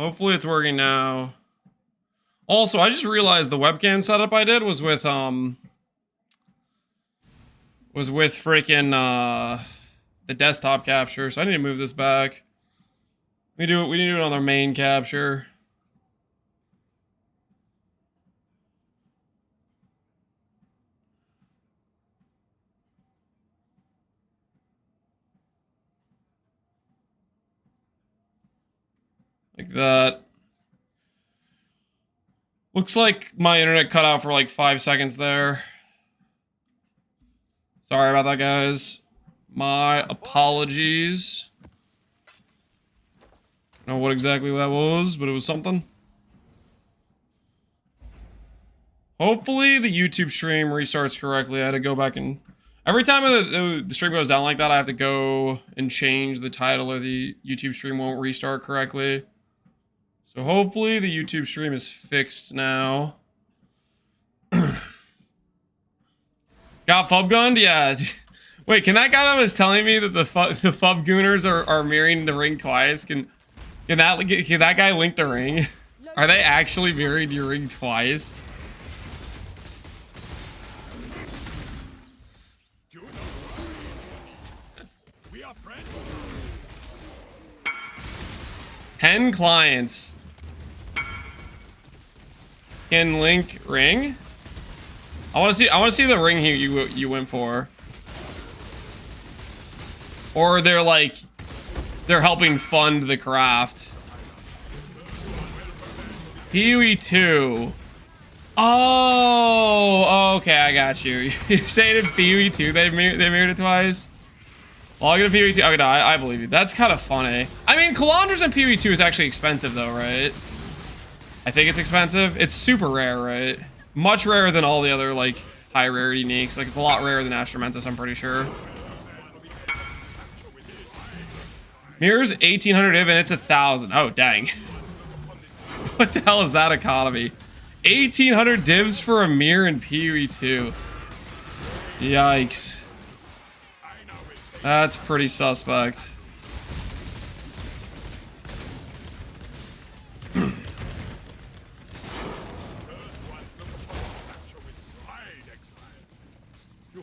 Hopefully it's working now. Also, I just realized the webcam setup I did was with freaking the desktop capture, so I need to move this back. We need to do it on our main capture. Like that. Looks like my internet cut out for like 5 seconds there. Sorry about that, guys. My apologies. I don't know what exactly that was, but it was something. Hopefully the YouTube stream restarts correctly. I had to go back and... Every time the stream goes down like that, I have to go and change the title, or the YouTube stream won't restart correctly. So hopefully the YouTube stream is fixed now. Got fub gunned? Yeah. Wait, can that guy that was telling me that the fub gooners are mirroring the ring twice? Can that guy link the ring? Are they actually mirroring your ring twice? We are friends. 10 clients can link ring. I want to see the ring you went for. Or they're helping fund the craft. PoE 2. Oh, okay, I got you. You're saying in PoE 2 they mirrored it twice? Well, I'll get a PoE 2. Okay, no, I believe you. That's kind of funny. I mean, Calandras in PoE 2 is actually expensive though, right? I think it's expensive. It's super rare, right? Much rarer than all the other, like, high rarity uniques. Like, it's a lot rarer than Astromentus, I'm pretty sure. Mirrors 1800 div and it's 1,000. Oh, dang. What the hell is that economy? 1800 divs for a mirror in PoE 2. Yikes. That's pretty suspect.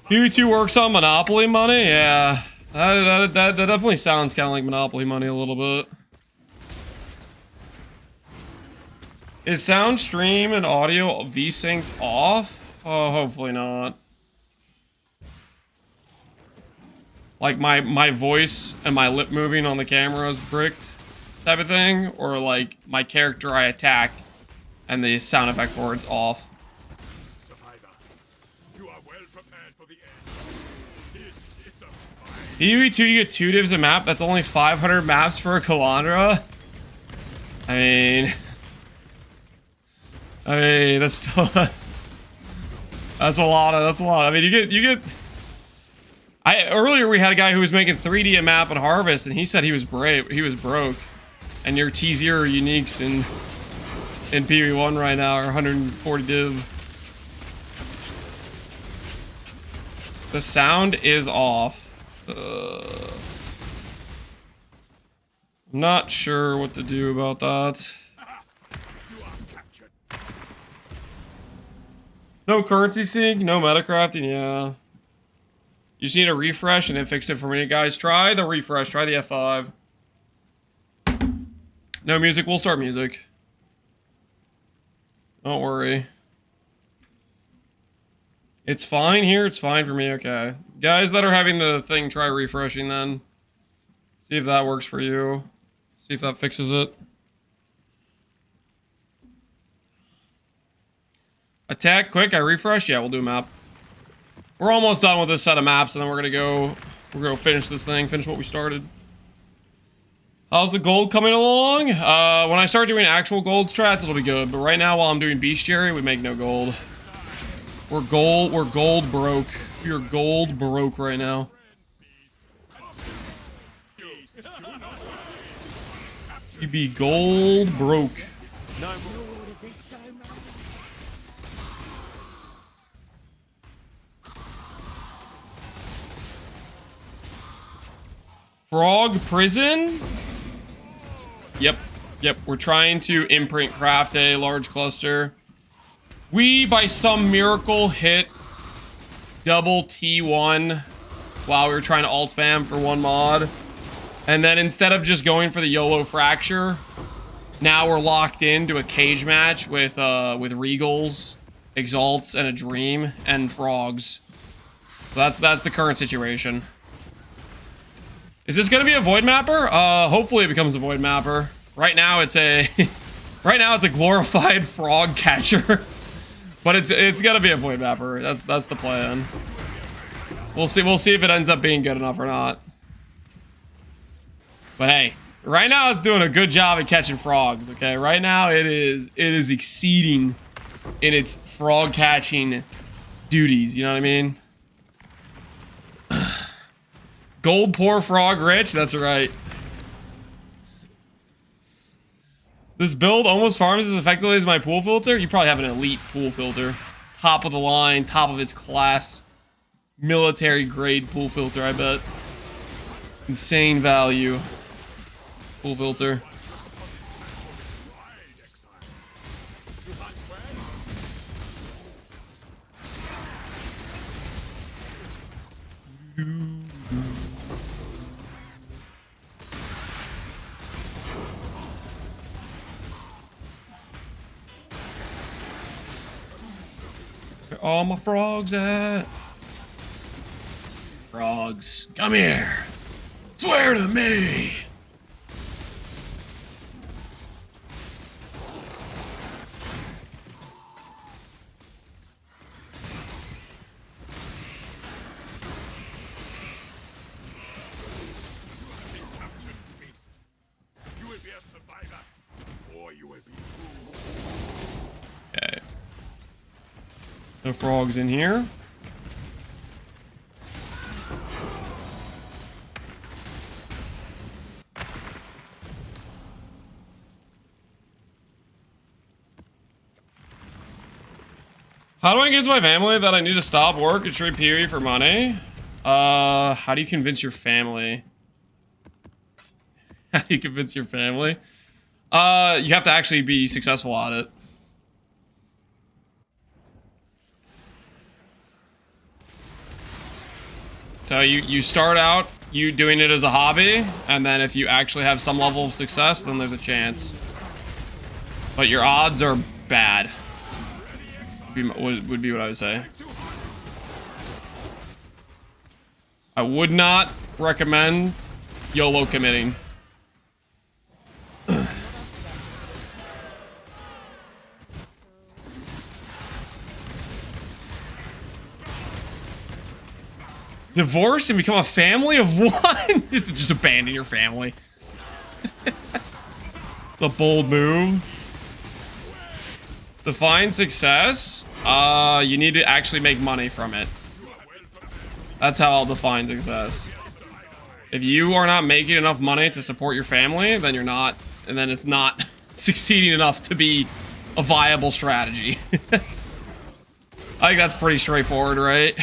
PoE 2 works on Monopoly money? Yeah. That definitely sounds kind of like Monopoly money a little bit. Is sound, stream, and audio V-synced off? Oh, hopefully not. Like my voice and my lip moving on the camera is bricked type of thing? Or like my character I attack and the sound effect for it's off. PoE 2, you get 2 divs a map. That's only 500 maps for a Calandra. I mean, that's still that's a lot. I mean, you get. Earlier we had a guy who was making 3D a map at Harvest, and he said he was broke, and your T0 uniques in PoE 1 right now are 140 div. The sound is off. I'm not sure what to do about that. No currency sync, no metacrafting, yeah. You just need a refresh and it fixed it for me, guys. Try the refresh, try the F5. No music, we'll start music. Don't worry. It's fine here, it's fine for me, okay. Guys that are having the thing, try refreshing then. See if that works for you. See if that fixes it. Attack quick, I refresh? Yeah, we'll do a map. We're almost done with this set of maps, and then we're gonna finish this thing, finish what we started. How's the gold coming along? When I start doing actual gold strats, it'll be good. But right now, while I'm doing bestiary, we make no gold. We're gold broke. We are gold broke right now. You be gold broke. Frog prison? Yep. Yep, we're trying to imprint craft a large cluster. We, by some miracle, hit double T1 while we were trying to alt spam for one mod. And then instead of just going for the YOLO fracture, now we're locked into a cage match with Regals, Exalts, and a Dream, and Frogs. So that's the current situation. Is this gonna be a void mapper? Hopefully it becomes a void mapper. Right now it's a glorified frog catcher. But it's gonna be a void mapper. That's the plan. We'll see if it ends up being good enough or not. But hey, right now it's doing a good job at catching frogs, okay? Right now it is exceeding in its frog catching duties, you know what I mean? Gold poor frog rich, that's right. This build almost farms as effectively as my pool filter. You probably have an elite pool filter. Top of the line, top of its class. Military grade pool filter, I bet. Insane value. Pool filter. Where all my frogs at? Frogs, come here. Swear to me. Okay. No frogs in here. How do I get to my family that I need to stop work and trade PoE for money? How do you convince your family? How do you convince your family? You have to actually be successful at it. So you start out you doing it as a hobby, and then if you actually have some level of success, then there's a chance. But your odds are bad. Would be what I would say. I would not recommend YOLO committing. Divorce and become a family of one? just abandon your family. The bold move. Define success. You need to actually make money from it. That's how I'll define success. If you are not making enough money to support your family, then you're not, and then it's not succeeding enough to be a viable strategy. I think that's pretty straightforward, right?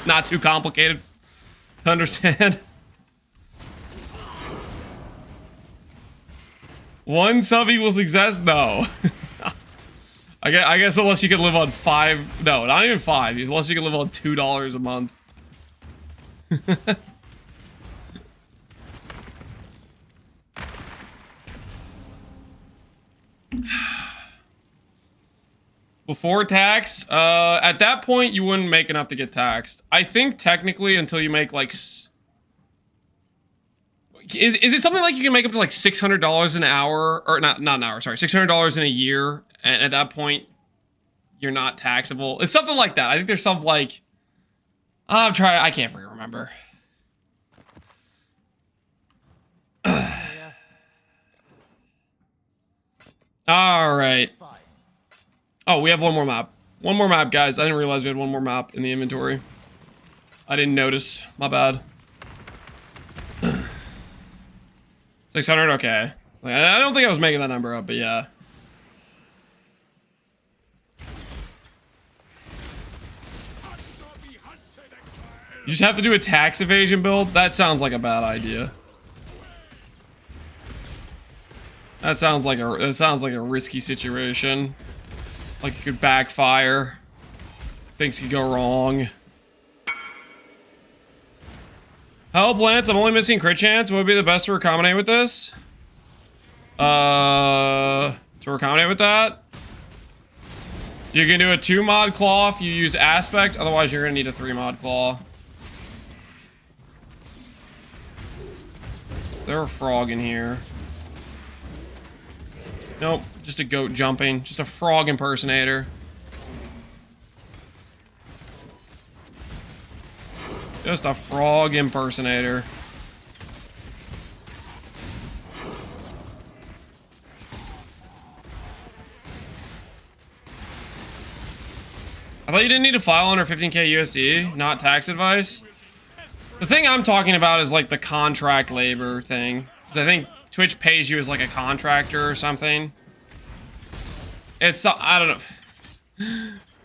Not too complicated to understand. One sub equals success? No. I guess unless you can live on no, not even 5, unless you can live on $2 a month. Before tax, at that point you wouldn't make enough to get taxed. I think technically until you make like is it something like you can make up to like $600 an hour, or not an hour, sorry, $600 in a year, and at that point you're not taxable. It's something like that. I think there's some like I can't freaking remember. All right. Oh, we have one more map. One more map, guys. I didn't realize we had one more map in the inventory. I didn't notice. My bad. 600, okay. I don't think I was making that number up, but yeah. You just have to do a tax evasion build? That sounds like a bad idea. That sounds like a risky situation. Like it could backfire. Things could go wrong. Help, Lance, I'm only missing crit chance. What would be the best to accommodate with this? To accommodate with that? You can do a 2 mod claw if you use aspect, otherwise you're gonna need a 3 mod claw. There's a frog in here. Nope, just a goat jumping. Just a frog impersonator. Just a frog impersonator. I thought you didn't need to file under 15k USD, not tax advice. The thing I'm talking about is like the contract labor thing. 'Cause I think Twitch pays you as like a contractor or something. It's, I don't know.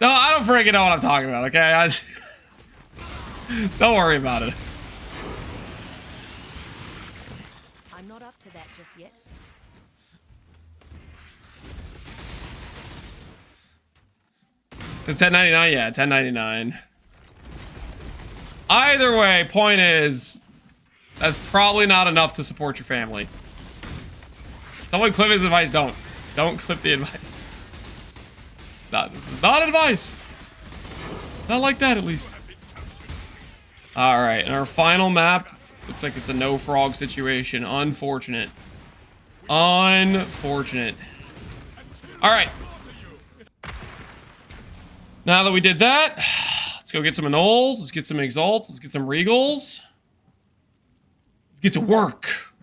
No, I don't freaking know what I'm talking about, okay? Don't worry about it. I'm not up to that just yet. It's 10.99, yeah, 10.99. Either way, point is, that's probably not enough to support your family. Someone clip his advice, don't. Don't clip the advice. This is not advice. Not like that, at least. Alright, and our final map looks like it's a no frog situation. Unfortunate. Unfortunate. Alright. Now that we did that, let's go get some anoles, let's get some exalts, let's get some regals. Let's get to work.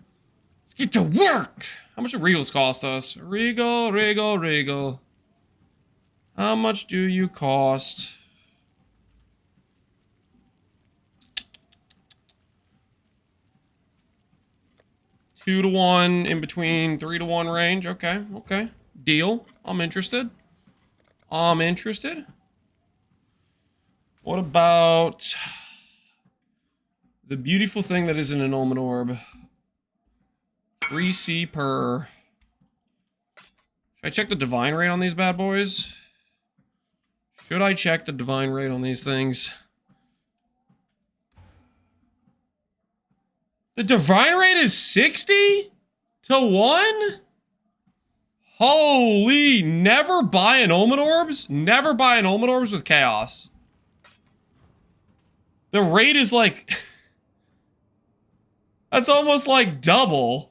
Let's get to work. How much do regals cost us? Regal, regal, regal. How much do you cost? Two to 1, in between 3 to 1 range. Okay, okay. Deal. I'm interested. I'm interested. What about the beautiful thing that is an annulment orb? 3C per. Should I check the divine rate on these bad boys? Should I check the divine rate on these things? The divine rate is 60 to 1? Holy, never buy annulment orbs? Never buy annulment orbs with chaos. The rate is like... That's almost like double.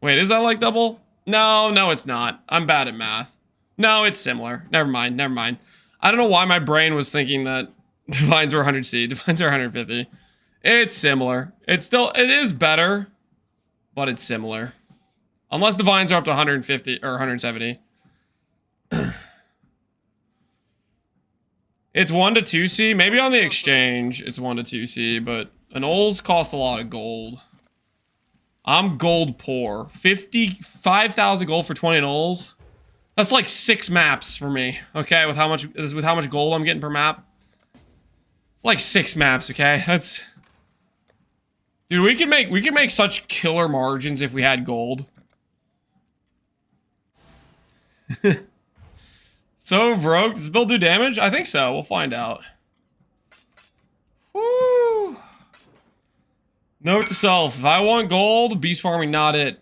Wait, is that like double? No, no, it's not. I'm bad at math. No, it's similar. Never mind, never mind. I don't know why my brain was thinking that divines were 100C, divines are 150. It's similar. It's still, it is better, but it's similar. Unless divines are up to 150 or 170. It's 1 to 2C. Maybe on the exchange, it's 1 to 2C, but anoles cost a lot of gold. I'm gold poor. 55,000 gold for 20 anoles. That's like 6 maps for me. Okay, with how much gold I'm getting per map. It's like 6 maps, okay? That's... Dude, we can make such killer margins if we had gold. So broke. Does this build do damage? I think so. We'll find out. Woo! Note to self. If I want gold, beast farming not it.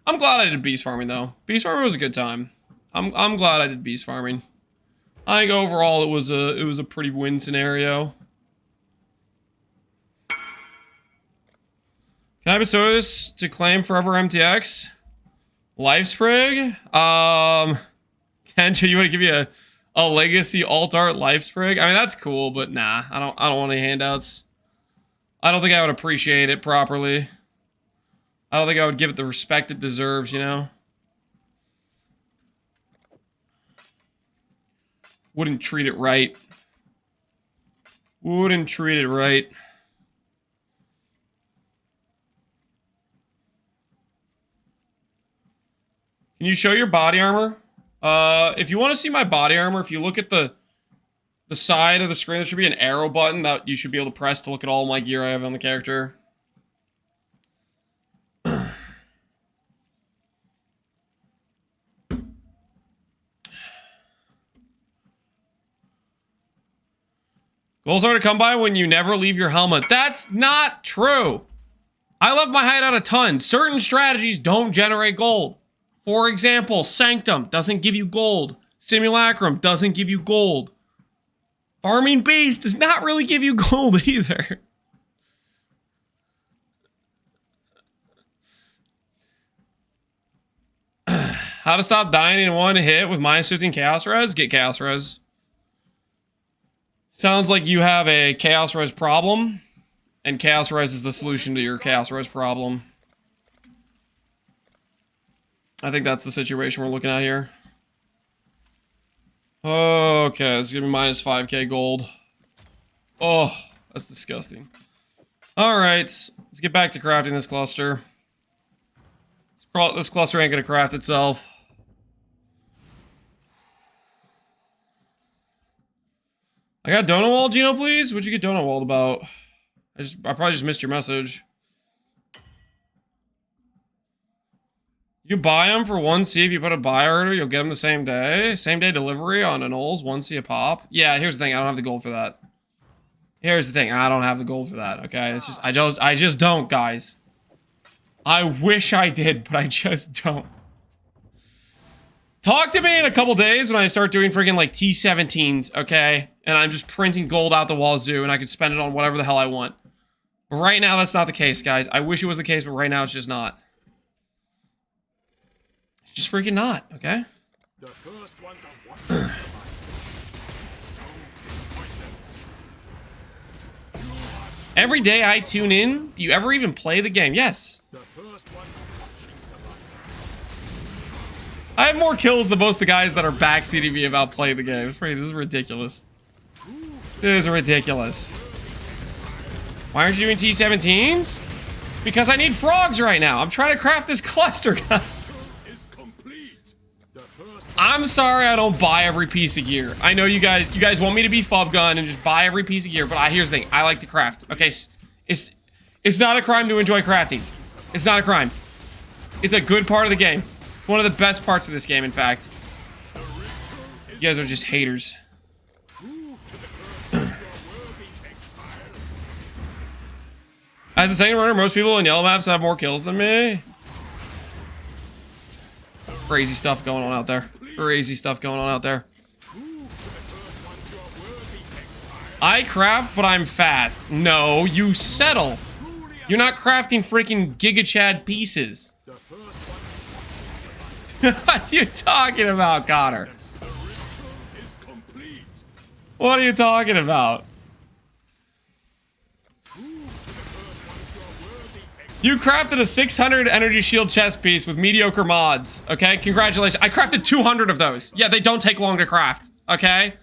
I'm glad I did beast farming though. Beast farming was a good time. I'm glad I did beast farming. I think overall it was a pretty win scenario. Can I bestow this to claim forever MTX? Life Sprig? Kencha, you want to give you a legacy alt art life sprig? I mean, that's cool, but nah, I don't want any handouts. I don't think I would appreciate it properly. I don't think I would give it the respect it deserves, you know? Wouldn't treat it right. Wouldn't treat it right. Can you show your body armor? If you want to see my body armor, if you look at the side of the screen, there should be an arrow button that you should be able to press to look at all my gear I have on the character. Goals are to come by when you never leave your helmet. That's not true. I left my hideout a ton. Certain strategies don't generate gold. For example, Sanctum doesn't give you gold. Simulacrum doesn't give you gold. Farming Beast does not really give you gold either. How to stop dying in one hit with -15 Chaos Res? Get Chaos Res. Sounds like you have a Chaos Res problem, and Chaos Res is the solution to your Chaos Res problem. I think that's the situation we're looking at here. Okay, this is gonna be -5k gold. Oh, that's disgusting. Alright, let's get back to crafting this cluster. This cluster ain't gonna craft itself. I got donut wall, Gino, please? What'd you get donut walled about? I probably just missed your message. You buy them for 1C if you put a buy order, you'll get them the same day. Same day delivery on an Knowles, 1C a pop. Yeah, here's the thing, I don't have the gold for that. Here's the thing, I don't have the gold for that, okay? It's just, I just don't, guys. I wish I did, but I just don't. Talk to me in a couple days when I start doing friggin' like T17s, okay? And I'm just printing gold out the wazoo and I could spend it on whatever the hell I want. But right now, that's not the case, guys. I wish it was the case, but right now it's just not. It's just freaking not, okay? The first ones are Every day I tune in, do you ever even play the game? Yes. the first ones I have more kills than most of the guys that are backseating me about playing the game. This is ridiculous. This is ridiculous. Why aren't you doing T17s? Because I need frogs right now. I'm trying to craft this cluster, guys. is complete. The first I'm sorry I don't buy every piece of gear. I know you guys want me to be Fub Gun and just buy every piece of gear, but here's the thing. I like to craft. Okay, it's not a crime to enjoy crafting. It's not a crime. It's a good part of the game. It's one of the best parts of this game, in fact. You guys are just haters. As a second runner, most people in yellow maps have more kills than me. Crazy stuff going on out there. Crazy stuff going on out there. I craft, but I'm fast. No, you settle. You're not crafting freaking Giga Chad pieces. What are you talking about, Connor? is complete. What are you talking about? You crafted a 600 energy shield chest piece with mediocre mods, okay? Congratulations. I crafted 200 of those. Yeah, they don't take long to craft, okay?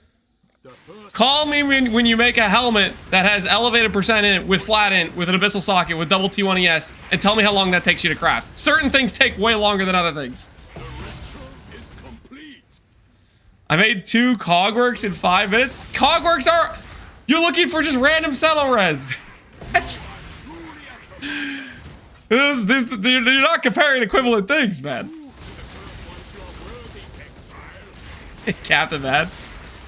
Call me when you make a helmet that has elevated percent in it, with flat in, with an abyssal socket, with double T1 ES, and tell me how long that takes you to craft. Certain things take way longer than other things. Is complete. I made 2 cogworks in 5 minutes. Cogworks are... You're looking for just random settle res. That's... You're not comparing equivalent things, man. Captain, man.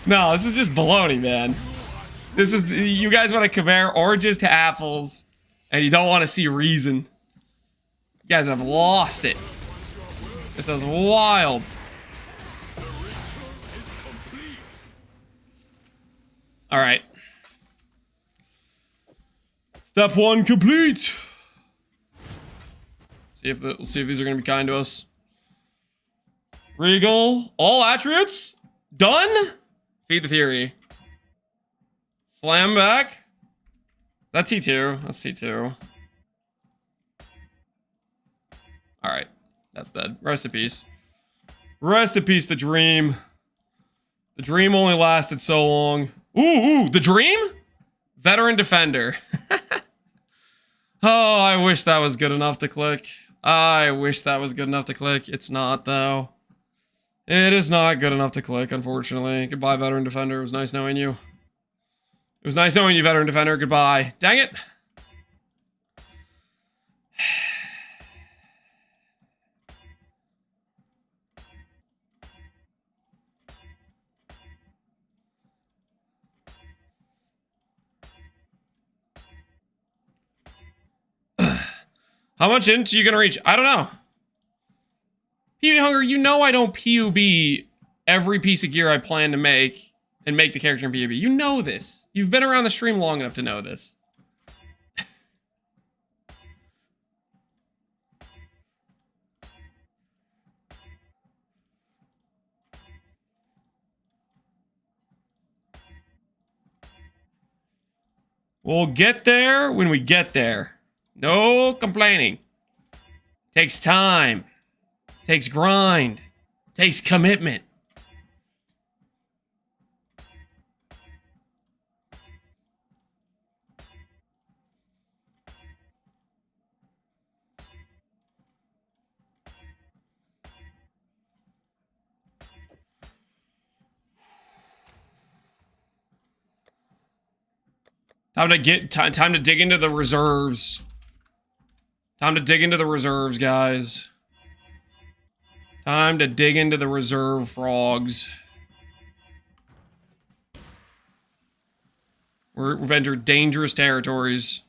No, this is just baloney, man. This is... You guys want to compare oranges to apples, and you don't want to see reason. You guys have lost it. This is wild. All right. Step 1 complete. Let's see if these are gonna be kind to us. Regal, all attributes done. Feed the theory. Slam back. That's T2. That's T2. All right, that's dead. Rest in peace. Rest in peace, the dream. The dream only lasted so long. Ooh, the dream? Veteran defender. Oh, I wish that was good enough to click. I wish that was good enough to click. It's not, though. It is not good enough to click, unfortunately. Goodbye, Veteran Defender. It was nice knowing you. It was nice knowing you, Veteran Defender. Goodbye. Dang it. How much into you gonna reach? I don't know. PB Hunger, you know I don't PUB every piece of gear I plan to make and make the character in PUB. You know this. You've been around the stream long enough to know this. We'll get there when we get there. No complaining. Takes time. Takes grind. Takes commitment. Time to dig into the reserves. Time to dig into the reserves, guys. Time to dig into the reserve frogs. We've entered dangerous territories.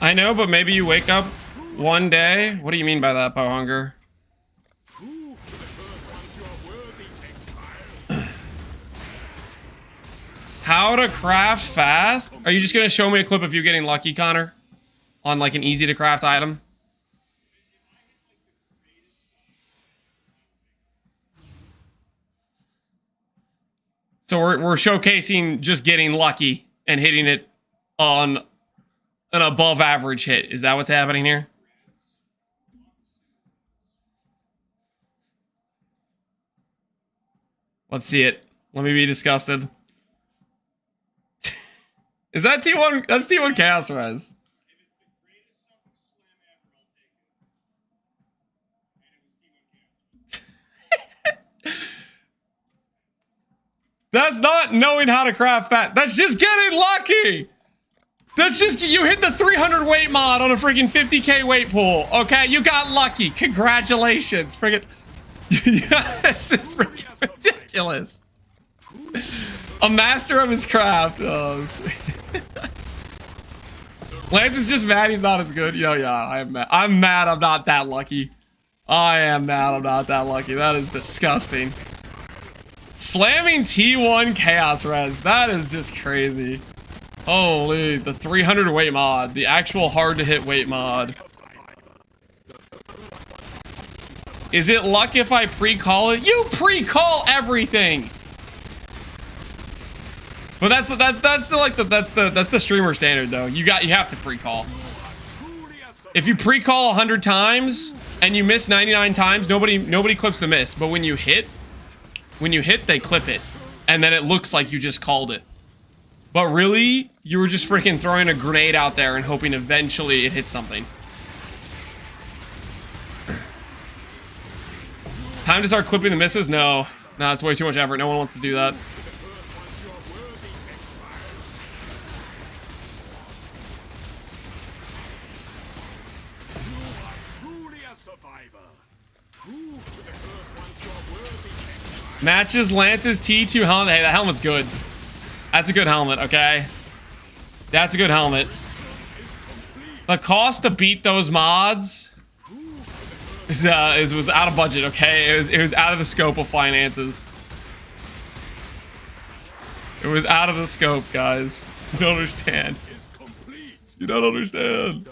I know, but maybe you wake up one day. What do you mean by that, Poe Hunger? How to craft fast? Are you just gonna show me a clip of you getting lucky, Connor? On like an easy to craft item? So we're showcasing just getting lucky and hitting it on an above average hit. Is that what's happening here? Let's see it. Let me be disgusted. Is that T1? That's T1 Chaos Res. That's not knowing how to craft fat. That's just getting lucky. That's just, you hit the 300 weight mod on a freaking 50k weight pool. Okay, you got lucky. Congratulations. Friggin'. Yes, it's freaking ridiculous. A master of his craft. Oh, sweet. Lance is just mad he's not as good. Yo, yeah, I'm mad. I'm mad I'm not that lucky. I am mad I'm not that lucky. That is disgusting. Slamming T1 Chaos Res. That is just crazy. Holy, the 300 weight mod. The actual hard to hit weight mod. Is it luck if I pre-call it? You pre-call everything! But that's the streamer standard though. You have to pre-call. If you pre-call 100 times and you miss 99 times, nobody clips the miss. But when you hit, they clip it. And then it looks like you just called it. But really, you were just freaking throwing a grenade out there and hoping eventually it hits something. Time to start clipping the misses? No. No, it's way too much effort. No one wants to do that. Matches Lance's T2 helmet. Hey, that helmet's good. That's a good helmet, okay? That's a good helmet. The cost to beat those mods was out of budget, okay? It was out of the scope of finances. It was out of the scope, guys. You don't understand. You don't understand.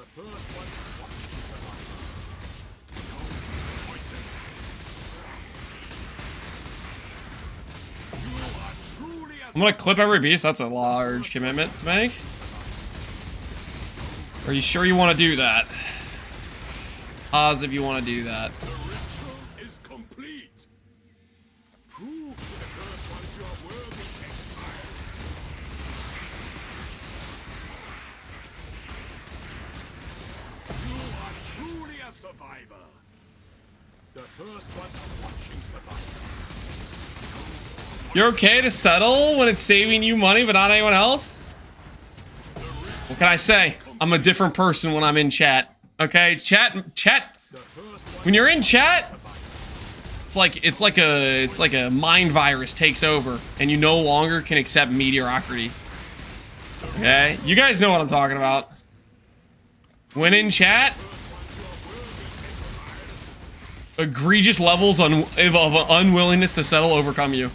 I'm gonna clip every beast. That's a large commitment to make. Are you sure you want to do that? Pause if you want to do that. You're okay to settle when it's saving you money but not anyone else? What can I say? I'm a different person when I'm in chat. Okay, chat When you're in chat, it's like a mind virus takes over, and you no longer can accept mediocrity. Okay, you guys know what I'm talking about. When in chat, egregious levels of unwillingness to settle overcome you.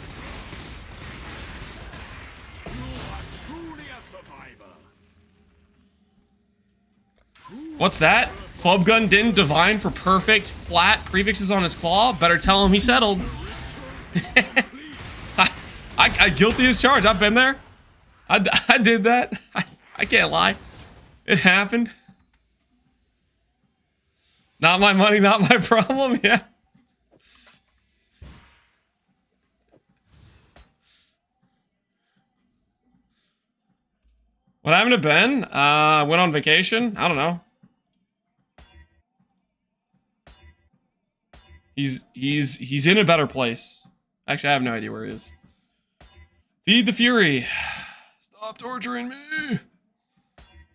What's that? Club gun didn't divine for perfect flat prefixes on his claw? Better tell him he settled. I guilty as charged. I've been there. I did that. I can't lie. It happened. Not my money, not my problem. Yeah. What happened to Ben? Went on vacation? I don't know. He's in a better place. Actually, I have no idea where he is. Feed the fury. Stop torturing me.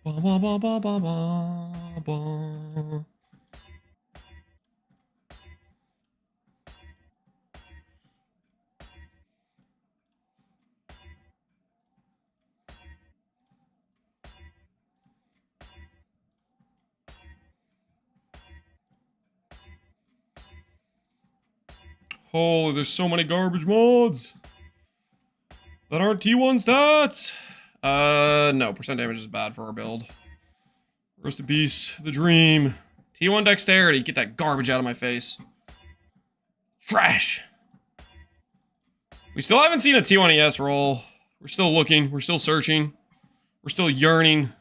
Ba, ba, ba, ba, ba, ba, ba. Holy, there's so many garbage mods that aren't T1 stats. No, percent damage is bad for our build. Rest in peace, the dream. T1 dexterity, get that garbage out of my face. Trash. We still haven't seen a T1 ES roll. We're still looking, we're still searching. We're still yearning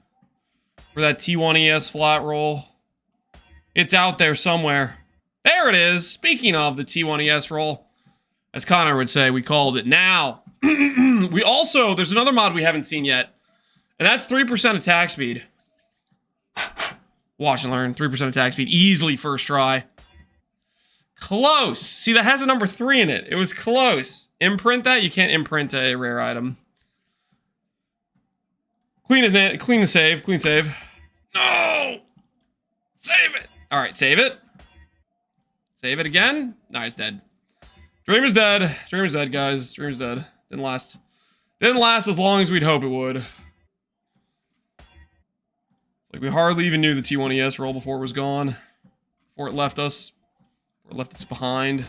for that T1 ES flat roll. It's out there somewhere. There it is. Speaking of the T1 ES roll, as Connor would say, we called it now. We also, there's another mod we haven't seen yet, and that's 3% attack speed. Watch and learn, 3% attack speed, easily first try. Close. See, that has a number 3 in it. It was close. Imprint that? You can't imprint a rare item. Clean the save, clean save. No! Save it. All right, save it. Save it again. Nah, it's dead. Dreamer's dead. Dreamer's dead, guys. Dreamer's dead. Didn't last. Didn't last as long as we'd hope it would. It's like we hardly even knew the T1 ES roll before it was gone. Before it left us. Before it left us behind.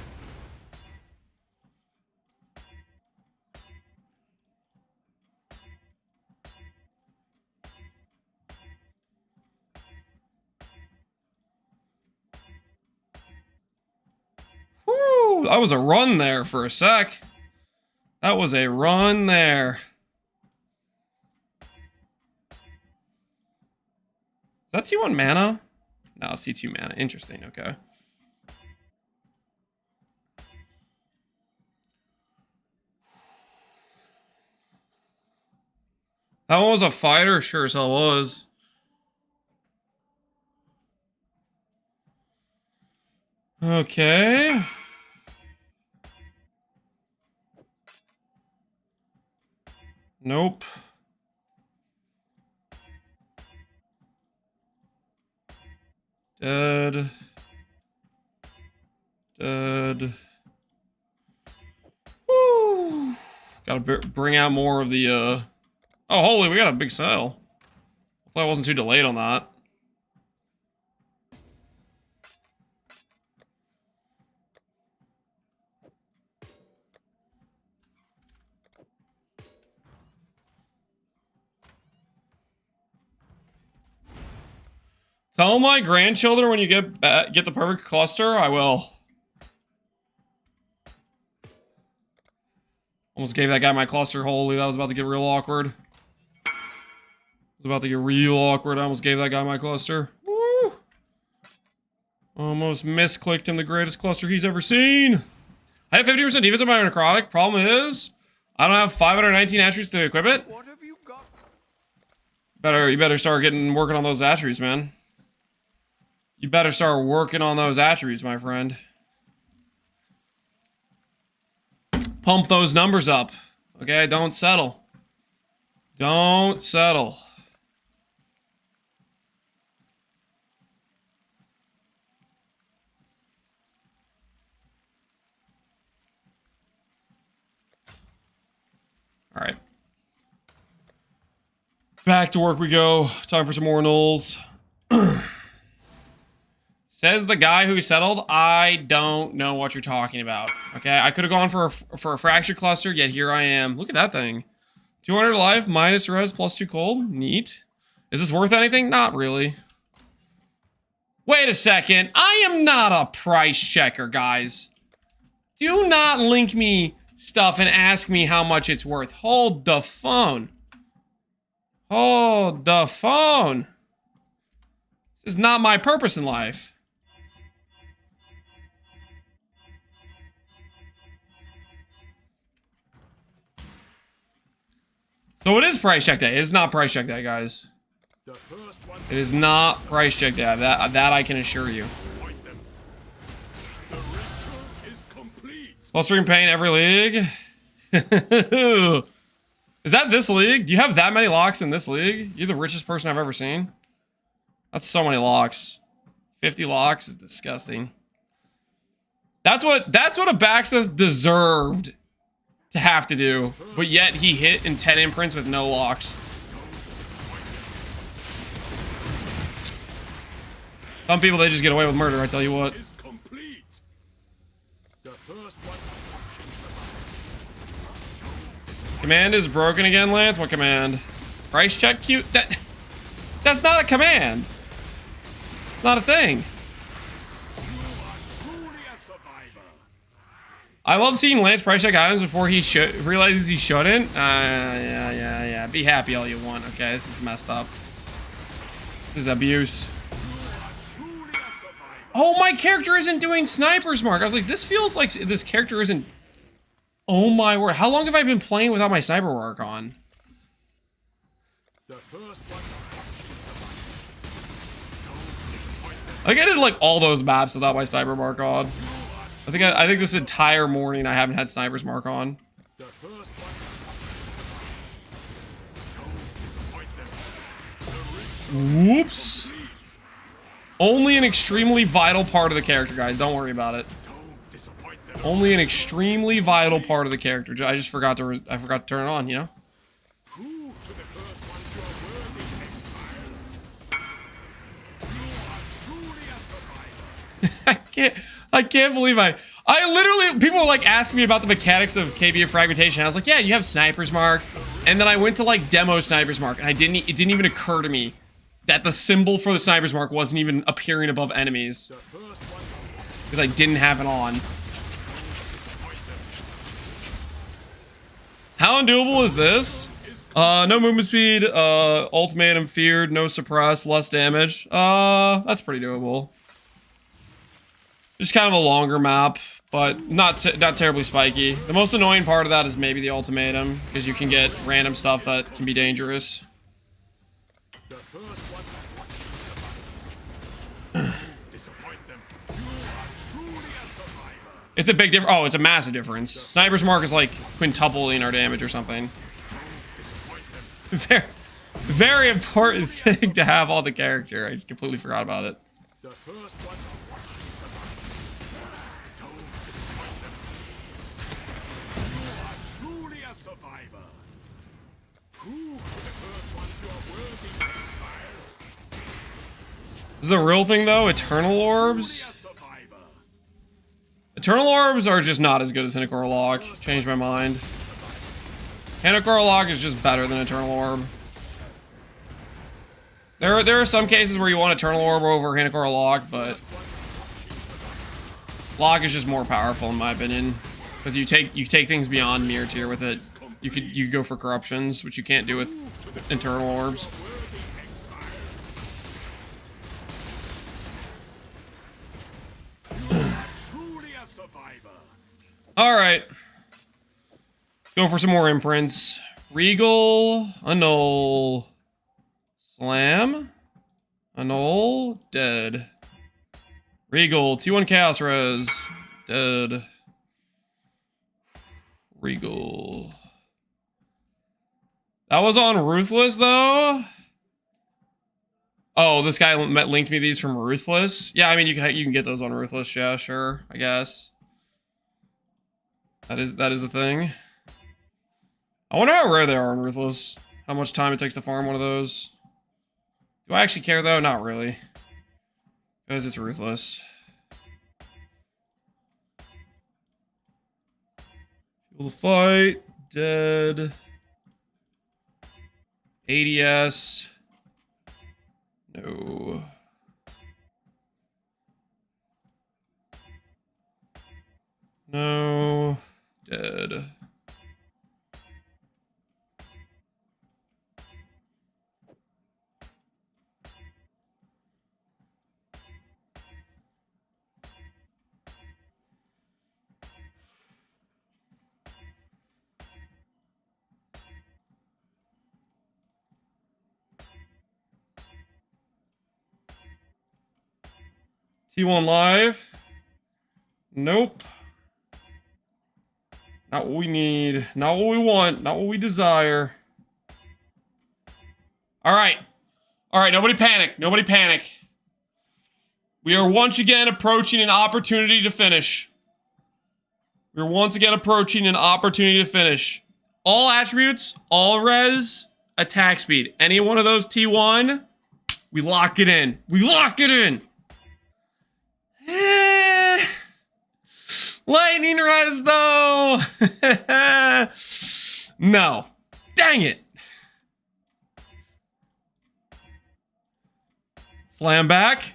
Woo! That was a run there for a sec. That was a run there. Is that T1 mana? No, it's T2 mana. Interesting, okay. That one was a fighter? Sure as hell was. Okay. Nope. Dead. Dead. Woo! Gotta bring out more of the, Oh, holy, we got a big sale. Hopefully I wasn't too delayed on that. Tell my grandchildren when you get the perfect cluster, I will. Almost gave that guy my cluster. Holy, that was about to get real awkward. It was about to get real awkward. I almost gave that guy my cluster. Woo! Almost misclicked him the greatest cluster he's ever seen. I have 50% defense on my necrotic. Problem is, I don't have 519 attributes to equip it. What have you got? You better start working on those attributes, man. You better start working on those attributes, my friend. Pump those numbers up. Okay, don't settle. Don't settle. right. Back to work we go. Time for some more nulls. Says the guy who settled, I don't know what you're talking about. Okay, I could have gone for a fracture cluster, yet here I am. Look at that thing. 200 life, minus res, plus 2 cold. Neat. Is this worth anything? Not really. Wait a second. I am not a price checker, guys. Do not link me stuff and ask me how much it's worth. Hold the phone. Hold the phone. This is not my purpose in life. So it is price check day. It is not price check day, guys. It is not price check day. That I can assure you. Plus 3 pain every league. Is that this league? Do you have that many locks in this league? You're the richest person I've ever seen. That's so many locks. 50 locks is disgusting. That's what a Baxter deserved to have to do, but yet he hit in 10 imprints with no locks. Some people, they just get away with murder, I tell you what. Command is broken again, Lance? What command? Price check cute? That's not a command. Not a thing. I love seeing Lance price check items before he realizes he shouldn't. Yeah. Be happy all you want. Okay, this is messed up. This is abuse. Oh, my character isn't doing Sniper's Mark. I was like, this feels like this character isn't... Oh my word. How long have I been playing without my Sniper Mark on? Like, I did like all those maps without my Sniper Mark on. I think this entire morning I haven't had Sniper's Mark on. Whoops. Only an extremely vital part of the character, guys. Don't worry about it. Only an extremely vital part of the character. I just forgot to turn it on, you know? I can't believe I literally, people were like asking me about the mechanics of KB Fragmentation. I was like, yeah, you have Sniper's Mark. And then I went to like demo Sniper's Mark, and it didn't even occur to me that the symbol for the Sniper's Mark wasn't even appearing above enemies. Because I didn't have it on. How undoable is this? No movement speed, ultimatum feared, no suppress, less damage. That's pretty doable. Just kind of a longer map, but not terribly spiky. The most annoying part of that is maybe the ultimatum, because you can get random stuff that can be dangerous. It's a big difference. Oh, it's a massive difference. Sniper's Mark is like quintupling our damage or something. Very, very important thing to have on the character. I completely forgot about it. This is the real thing though, Eternal Orbs. Eternal Orbs are just not as good as Hinokora Lock. Changed my mind. Hinokora Lock is just better than Eternal Orb. There are some cases where you want Eternal Orb over Hinokora Lock, but Lock is just more powerful in my opinion. Because you take things beyond mirror tier with it. You go for corruptions, which you can't do with Internal Orbs. Alright. Let's go for some more imprints. Regal, annul. Slam. Annul, dead. Regal, T1 Chaos Res, dead. Regal. That was on Ruthless, though? Oh, this guy linked me these from Ruthless? Yeah, I mean, you can get those on Ruthless, yeah, sure, I guess. That is a thing. I wonder how rare they are in Ruthless. How much time it takes to farm one of those. Do I actually care though? Not really. Because it's Ruthless. Fuel the fight. Dead. ADS. No. No. Dead. T1 live. Nope. Not what we need. Not what we want. Not what we desire. Alright. Alright, nobody panic. Nobody panic. We are once again approaching an opportunity to finish. We're once again approaching an opportunity to finish. All attributes, all res, attack speed. Any one of those T1, we lock it in. We lock it in. Lightning res though. No. Dang it. Slam back.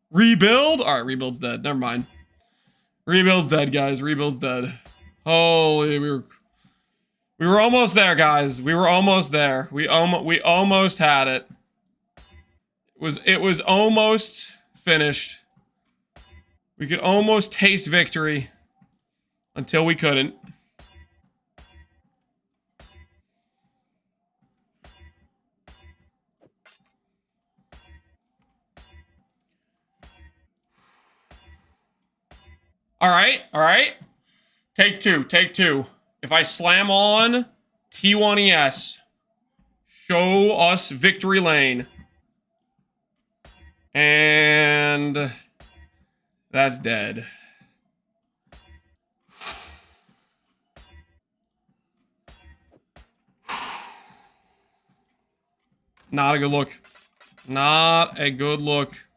Rebuild. All right, rebuild's dead. Never mind. Rebuild's dead, guys. Rebuild's dead. Holy, we were almost there, guys. We were almost there. We almost had it. It was almost finished. We could almost taste victory until we couldn't. All right. Take two. If I slam on T1ES, show us victory lane. And that's dead. Not a good look. Not a good look.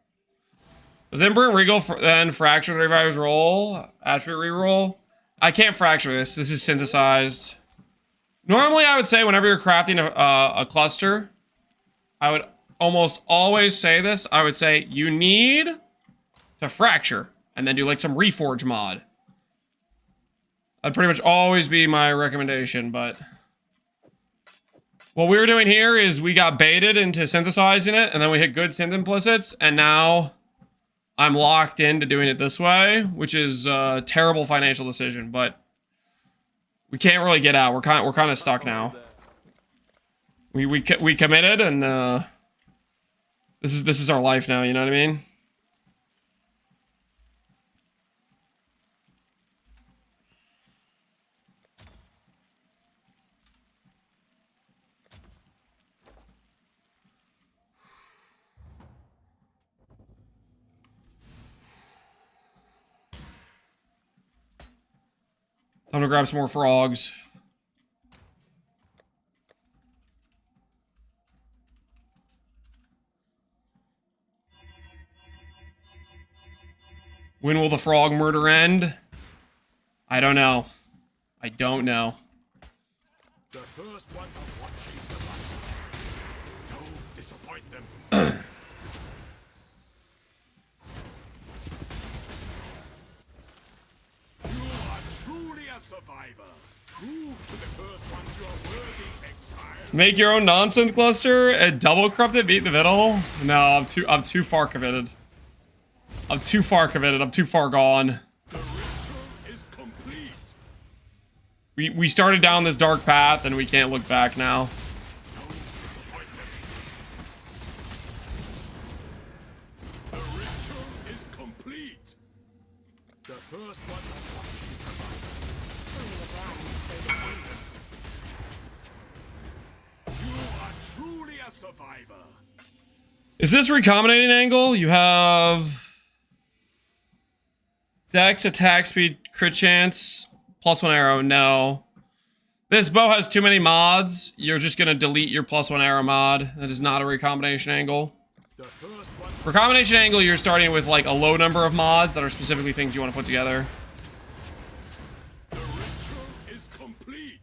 Does Imprint Regal then fracture the reviver's roll? Attribute reroll? I can't fracture this. This is synthesized. Normally, I would say whenever you're crafting a cluster, I would almost always say this. I would say you need to fracture and then do like some reforge mod. That'd pretty much always be my recommendation, but what we were doing here is we got baited into synthesizing it and then we hit good synth implicits and now I'm locked into doing it this way, which is a terrible financial decision, but we can't really get out. We're kind of stuck now. We committed, and this is our life now. You know what I mean? Time to grab some more frogs. When will the frog murder end? I don't know. I don't know. The first ones are what they survive. Don't disappoint them. You are truly a survivor. Prove to the first ones you are worthy, Exile. Make your own nonsense cluster and double corrupted beat the middle? No, I'm too far committed. I'm too far committed. I'm too far gone. The ritual is complete. We started down this dark path and we can't look back now. Don't disappoint them. The ritual is complete. The first ones are what they survive. You are truly a survivor. Is this recombinating angle? You have Dex, attack speed, crit chance, +1 arrow. No. This bow has too many mods. You're just gonna delete your +1 arrow mod. That is not a recombination angle. The first one. Recombination angle, you're starting with like a low number of mods that are specifically things you want to put together. The ritual is complete.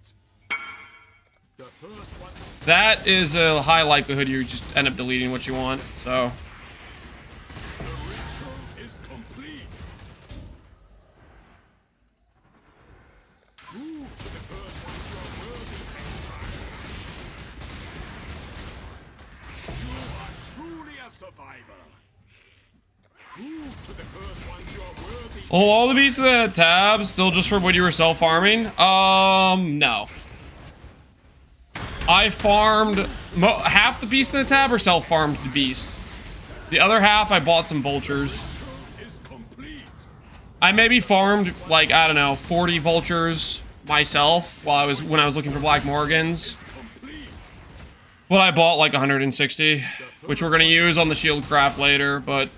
The first one. That is a high likelihood you just end up deleting what you want, so. The ritual is complete. Move to the first one you are worthy, Exile. You are truly a survivor. Move to the first one you are worthy. Oh, all the beasts in the tab still just for when you were self-farming? No. I farmed half the beasts in the tab or self-farmed the beast. The other half I bought some vultures. Is complete. I maybe farmed like, I don't know, 40 vultures myself while when I was looking for Black Morgans. Complete. But I bought like 160, which we're gonna use on the shield craft later, but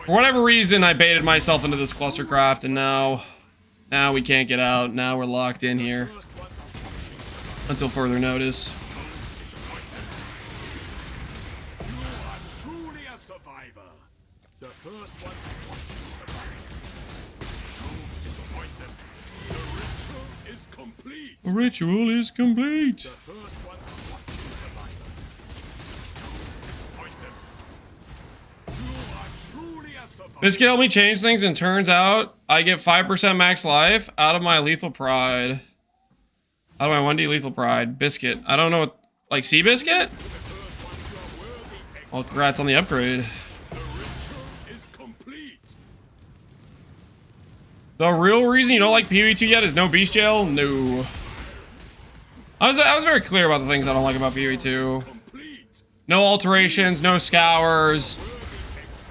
for whatever reason I baited myself into this cluster craft and now we can't get out. Now we're locked in here until further notice. You are truly a survivor. The first one. Don't disappoint them. The ritual is complete. The ritual is complete. The first one. Survivor. Don't disappoint them. You are truly a survivor. Biscuit helped me change things, and turns out I get 5% max life out of my lethal pride. Out of my 1D lethal pride. Biscuit. I don't know what, like Sea Biscuit? Well, congrats on the upgrade. The ritual is complete. The real reason you don't like PvE2 yet is no beast jail? No. I was very clear about the things I don't like about PvE2. Complete. No alterations, no scours.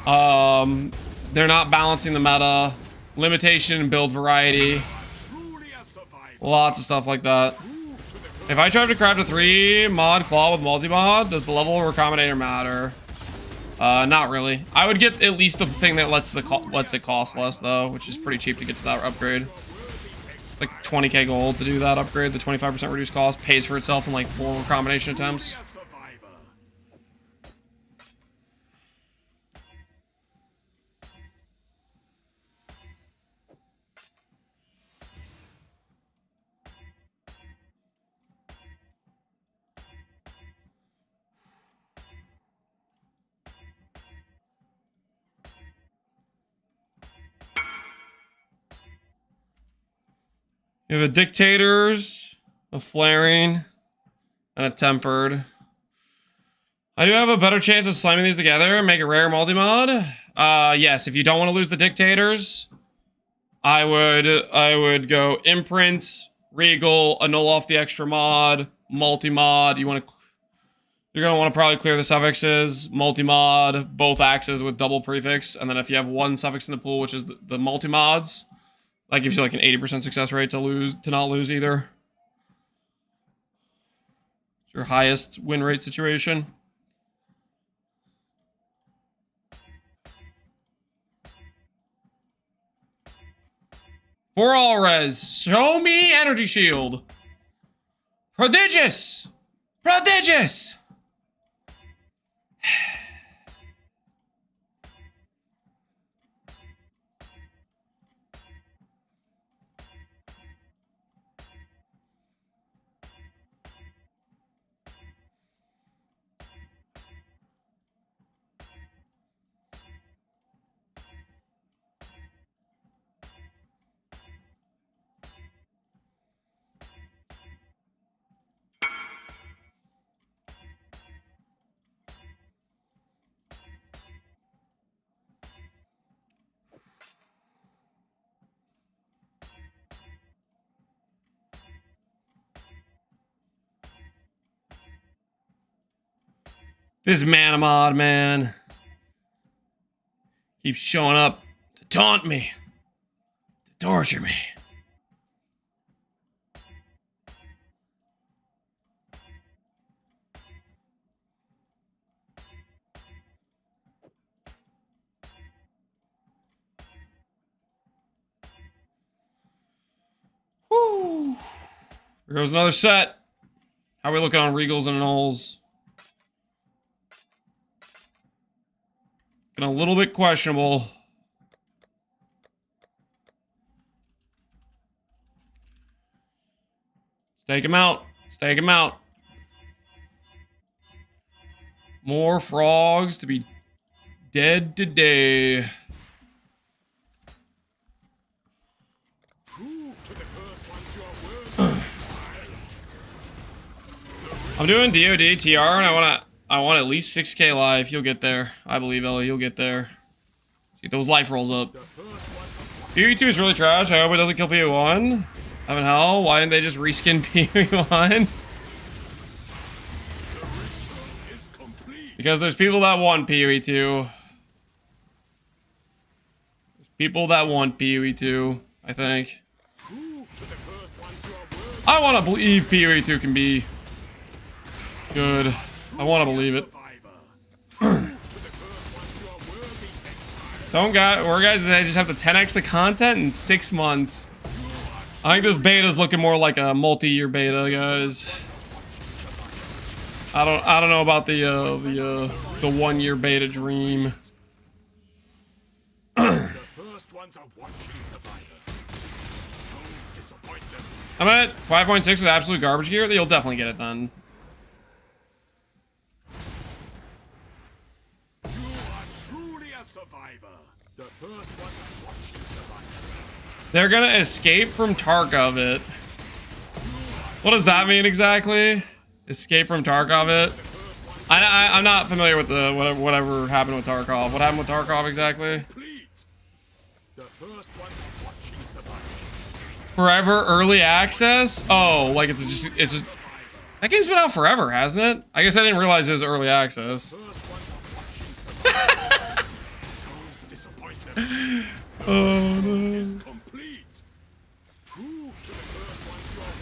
They're not balancing the meta. Limitation in build variety. Truly a survivor. Lots of stuff like that. If I try to craft a 3 mod claw with multi-mod, does the level of recombinator matter? Not really. I would get at least the thing that lets it cost less though, which is pretty cheap to get to that upgrade. Like 20k gold to do that upgrade. The 25% reduced cost pays for itself in like 4 recombination attempts. A survivor. You have a dictators, a flaring, and a tempered. I do have a better chance of slamming these together and make a rare multi-mod. Yes, if you don't want to lose the dictators, I would go imprint, regal, annul off the extra mod, multi-mod. You're gonna want to probably clear the suffixes, multi-mod, both axes with double prefix, and then if you have one suffix in the pool, which is the multi-mods, that gives you like an 80% success rate to not lose either. It's your highest win rate situation. For all res, show me energy shield. Prodigious! Prodigious! This mana mod, man, keeps showing up to taunt me, to torture me. Woo. Here goes another set. How are we looking on Regals and Nulls? Looking a little bit questionable. Let's take him out. Let's take him out. More frogs to be dead today. I'm doing DOD TR and I want at least 6k life. You'll get there. I believe, Ellie, you'll get there. Get those life rolls up. PoE2 is really trash. I hope it doesn't kill PoE1. Heaven hell, why didn't they just reskin PoE1? Because there's people that want PoE2. There's people that want PoE2, I think. I want to believe PoE2 can be good. I want to believe it. We're guys that just have to 10x the content in 6 months. I think this beta is looking more like a multi-year beta, guys. I don't know about the 1 year beta dream. I'm at 5.6 with absolute garbage gear. You'll definitely get it done. They're gonna escape from Tarkov it. What does that mean exactly? Escape from Tarkov it? I'm not familiar with the whatever happened with Tarkov. What happened with Tarkov exactly? Forever early access? Oh, like it's just that game's been out forever, hasn't it? I guess I didn't realize it was early access. Oh no.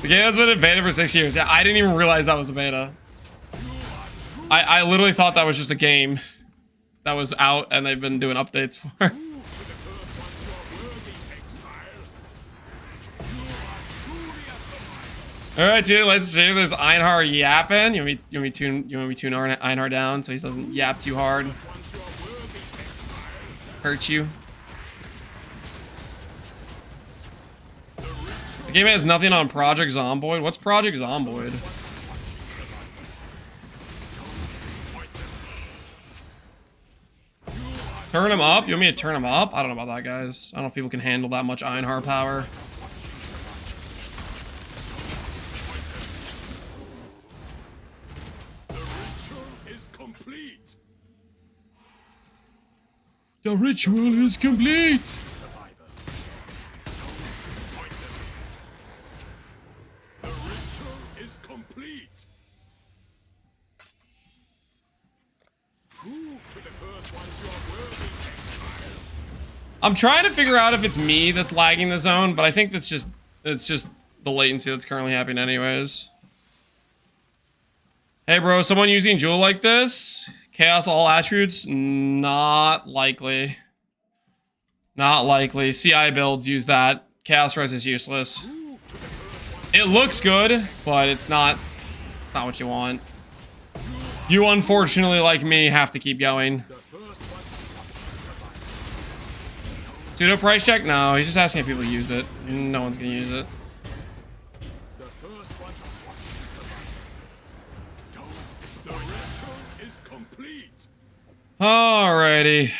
The game has been in beta for 6 years. Yeah, I didn't even realize that was a beta. I literally thought that was just a game that was out and they've been doing updates for. Alright, dude, let's see if there's Einhar yapping. You want me tune Einhar down so he doesn't yap too hard? Hurt you. The game has nothing on Project Zomboid. What's Project Zomboid? Turn him up? You want me to turn him up? I don't know about that, guys. I don't know if people can handle that much Einhar power. The ritual is complete! I'm trying to figure out if it's me that's lagging the zone, but I think it's just the latency that's currently happening anyways. Hey bro, someone using Jewel like this? Chaos all attributes? Not likely. Not likely. CI builds use that. Chaos res is useless. It looks good, but it's not what you want. You unfortunately, like me, have to keep going. Pseudo price check? No, he's just asking if people use it. No one's gonna use it. Alrighty.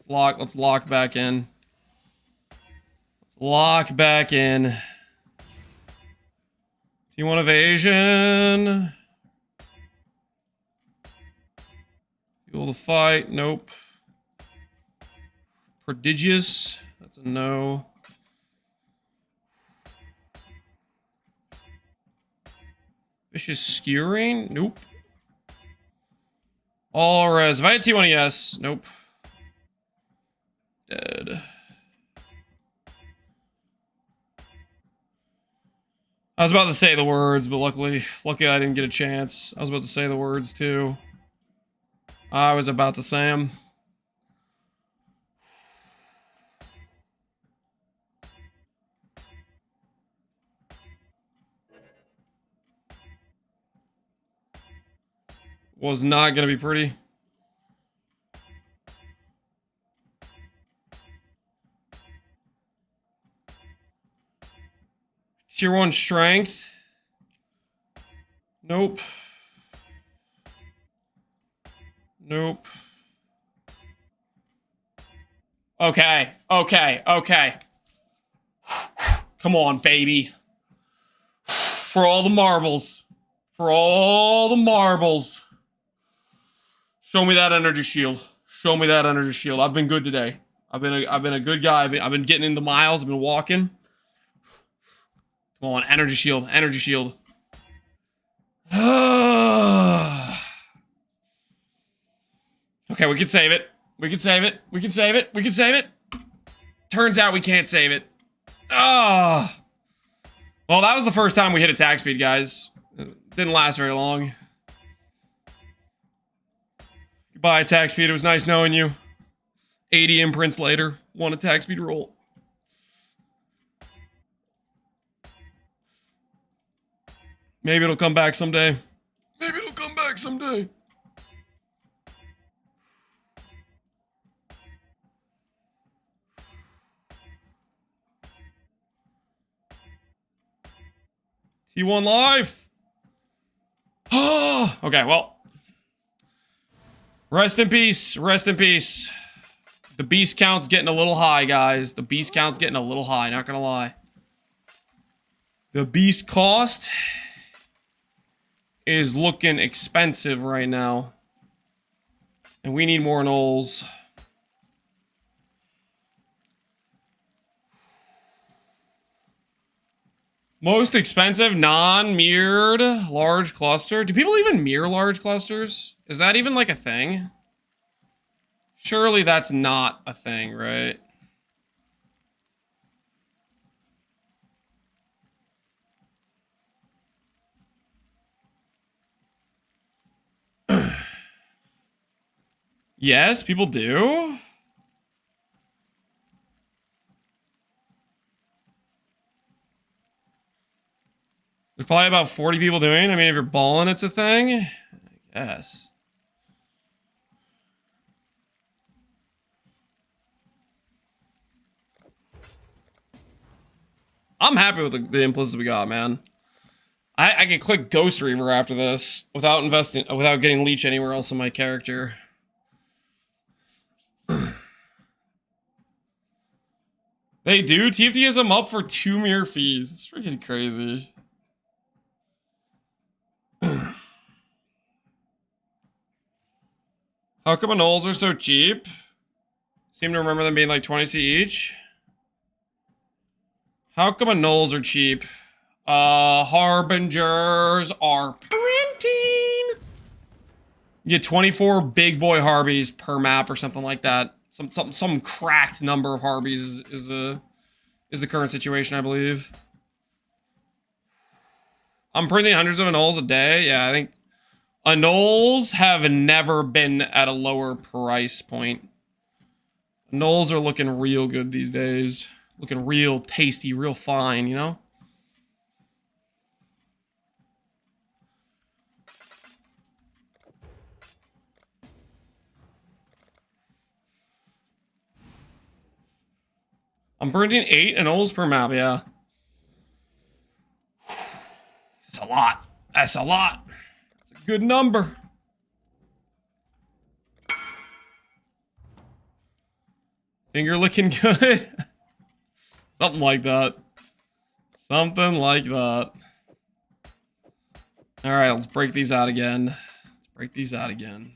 Let's lock back in. Let's lock back in. T1 evasion. Fuel the fight. Nope. Prodigious. That's a no. Vicious skewering. Nope. All res. If I had T1 ES. Nope. Dead. I was about to say the words, but luckily I didn't get a chance. I was about to say the words too. I was about to say them. Was not gonna be pretty. Tier 1 strength. Nope. Nope. Okay, okay, okay. Come on, baby. For all the marbles. For all the marbles. Show me that energy shield. Show me that energy shield. I've been good today. I've been a good guy. I've been getting in the miles. I've been walking. Come on, energy shield. Energy shield. Okay, we can save it. We can save it. We can save it. We can save it. Turns out we can't save it. Ah. Well, that was the first time we hit attack speed, guys. It didn't last very long. Goodbye, attack speed. It was nice knowing you. 80 imprints later. 1 attack speed roll. Maybe it'll come back someday. Maybe it'll come back someday. T1 life. Oh, okay, well. Rest in peace. Rest in peace. The beast count's getting a little high, guys. The beast count's getting a little high, not gonna lie. The beast cost is looking expensive right now. And we need more gnolls. Most expensive non-mirrored large cluster. Do people even mirror large clusters? Is that even like a thing? Surely that's not a thing, right? Yes, people do. There's probably about 40 people doing. I mean, if you're balling, it's a thing. I guess. I'm happy with the implicits we got, man. I can click Ghost Reaver after this without getting leech anywhere else in my character. They do? TFT has them up for 2 mere fees. It's freaking crazy. How come gnolls are so cheap? Seem to remember them being like 20C each. How come gnolls are cheap? Harbingers are printing. You get 24 big boy Harbies per map or something like that. Some cracked number of Harbies is the current situation, I believe. I'm printing hundreds of gnolls a day. Yeah, I think gnolls have never been at a lower price point. Gnolls are looking real good these days. Looking real tasty, real fine, you know? I'm printing 8 gnolls per map, yeah. That's a lot. That's a lot. That's a good number. Finger looking good. Something like that. Something like that. Alright, let's break these out again. Let's break these out again.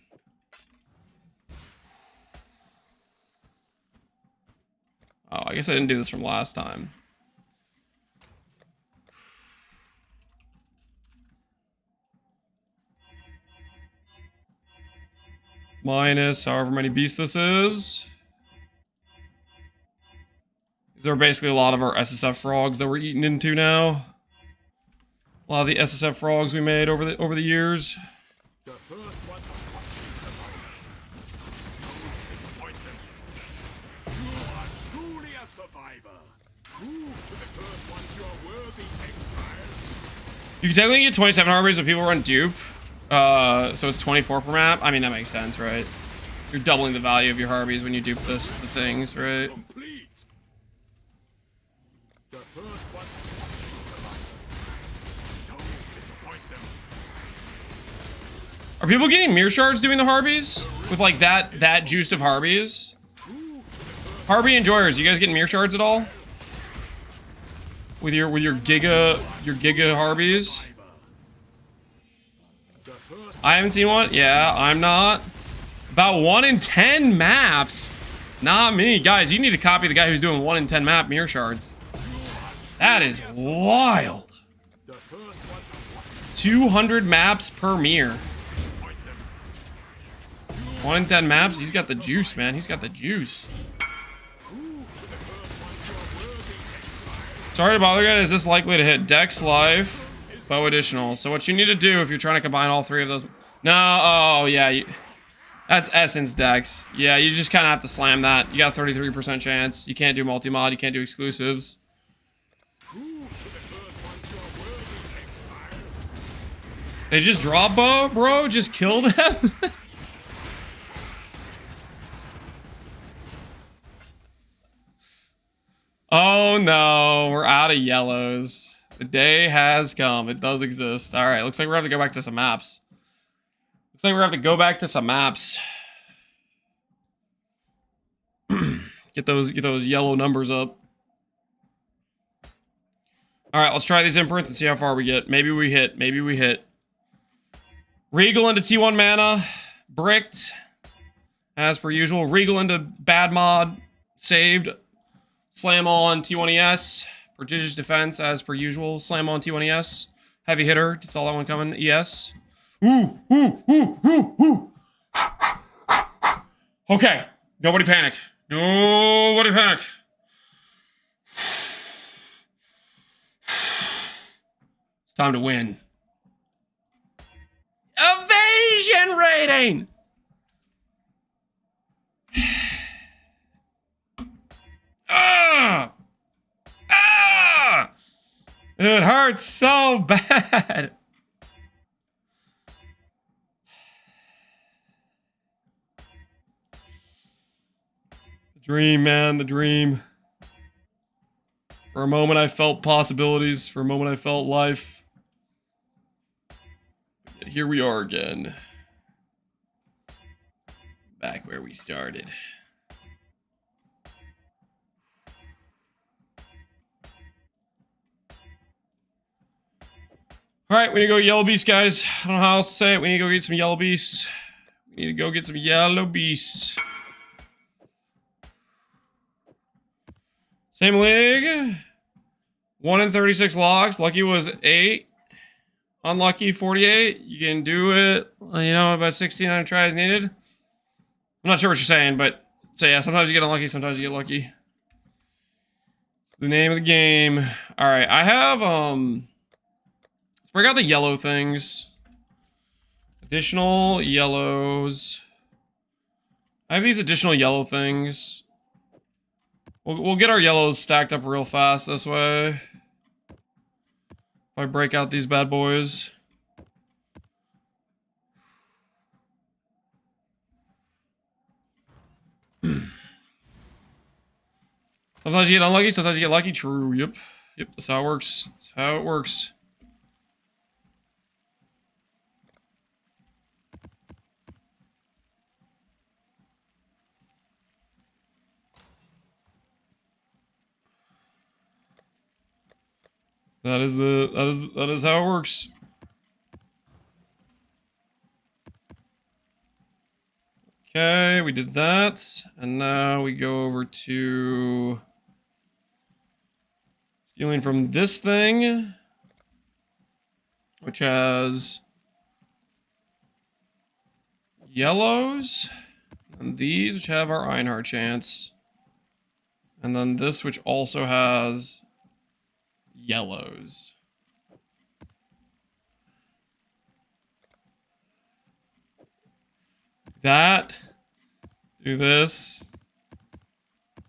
Oh, I guess I didn't do this from last time. Minus however many beasts this is. These are basically a lot of our SSF frogs that we're eating into now. A lot of the SSF frogs we made over the years. The first one disappointment. You are truly a survivor. Prove to the first ones you are worthy, Exile. You can technically get 27 harbies if people run dupe. So it's 24 per map. I mean, that makes sense, right? You're doubling the value of your Harbies when you dupe the things, right? Complete. The first one. Don't disappoint them. Are people getting mirror shards doing the Harbies? With like that juice of Harbies? Harby enjoyers, you guys getting mirror shards at all? With your giga Harbies? I haven't seen one. Yeah, I'm not. About 1 in 10 maps. Not me. Guys, you need to copy the guy who's doing 1 in 10 map mirror shards. That is wild. 200 maps per mirror. 1 in 10 maps. He's got the juice, man. He's got the juice. Sorry to bother again. Is this likely to hit Dex Life? Bow additional. So what you need to do if you're trying to combine all three of those... No, oh yeah. That's Essence Dex. Yeah, you just kind of have to slam that. You got a 33% chance. You can't do multi-mod. You can't do exclusives. They just drop bow, bro? Just kill them? Oh no, we're out of yellows. The day has come. It does exist. All right, looks like we're gonna have to go back to some maps. Looks like we're gonna have to go back to some maps. Get those yellow numbers up. All right, let's try these imprints and see how far we get. Maybe we hit. Maybe we hit. Regal into T1 mana. Bricked. As per usual. Regal into bad mod. Saved. Slam on T1ES. Prodigious defense as per usual. Slam on T1ES. Heavy hitter. Saw that one coming. ES. Ooh, ooh, ooh, ooh, ooh. Okay. Nobody panic. Nobody panic. It's time to win. Evasion rating! Ah! Ah! It hurts so bad. The dream, man, the dream. For a moment I felt possibilities. For a moment I felt life. But here we are again. Back where we started. Alright, we need to go yellow beast, guys. I don't know how else to say it. We need to go get some yellow beasts. We need to go get some yellow beasts. Same league. 1 in 36 locks. Lucky was 8. Unlucky 48. You can do it, you know, about 1600 tries needed. I'm not sure what you're saying, but so yeah, sometimes you get unlucky, sometimes you get lucky. It's the name of the game. Alright, I have, let's break out the yellow things. Additional yellows. I have these additional yellow things. We'll get our yellows stacked up real fast this way. If I break out these bad boys. Sometimes you get unlucky, sometimes you get lucky. True, yep. Yep, that's how it works. That's how it works. That is how it works. Okay, we did that. And now we go over to stealing from this thing, which has yellows, and these which have our Einhard chance. And then this which also has yellows. That. Do this.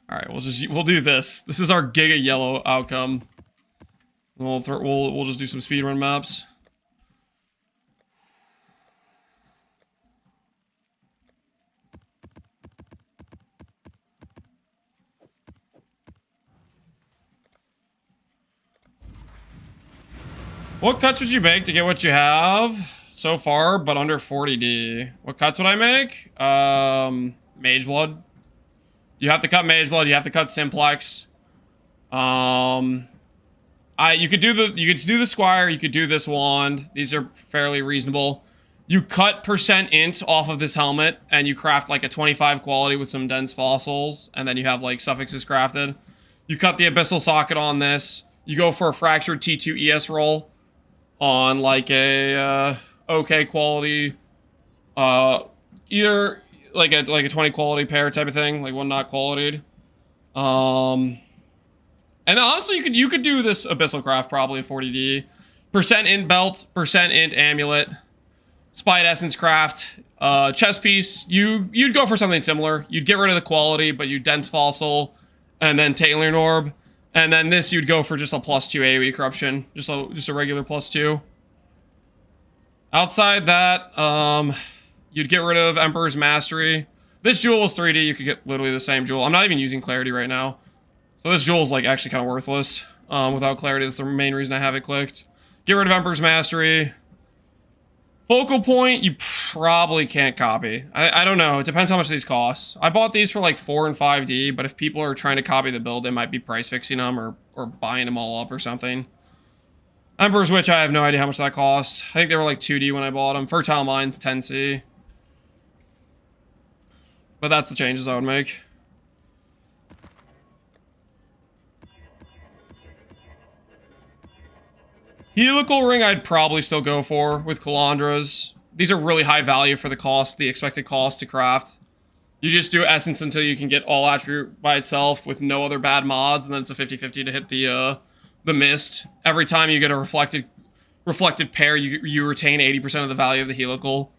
All right, we'll do this. This is our giga yellow outcome. We'll just do some speedrun maps. What cuts would you make to get what you have so far, but under 40D? What cuts would I make? Mage Blood. You have to cut Mage Blood. You have to cut Simplex. You could do the Squire. You could do this wand. These are fairly reasonable. You cut %int off of this helmet, and you craft like a 25 quality with some dense fossils, and then you have like suffixes crafted. You cut the Abyssal Socket on this. You go for a Fractured T2 ES roll on like a okay quality, either like a 20 quality pair type of thing, like one not qualityed. And then honestly, you could do this Abyssal Craft probably at 40D. %int belt, %int amulet, Spite Essence Craft, chest piece. You'd go for something similar. You'd get rid of the quality, but you dense fossil, and then Tailoring Orb. And then this, you'd go for just a +2 AoE corruption. Just a regular +2. Outside that, you'd get rid of Emperor's Mastery. This jewel is 3D. You could get literally the same jewel. I'm not even using Clarity right now. So this jewel is like actually kind of worthless without Clarity. That's the main reason I have it clicked. Get rid of Emperor's Mastery. Focal Point, you probably can't copy. I don't know. It depends how much these cost. I bought these for like 4 and 5D, but if people are trying to copy the build, they might be price fixing them or buying them all up or something. Emperor's Witch, I have no idea how much that costs. I think they were like 2D when I bought them. Fertile Minds, 10C. But that's the changes I would make. Helical Ring I'd probably still go for with Calandras. These are really high value for the cost, the expected cost to craft. You just do Essence until you can get all attribute by itself with no other bad mods, and then it's a 50-50 to hit the mist. Every time you get a reflected pair, you retain 80% of the value of the helical.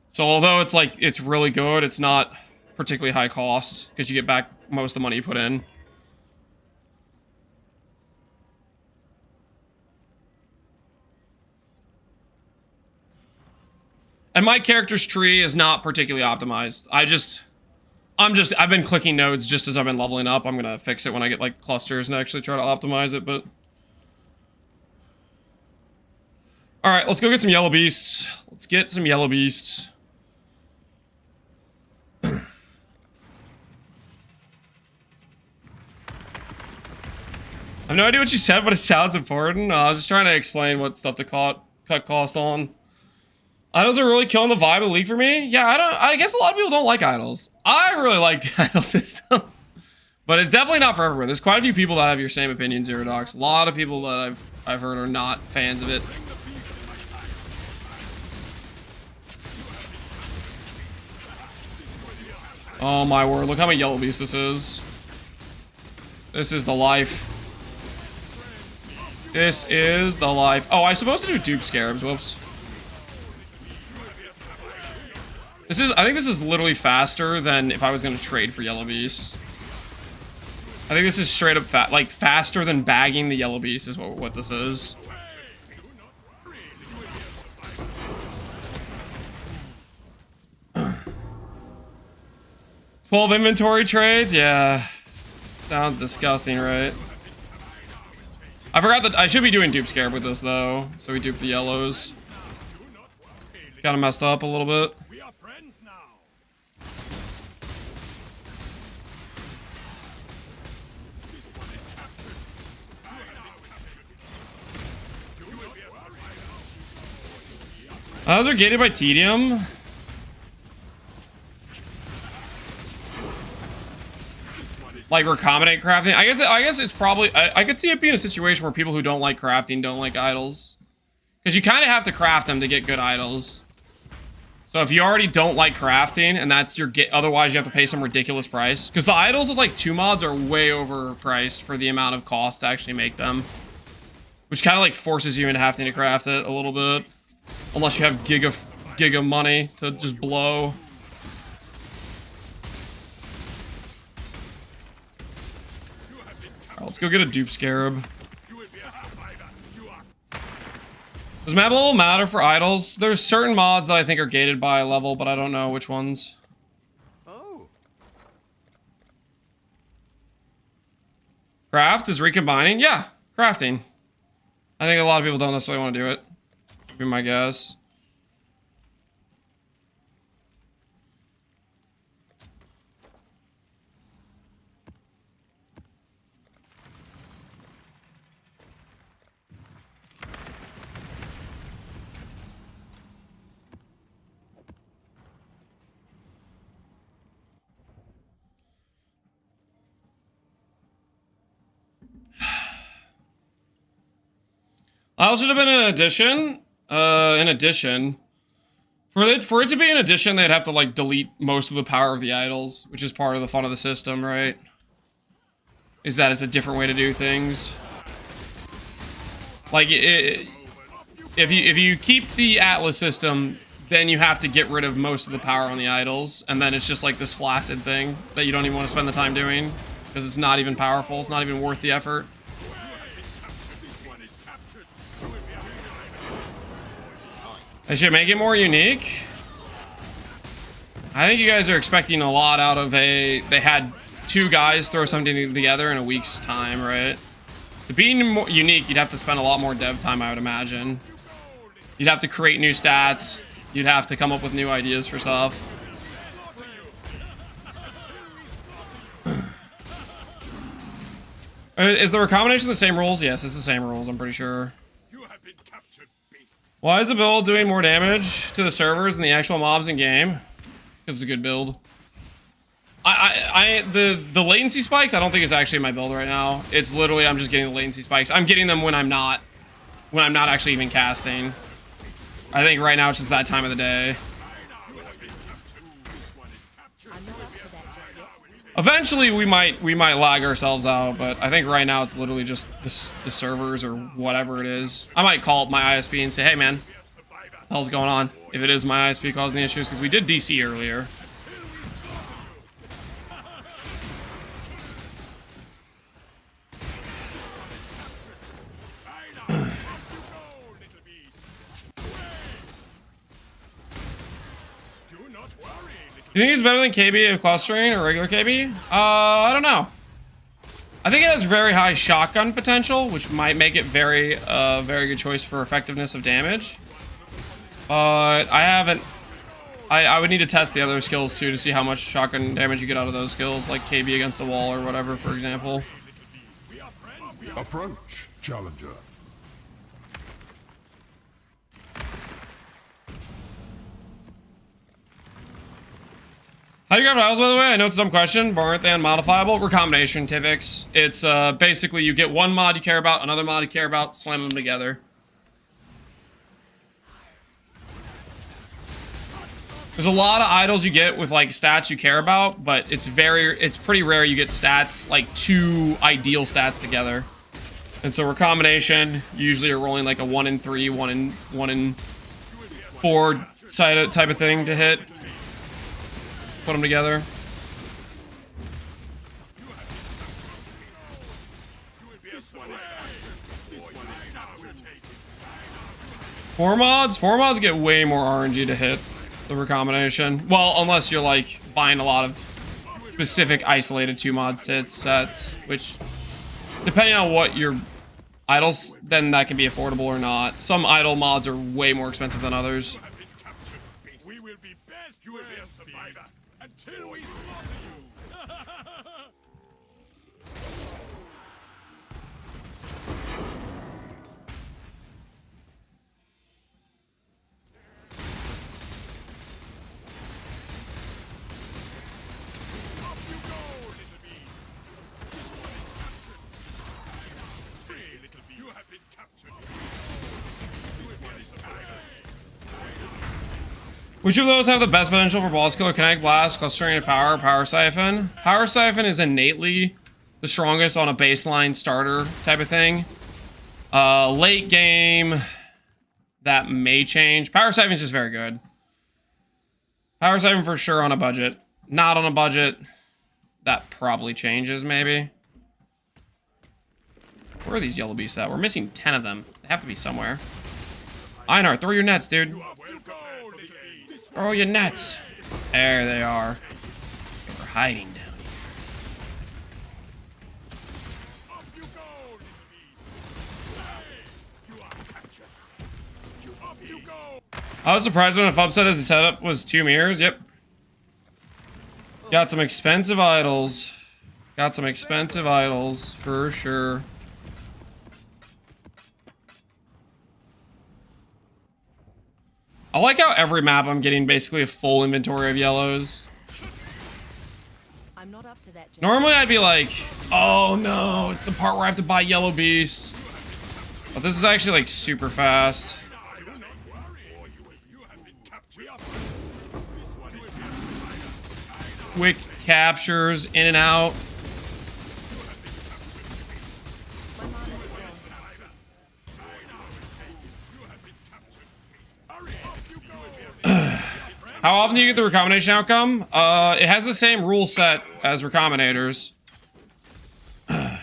So although it's really good, it's not particularly high cost because you get back most of the money you put in. And my character's tree is not particularly optimized. I've been clicking nodes just as I've been leveling up. I'm gonna fix it when I get like clusters and actually try to optimize it, but. Alright, let's go get some yellow beasts. Let's get some yellow beasts. I have no idea what you said, but it sounds important. I was just trying to explain what stuff to cut cost on. Idols are really killing the vibe of the league for me. Yeah, I guess a lot of people don't like idols. I really like the idol system. But it's definitely not for everyone. There's quite a few people that have your same opinion, Zero Docs. A lot of people that I've heard are not fans of it. Oh my word, look how many yellow beasts this is. This is the life. This is the life. Oh, I'm supposed to do dupe scarabs, whoops. I think this is literally faster than if I was gonna trade for yellow beasts. I think this is straight up faster than bagging the yellow beast is what this is. $12 inventory trades? Yeah. Sounds disgusting, right? I forgot that I should be doing dupe scarab with this though. So we dupe the yellows. Kinda messed up a little bit. Those are gated by tedium. Like recombinate crafting. I guess it's probably I could see it being a situation where people who don't like crafting don't like idols. Because you kind of have to craft them to get good idols. So if you already don't like crafting and that's your otherwise you have to pay some ridiculous price. Because the idols with like 2 mods are way overpriced for the amount of cost to actually make them. Which kind of like forces you into having to craft it a little bit. Unless you have giga money to just blow. Alright, let's go get a dupe scarab. Does map level matter for idols? There's certain mods that I think are gated by level, but I don't know which ones. Oh. Craft is recombining? Yeah, crafting. I think a lot of people don't necessarily want to do it. Would be my guess. I should have been an addition. In addition, for it to be an addition, they'd have to like delete most of the power of the idols, which is part of the fun of the system, right? Is that it's a different way to do things. Like if you keep the Atlas system, then you have to get rid of most of the power on the idols, and then it's just like this flaccid thing that you don't even want to spend the time doing because it's not even powerful. It's not even worth the effort. They should make it more unique. I think you guys are expecting a lot out of they had 2 guys throw something together in a week's time, right? To be more unique, you'd have to spend a lot more dev time, I would imagine. You'd have to create new stats. You'd have to come up with new ideas for stuff. Is the recombination the same rules? Yes, it's the same rules, I'm pretty sure. Why is the build doing more damage to the servers than the actual mobs in game? Because it's a good build. The latency spikes, I don't think it's actually my build right now. It's literally I'm just getting the latency spikes. I'm getting them when I'm not actually even casting. I think right now it's just that time of the day. Eventually we might lag ourselves out, but I think right now it's literally just the servers or whatever it is. I might call up my ISP and say, hey man, what the hell's going on? If it is my ISP causing the issues, because we did DC earlier. You think it's better than KB of clustering or regular KB? I don't know. I think it has very high shotgun potential, which might make it very good choice for effectiveness of damage. But I haven't. I would need to test the other skills too to see how much shotgun damage you get out of those skills, like KB against the wall or whatever, for example. Approach, challenger. How do you grab tiles, by the way? I know it's a dumb question, but aren't they unmodifiable? Recombination, Tivix. It's basically you get one mod you care about, another mod you care about, slam them together. There's a lot of idols you get with like stats you care about, but it's pretty rare you get stats, like 2 ideal stats together. And so recombination, you usually are rolling like a 1 in 3, 1 in 4 type of thing to hit. Put them together. Four mods get way more RNG to hit the recombination. Well, unless you're like buying a lot of specific isolated 2 mod sets, which depending on what your idols, then that can be affordable or not. Some idol mods are way more expensive than others. We will be best. You will be a survivor until we slaughter you. Which of those have the best potential for ball skill? Kinetic Blast, Clustering to Power Siphon? Power Siphon is innately the strongest on a baseline starter type of thing. Late game, that may change. Power Siphon is just very good. Power Siphon for sure on a budget. Not on a budget, that probably changes maybe. Where are these yellow beasts at? We're missing 10 of them. They have to be somewhere. Einar, throw your nets, dude. Throw your nets. There they are. They were hiding down here. you go. I was surprised when a Fub said his setup was 2 mirrors. Yep. Got some expensive idols. Got some expensive idols for sure. I like how every map I'm getting basically a full inventory of yellows. I'm not up to that just Normally I'd be like, oh no, it's the part where I have to buy yellow beasts. But this is actually like super fast. Do not worry. You have been captured. Quick captures, in and out. my mom is gone. How often do you get the recombination outcome? It has the same rule set as recombinators. It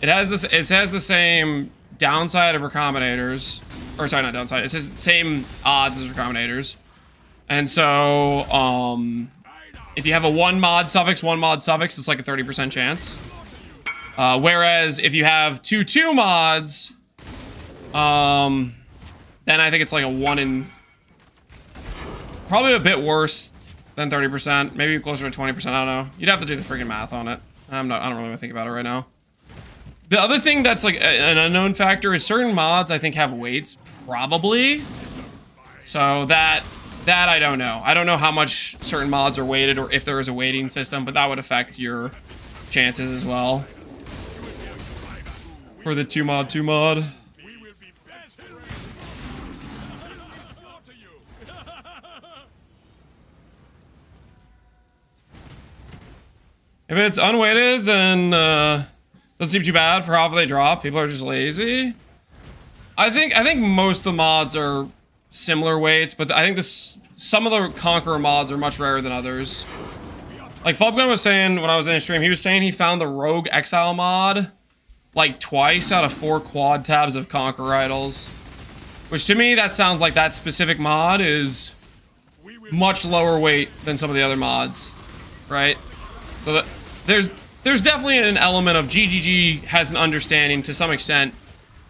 has the same downside of recombinators. Or sorry, not downside. It has the same odds as recombinators. And so, if you have a 1 mod suffix, it's like a 30% chance. Whereas if you have 2 mods, then I think it's like a 1 in... Probably a bit worse than 30%. Maybe closer to 20%, I don't know. You'd have to do the freaking math on it. I don't really want to think about it right now. The other thing that's like an unknown factor is certain mods I think have weights, probably. So that I don't know. I don't know how much certain mods are weighted or if there is a weighting system, but that would affect your chances as well. For the 2 mod. We will be best friends. Slaughter you. If it's unweighted, then doesn't seem too bad for how often they drop. People are just lazy. I think most of the mods are similar weights, but I think some of the Conqueror mods are much rarer than others. Like Fubgun was saying when I was in his stream, he was saying he found the Rogue Exile mod like twice out of 4 quad tabs of Conqueror idols. Which to me, that sounds like that specific mod is much lower weight than some of the other mods, right? So there's definitely an element of GGG has an understanding to some extent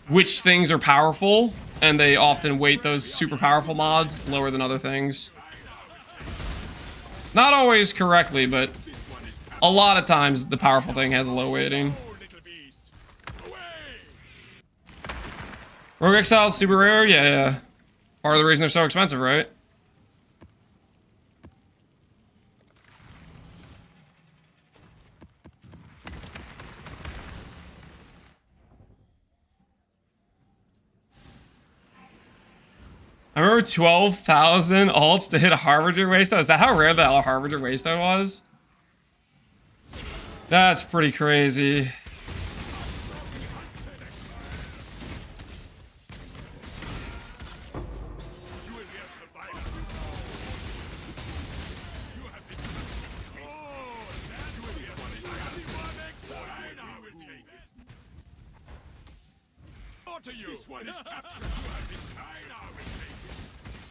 which things are powerful, and they often weight those super powerful mods lower than other things. Not always correctly, but a lot of times the powerful thing has a low weighting. Little beast. Away. Rogue Exile is super rare? Yeah. Part of the reason they're so expensive, right? I remember 12,000 alts to hit a Harbinger Wasteland. Is that how rare that Harbinger Wasteland was? That's pretty crazy. You will be a survivor. You have been. Oh, that will be a one exile. I will take it. Slaughter you. This one is captured. You have been. I will take it.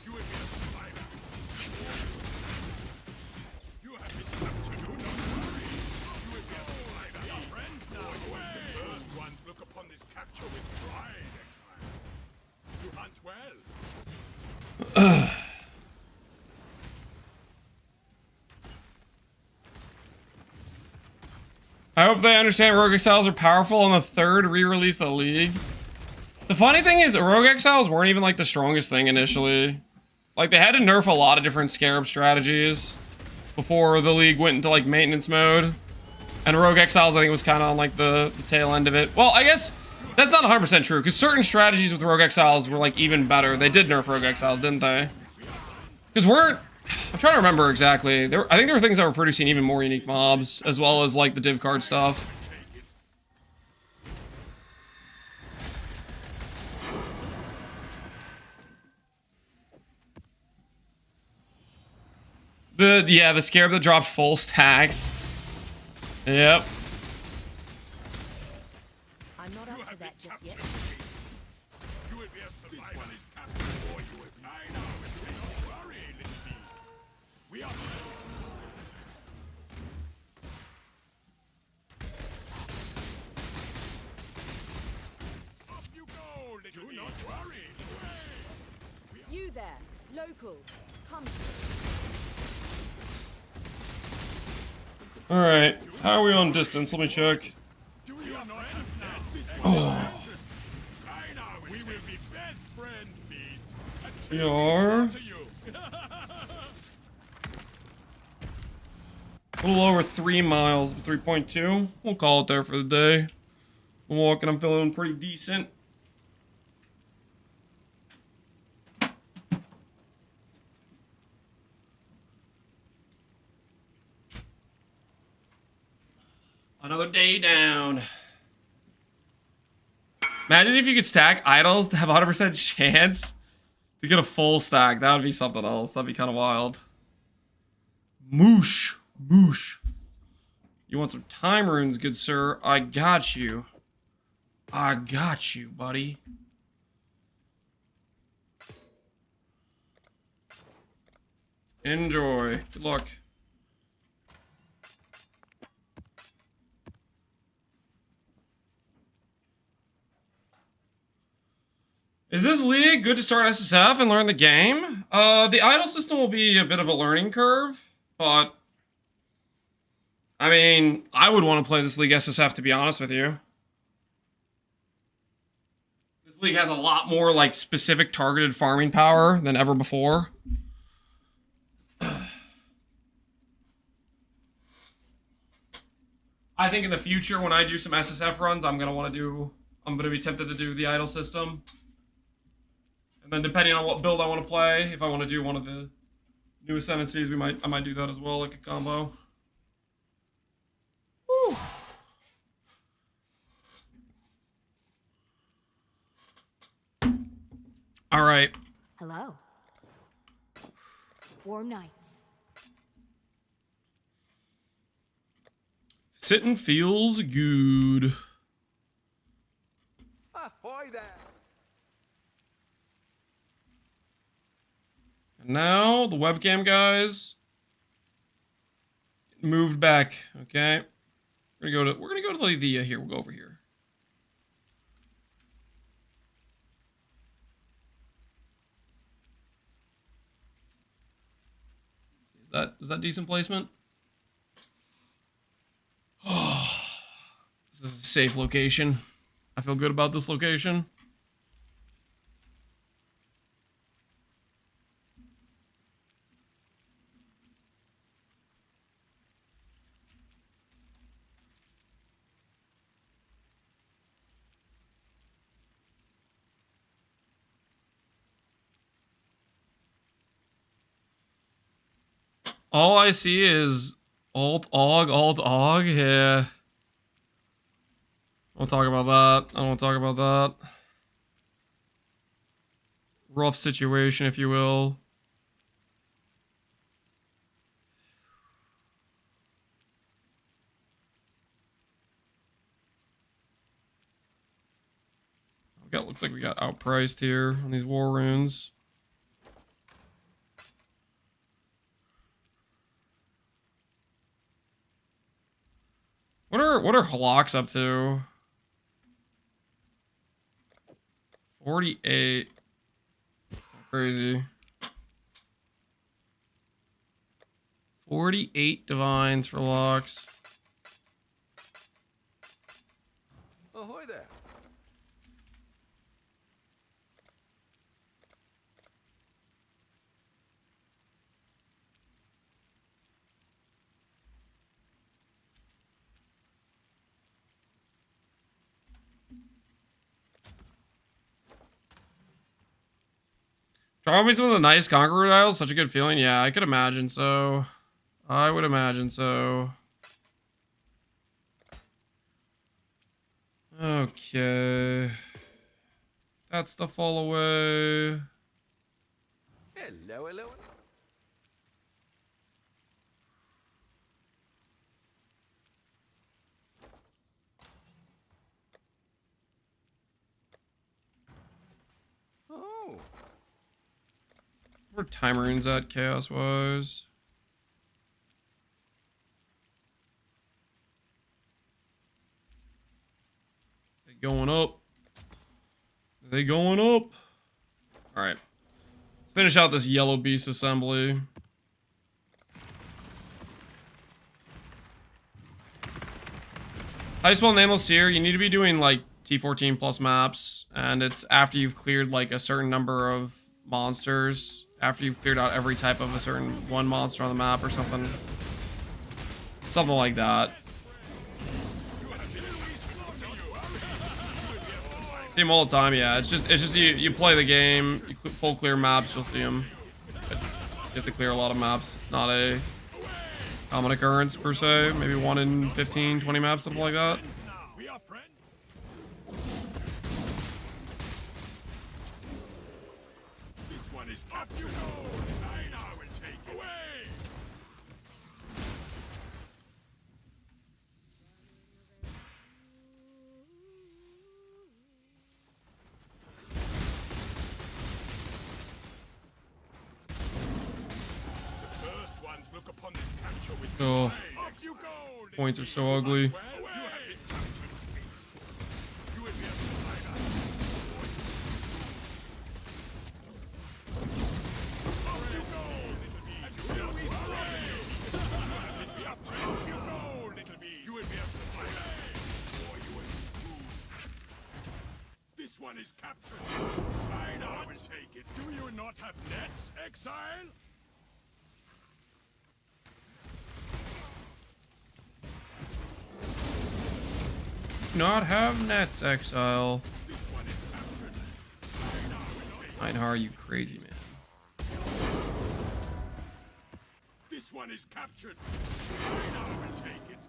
You will be a survivor. You have been captured. Do not worry. You will be a survivor. We are friends now. Away. The first ones look upon this capture with pride, Exile. You hunt well. I hope they understand Rogue Exiles are powerful on the 3rd re-release of the League. The funny thing is, Rogue Exiles weren't even like the strongest thing initially. Like they had to nerf a lot of different Scarab strategies before the League went into like maintenance mode. And Rogue Exiles I think was kind of on like the tail end of it. Well, I guess that's not 100% true because certain strategies with Rogue Exiles were like even better. They did nerf Rogue Exiles, didn't they? Because I'm trying to remember exactly. I think there were things that were producing even more unique mobs, as well as like the div card stuff. The Scarab that dropped full stacks. Yep. I'm not up to that just yet. You will be a survivor. This one is captured, or you will die now. Don't worry, little beast. We are Off you go, little beast. Do not worry. You there, local. Come. All right, how are we on distance? Let me check. Do you not understand? I know we will be best friends, Beast. We are To you. a little over 3 miles, 3.2. We'll call it there for the day. I'm walking, I'm feeling pretty decent. Another day down. Imagine if you could stack idols to have a 100% chance to get a full stack. That would be something else. That'd be kind of wild. Moosh. Moosh. You want some time runes, good sir? I got you. I got you, buddy. Enjoy. Good luck. Is this league good to start SSF and learn the game? The idol system will be a bit of a learning curve, but I mean, I would want to play this league SSF, to be honest with you. This league has a lot more like specific targeted farming power than ever before. I think in the future when I do some SSF runs, I'm gonna be tempted to do the idol system. And then depending on what build I want to play, if I want to do one of the new Ascendancies, I might do that as well, like a combo. Whew. All right. Hello. Warm nights. Sitting feels good. Ahoy there. And now the webcam guys moved back. Okay, we're gonna go to the here. We'll go over here. Is that decent placement? Oh, this is a safe location. I feel good about this location. All I see is alt-og, yeah. I won't talk about that. I don't want to talk about that. Rough situation, if you will. Looks like we got outpriced here on these war runes. What are Halak's up to? 48. Crazy. 48 divines for locks. Ahoy there. Probably some of the nice Conqueror tiles, such a good feeling. Yeah, I could imagine so. I would imagine so. Okay. That's the fall away. Hello, hello. Oh. Where time runes at chaos wise? They going up? Are they going up? All right. Let's Finish out this yellow beast assembly. How do you spell Nameless here? You need to be doing like T14 plus maps, and it's after you've cleared like a certain number of monsters. After you've cleared out every type of a certain one monster on the map or something. Something like that. See them all the time, yeah. It's just you play the game, you full clear maps, you'll see them. You have to clear a lot of maps. It's not a common occurrence per se. Maybe 1 in 15, 20 maps, something like that. Oh, points are so ugly. This one is captured. I know I will take it. Do you not have nets, Exile? Not have nets, Exile. NieNie, you crazy man. This one is captured. I will take it.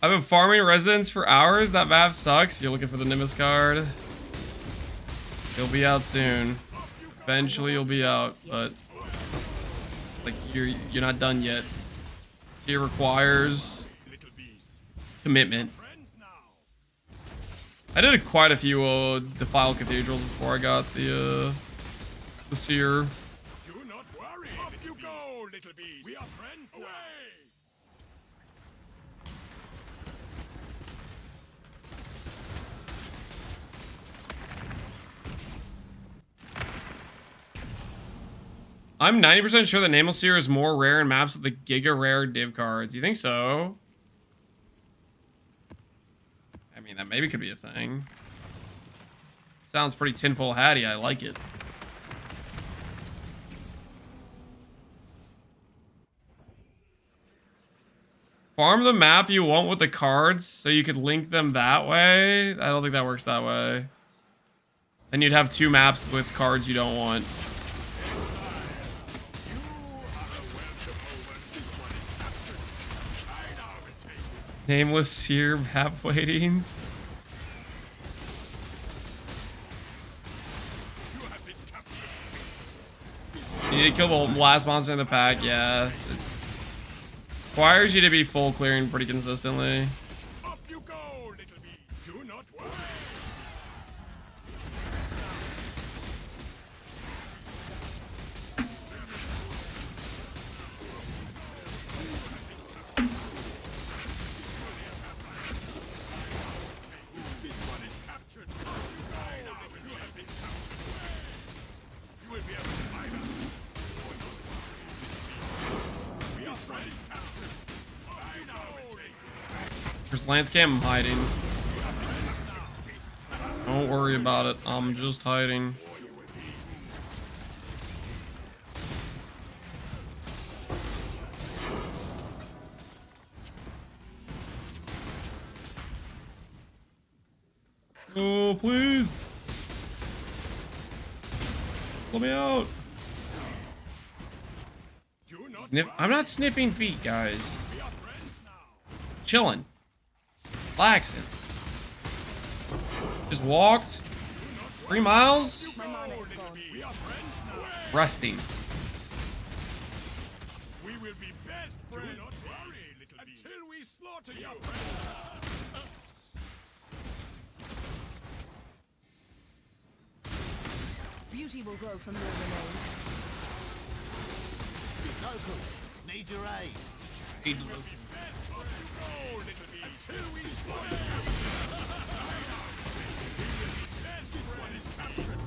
I've been farming residents for hours. That map sucks. You're looking for the Nimbus card. You'll be out soon. Eventually you'll be out, but like you're not done yet. See, it requires commitment. I did quite a few Defiled Cathedrals before I got the Seer. Do not worry. Up you go, little beast. We are friends now. I'm 90% sure that Nameless Seer is more rare in maps with the Giga Rare div cards. You think so? I mean, that maybe could be a thing. Sounds pretty tinfoil hatty. I like it. Farm the map you want with the cards so you could link them that way? I don't think that works that way. Then you'd have 2 maps with cards you don't want. Nameless Seer map waitings. You need to kill the last monster in the pack, yeah. It requires you to be full clearing pretty consistently. Up you go, little beast. Do not worry. There's Lance Cam hiding. Don't worry about it. I'm just hiding. Oh, please. Let me out. I'm not sniffing feet, guys. Chilling. Relaxing. Just walked 3 miles. Resting. We will be best friends. Do not worry, little beast. Until we slaughter you. Beauty will grow from your remains. Local, need your aid. Need Until we slaughter you. This one is captured.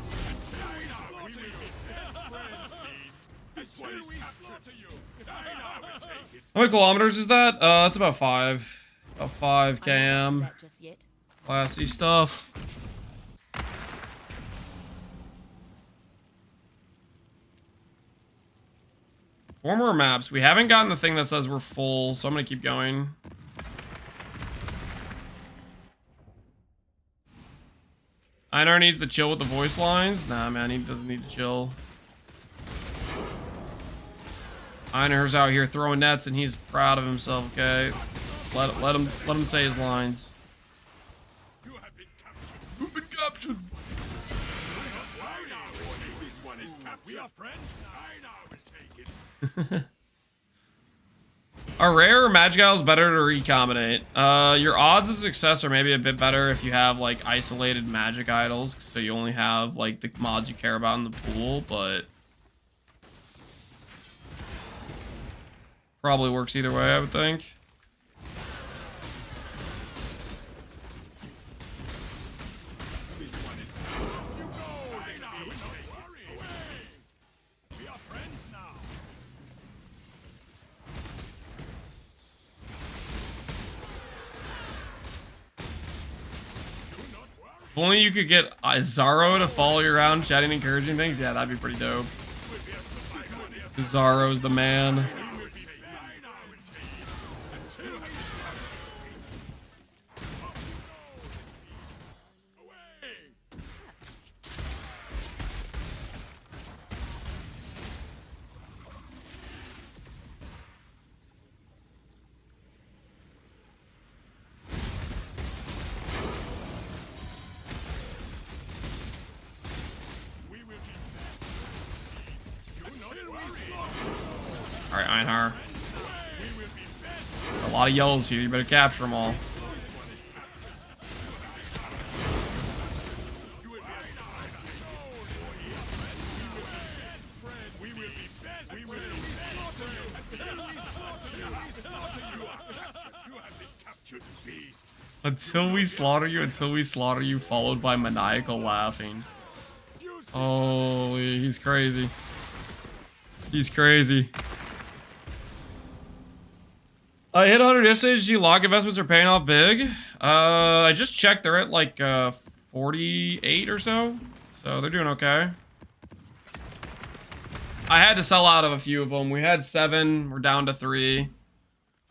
How many kilometers is that? It's about 5. About 5 km. Not just yet. Classy stuff. Four more maps. We haven't gotten the thing that says we're full, so I'm gonna keep going. Einar needs to chill with the voice lines. Nah, man, he doesn't need to chill. Einar's out here throwing nets, and he's proud of himself. Okay, let him say his lines. You have been captured. You've been captured. This one is captured. We are friends. I now will take it. Are rare or magic idols better to recombinate? Your odds of success are maybe a bit better if you have like isolated magic idols, so you only have like the mods you care about in the pool, but probably works either way, I would think. This one is captured. You go. I now will not worry. Away. We are friends now. Do not worry. If only you could get Zaro to follow you around chatting encouraging things, yeah, that'd be pretty dope. Zaro's the man. Alright, Einhar. A lot of yellows here, you better capture them all. Until we slaughter you, followed by maniacal laughing. Holy, he's crazy. He's crazy. I hit 100 yesterday. Did you log investments are paying off big? I just checked. They're at like 48 or so. So they're doing okay. I had to sell out of a few of them. We had 7. We're down to 3.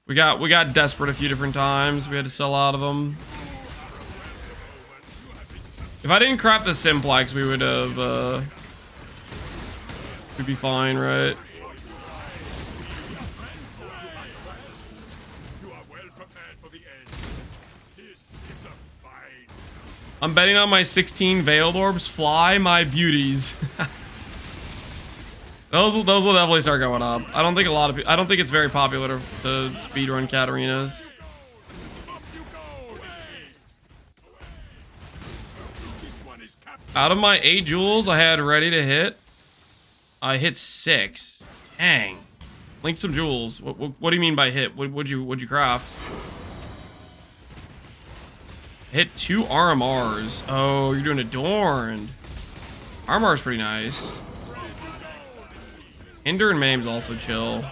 We got desperate a few different times. We had to sell out of them. If I didn't crap the simplex, we would have we'd be fine, right? I'm betting on my 16 veiled orbs fly my beauties. those will definitely start going up. I don't think it's very popular to speedrun Katarinas. Out of my 8 jewels I had ready to hit, I hit 6. Dang. Link some jewels. What do you mean by hit? What'd you craft? Hit 2 RMRs. Oh, you're doing Adorned. RMR's pretty nice. Hinder and Maim's also chill.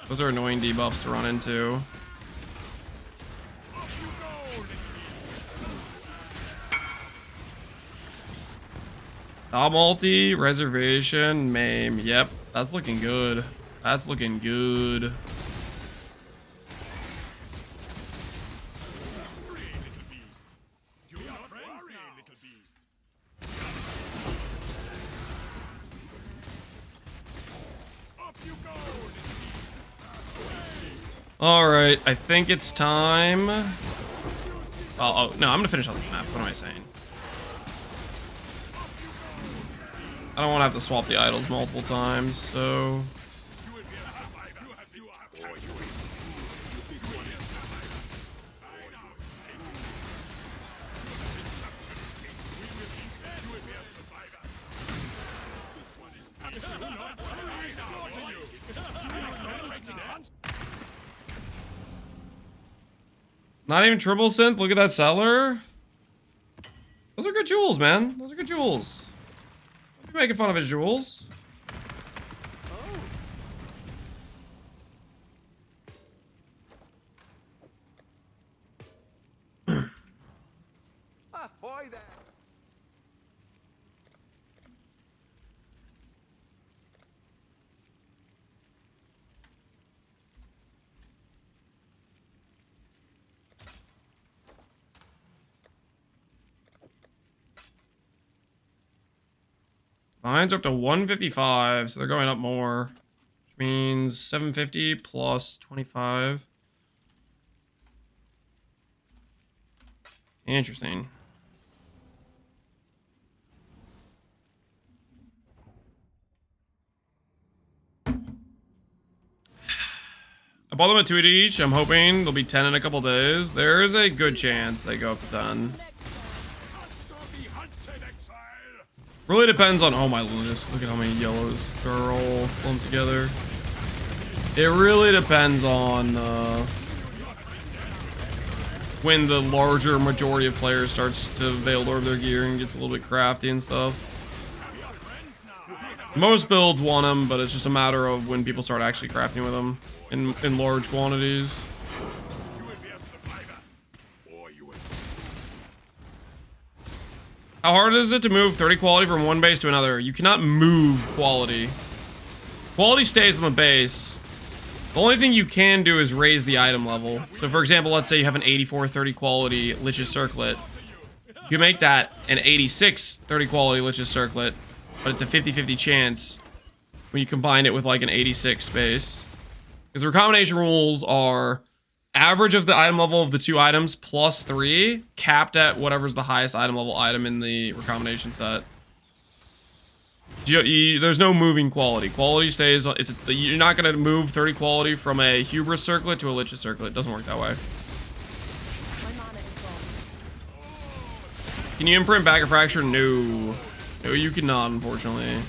Those are annoying debuffs to run into. Top multi, reservation, Maim. Yep, that's looking good. That's looking good. All right, I think it's time. Oh no, I'm gonna finish on the map. What am I saying? I don't want to have to swap the idols multiple times, so. Not even triple synth. Look at that seller. Those are good jewels, man. Those are good jewels. Don't be making fun of his jewels. Boy there. Mine's up to 155, so they're going up more. Which means 750 plus 25. Interesting. I bought them at 2 each. I'm hoping there'll be 10 in a couple days. There is a good chance they go up to 10. Be hunted, Exile. Really depends on, oh my goodness, look at how many yellows are all lumped together. It really depends on when the larger majority of players starts to veil orb their gear and gets a little bit crafty and stuff. Most builds want them, but it's just a matter of when people start actually crafting with them in large quantities. You will be a survivor, or you will. How hard is it to move 30 quality from one base to another? You cannot move quality. Quality stays on the base. The only thing you can do is raise the item level. So for example, let's say you have an 84-30 quality Lich's Circlet. You can make that an 86-30 quality Lich's Circlet, but it's a 50-50 chance when you combine it with like an 86 space. Because the recombination rules are average of the item level of the two items plus 3, capped at whatever's the highest item level item in the recombination set. There's no moving quality. Quality stays. You're not going to move 30 quality from a Hubris Circlet to a Lich's Circlet. It doesn't work that way. My mana is gone. Can you imprint Backer Fracture? No. No, you cannot, unfortunately.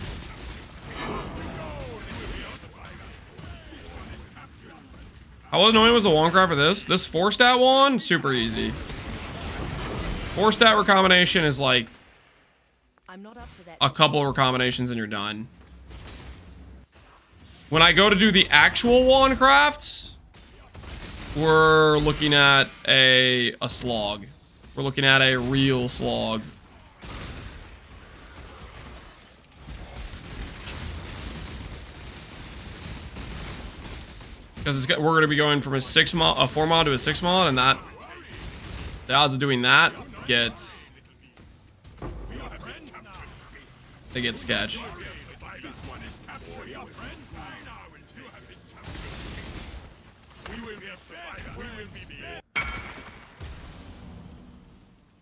How annoying was the Wandcraft for this? This 4-stat one? Super easy. 4-stat recombination is like I'm not up to that. a couple of recombinations and you're done. When I go to do the actual wand crafts, we're looking at a slog. We're looking at a real slog. Because we're going to be going from a 4 mod to a 6 mod, and that the odds of doing that get sketch.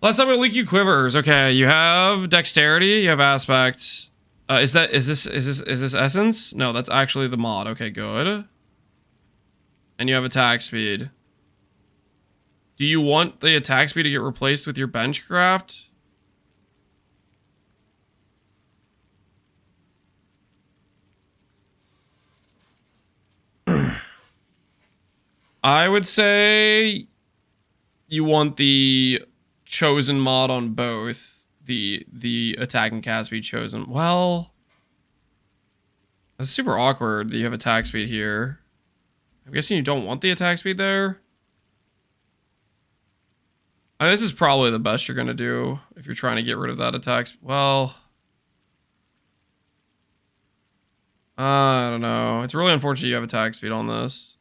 Last time we leak you quivers. Okay, you have dexterity, you have aspect. Is this essence? No, that's actually the mod. Okay, good. And you have attack speed. Do you want the attack speed to get replaced with your bench craft? I would say you want the chosen mod on both. The attack and cast speed chosen. Well, that's super awkward that you have attack speed here. I'm guessing you don't want the attack speed there. I mean, this is probably the best you're gonna do if you're trying to get rid of that attack. Well, I don't know. It's really unfortunate you have attack speed on this.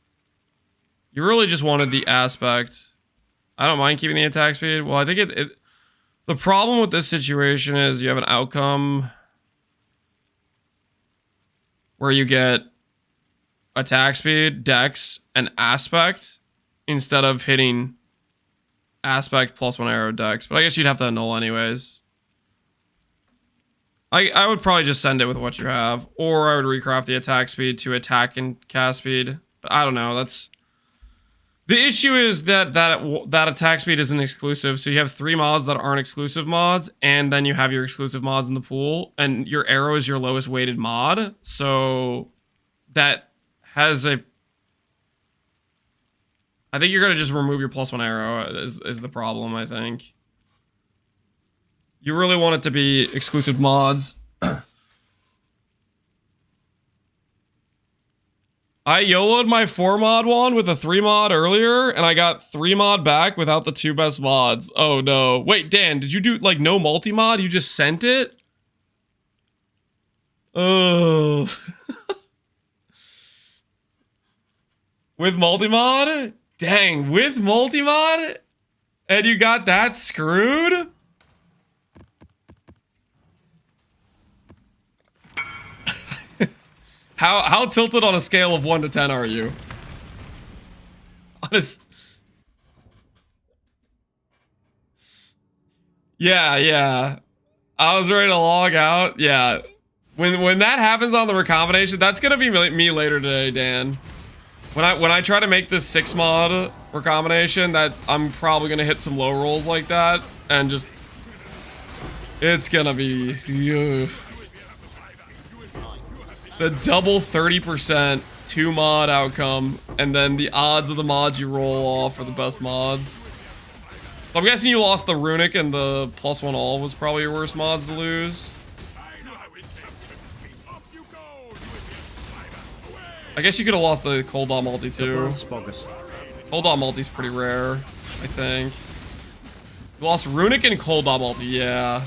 You really just wanted the aspect. I don't mind keeping the attack speed. Well, I think the problem with this situation is you have an outcome where you get attack speed, dex, and aspect instead of hitting aspect plus 1 arrow dex. But I guess you'd have to annul anyways. I would probably just send it with what you have, or I would recraft the attack speed to attack and cast speed. But I don't know. That's the issue is that attack speed isn't exclusive. So you have 3 mods that aren't exclusive mods, and then you have your exclusive mods in the pool, and your arrow is your lowest weighted mod. So that has a... I think you're going to just remove your +1 arrow is the problem, I think. You really want it to be exclusive mods. I YOLO'd my 4 mod one with a 3 mod earlier, and I got 3 mod back without the 2 best mods. Oh no. Wait, Dan, did you do like no multi-mod? You just sent it? Oh. With multi-mod? Dang, with multi-mod? And you got that screwed? How tilted on a scale of 1 to 10 are you? Honest. Yeah. I was ready to log out. Yeah. When that happens on the recombination, that's gonna be me later today, Dan. When I try to make this 6 mod recombination, that I'm probably gonna hit some low rolls like that, and just it's gonna be the double 30% 2 mod outcome, and then the odds of the mods you roll off are the best mods. So I'm guessing you lost the runic, and the +1 all was probably your worst mods to lose. I guess you could have lost the cold on multi too. Cold on multi's pretty rare, I think. You lost runic and cold on multi, yeah.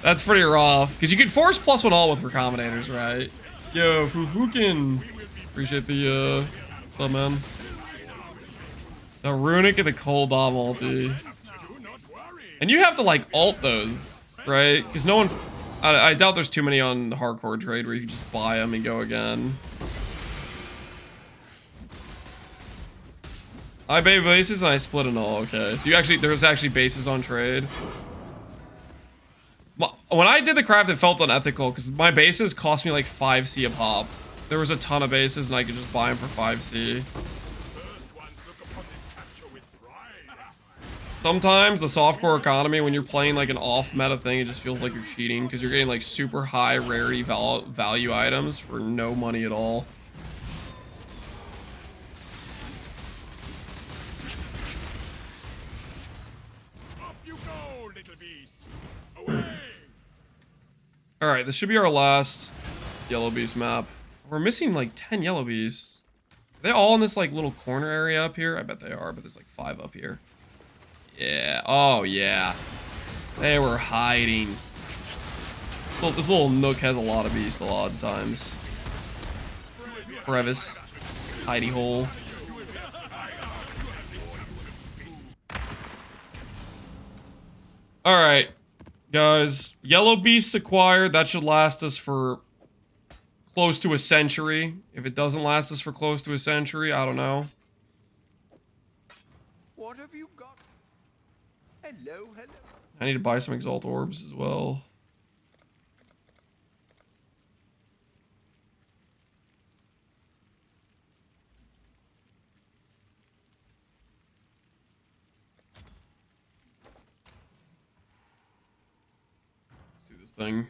That's pretty rough. Because you could force +1 all with recombinators, right? Yo, Fuhukin. Appreciate the sub, man. The runic and the cold on multi. And you have to like alt those, right? Because no one. I doubt there's too many on the hardcore trade where you can just buy them and go again. I pay bases and I split an all. Okay, so there's actually bases on trade. When I did the craft, it felt unethical because my bases cost me like 5C a pop. There was a ton of bases and I could just buy them for 5C. Sometimes the softcore economy, when you're playing like an off meta thing, it just feels like you're cheating because you're getting like super high rarity value items for no money at all. Up you go, little beast. Away. All right, this should be our last yellow beast map. We're missing like 10 yellow beasts. Are they all in this like little corner area up here? I bet they are, but there's like 5 up here. Yeah. Oh, yeah. They were hiding. This little nook has a lot of beasts a lot of times. Crevice. Hidey hole. Alright. Guys. Yellow beasts acquired. That should last us for close to a century. If it doesn't last us for close to a century, I don't know. What have you got? Hello. I need to buy some Exalt orbs as well. Let's do this thing.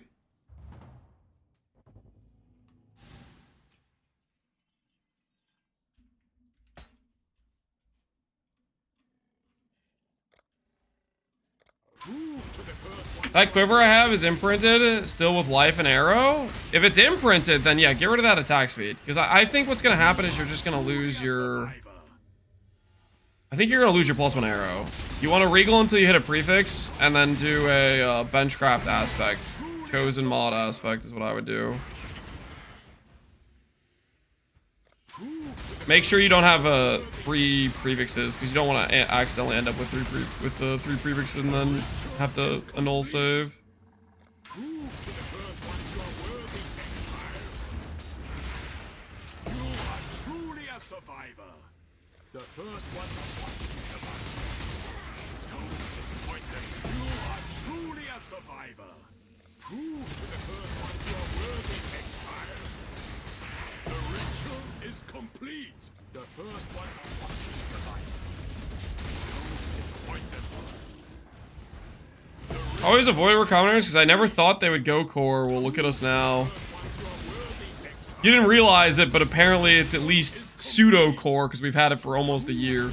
That quiver I have is imprinted, still with life and arrow. If it's imprinted, then yeah, get rid of that attack speed. Because I think what's going to happen is you're just going to lose your... I think you're going to lose your +1 arrow. You want to regal until you hit a prefix, and then do a benchcraft aspect. Chosen mod aspect is what I would do. Make sure you don't have 3 prefixes, because you don't want to accidentally end up with 3 prefixes and then have to annul save. Complete. The first ones are watching survive. Don't disappoint them. Always avoid recombinators because I never thought they would go core. Well, look at us now. You didn't realize it, but apparently it's at least pseudo core because we've had it for almost a year.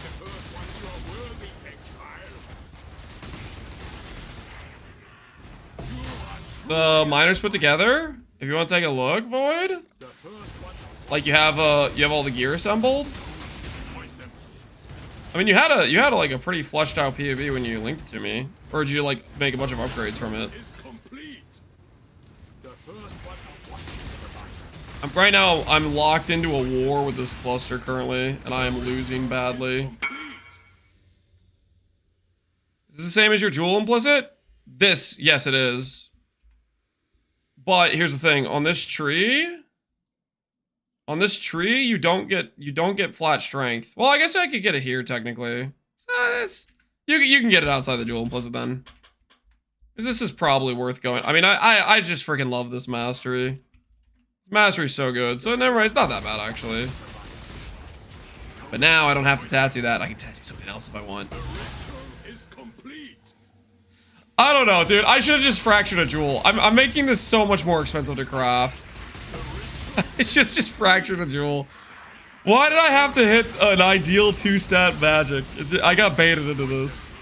The miners put together. If you want to take a look, Void. Like you have all the gear assembled? I mean, you had a like a pretty fleshed out POV when you linked it to me. Or did you like make a bunch of upgrades from it? Right now, I'm locked into a war with this cluster currently, and I am losing badly. Is this the same as your jewel implicit? This, yes, it is. But here's the thing: on this tree, you don't get flat strength. Well, I guess I could get it here technically. You can get it outside the jewel implicit then. Because this is probably worth going. I mean, I just freaking love this mastery. Mastery's so good. So never mind, it's not that bad actually. But now I don't have to tattoo that. I can tattoo something else if I want. I don't know, dude. I should have just fractured a jewel. I'm making this so much more expensive to craft. I should have just fractured a jewel. Why did I have to hit an ideal 2-stat magic? I got baited into this.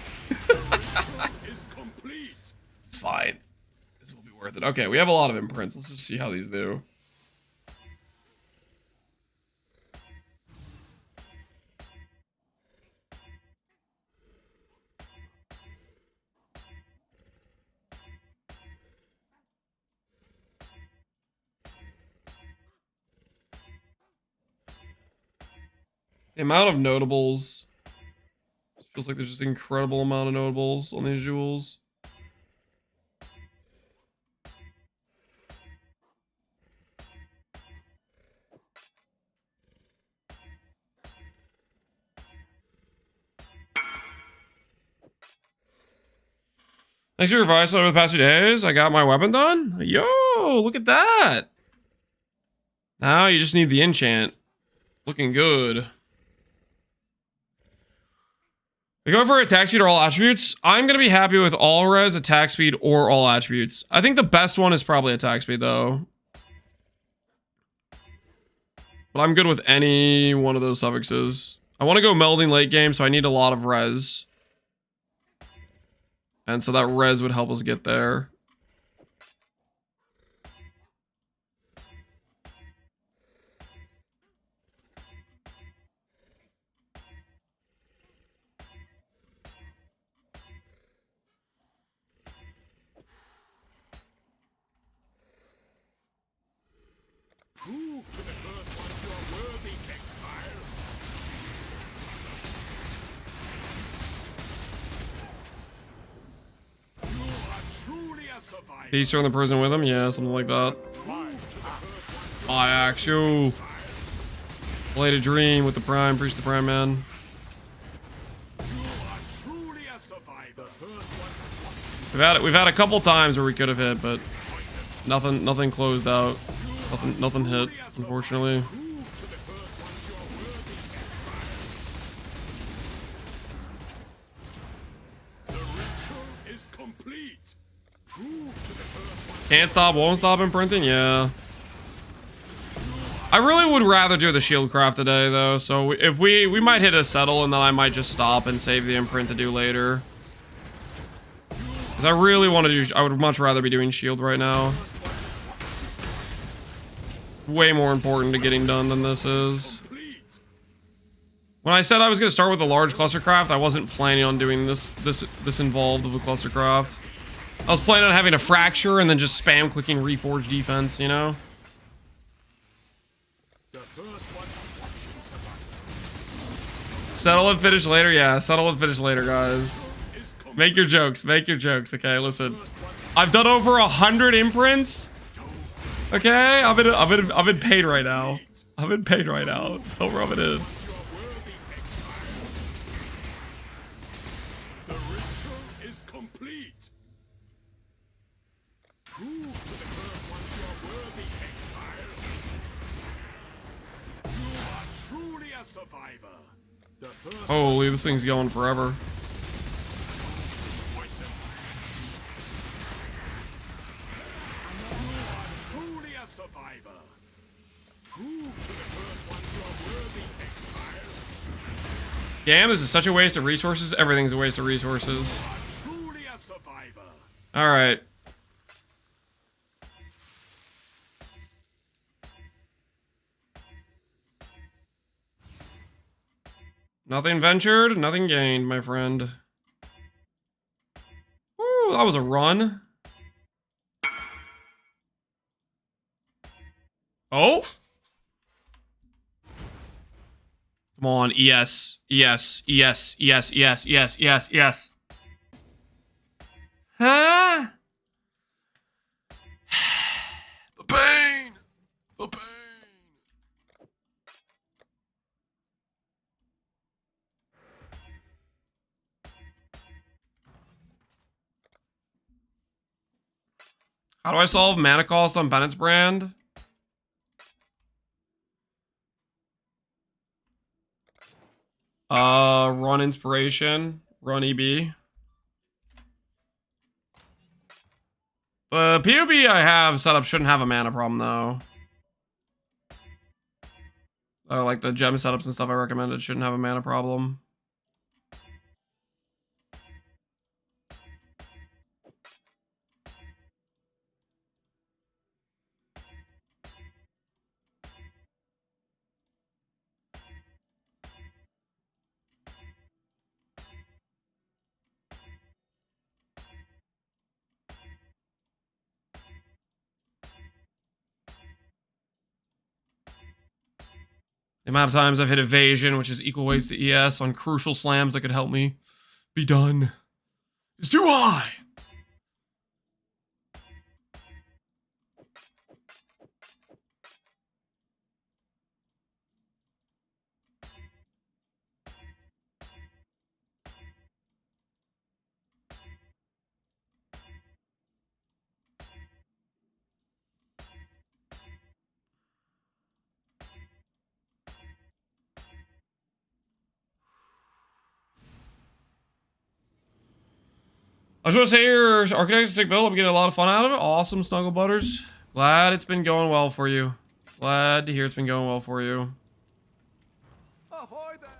It's fine. This will be worth it. Okay, we have a lot of imprints. Let's just see how these do. The amount of notables. It feels like there's just an incredible amount of notables on these jewels. Thanks for your advice over the past few days. I got my weapon done. Yo, look at that. Now you just need the enchant. Looking good. We're going for attack speed or all attributes. I'm going to be happy with all res, attack speed, or all attributes. I think the best one is probably attack speed, though. But I'm good with any one of those suffixes. I want to go melding late game, so I need a lot of res. And so that res would help us get there. Prove to the first one you are worthy, Exile. You are truly a survivor. Peace in the prison with him? Yeah, something like that. I actual. Played a dream with the Prime. Preach the Prime, man. You are truly a survivor. We've had a couple times where we could have hit, but nothing closed out. Nothing hit, unfortunately. Can't stop, won't stop imprinting? Yeah. I really would rather do the shield craft today, though. So if we might hit a settle, and then I might just stop and save the imprint to do later. Because I really want to do... I would much rather be doing shield right now. Way more important to getting done than this is. When I said I was going to start with a large clustercraft, I wasn't planning on doing this involved of a clustercraft. I was planning on having a fracture and then just spam clicking reforge defense, you know? Settle and finish later? Yeah, settle and finish later, guys. Make your jokes, okay? Listen. I've done over 100 imprints. Okay, I've been paid right now. I've been paid right now. Don't rub it in. The ritual is complete. Prove to the first one you are worthy, Exile. You are truly a survivor. The first Holy, this thing's going forever. Damn, this is such a waste of resources. Everything's a waste of resources. Alright. Nothing ventured, nothing gained, my friend. Woo, that was a run. Oh. Come on, ES, ES, ES, ES, ES, ES, ES, ES. Huh? The pain! The pain! How do I solve mana cost on Bennett's brand? Run inspiration, run EB. The POB I have set up shouldn't have a mana problem though. Like the gem setups and stuff I recommended shouldn't have a mana problem. The amount of times I've hit evasion, which is equal weights to ES on crucial slams that could help me be done, is too high. I was going to say your Architect's a sick build. I'm getting a lot of fun out of it. Awesome, Snuggle Butters. Glad it's been going well for you. Glad to hear it's been going well for you. Ahoy there!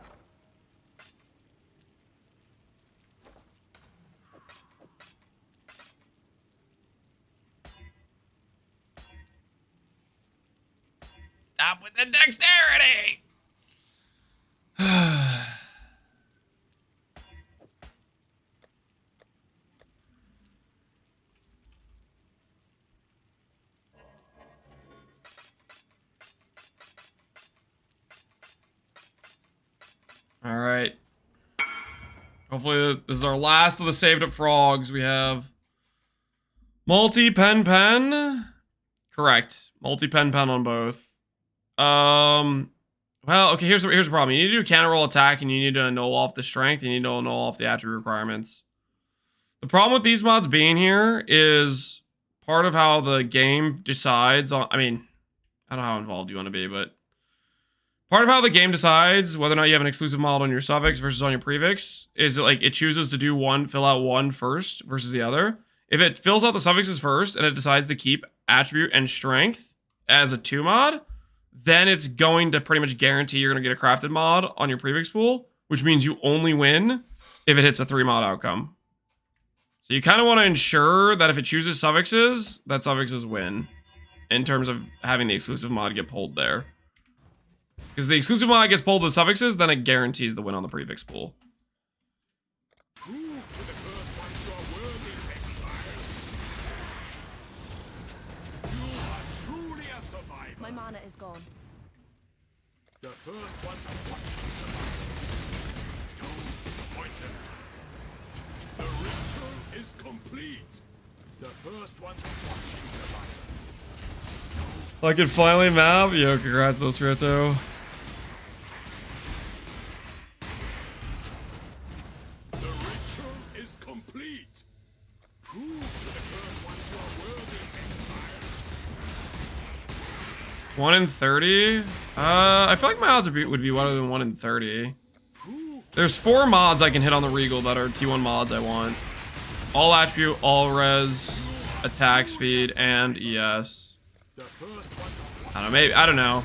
Stop with the dexterity! All right. Hopefully this is our last of the saved up frogs. We have multi-pen pen. Correct. Multi-pen pen on both. Well, okay, here's the problem. You need to do a counter roll attack and you need to annul off the strength. You need to annul off the attribute requirements. The problem with these mods being here is part of how the game decides on, I mean, I don't know how involved you want to be, but part of how the game decides whether or not you have an exclusive mod on your suffix versus on your prefix is like it chooses to do one, fill out one first versus the other. If it fills out the suffixes first and it decides to keep attribute and strength as a 2 mod, then it's going to pretty much guarantee you're going to get a crafted mod on your prefix pool, which means you only win if it hits a 3 mod outcome. So you kind of want to ensure that if it chooses suffixes, that suffixes win in terms of having the exclusive mod get pulled there. Because the exclusive mod gets pulled to the suffixes, then it guarantees the win on the prefix pool. My mana is gone. The first one to watch you survive. Don't disappoint them. The ritual is complete. The first one to watch you survive. I can finally map. Yo, congrats, Los Reto. The ritual is complete. Prove to the first one you are worthy, Exile. 1 in 30? I feel like my odds would be better than 1 in 30. There's 4 mods I can hit on the Regal that are T1 mods I want. All attribute, all res, attack speed, and ES. I don't know, maybe, I don't know.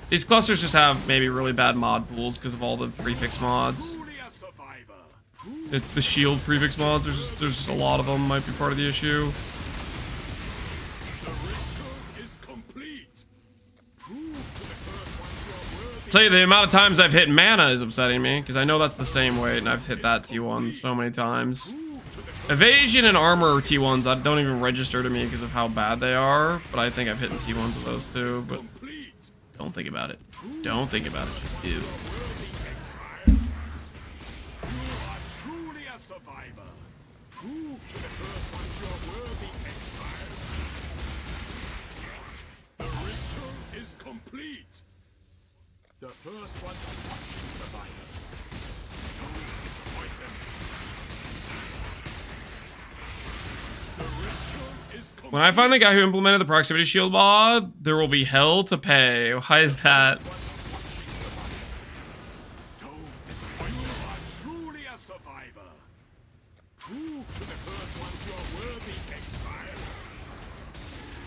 These clusters just have maybe really bad mod pools because of all the prefix mods. The shield prefix mods, there's just a lot of them, might be part of the issue. Tell you, the amount of times I've hit mana is upsetting me, because I know that's the same weight, and I've hit that T1 so many times. Evasion and armor T1s I don't even register to me because of how bad they are, but I think I've hit T1s of those too, but don't think about it. Don't think about it, just do. The first one to watch the survivor. Don't disappoint them. The ritual is complete. When I find the guy who implemented the proximity shield mod, there will be hell to pay. Why is that? Don't disappoint them. You are truly a survivor. Prove to the first ones you're worthy, Exile.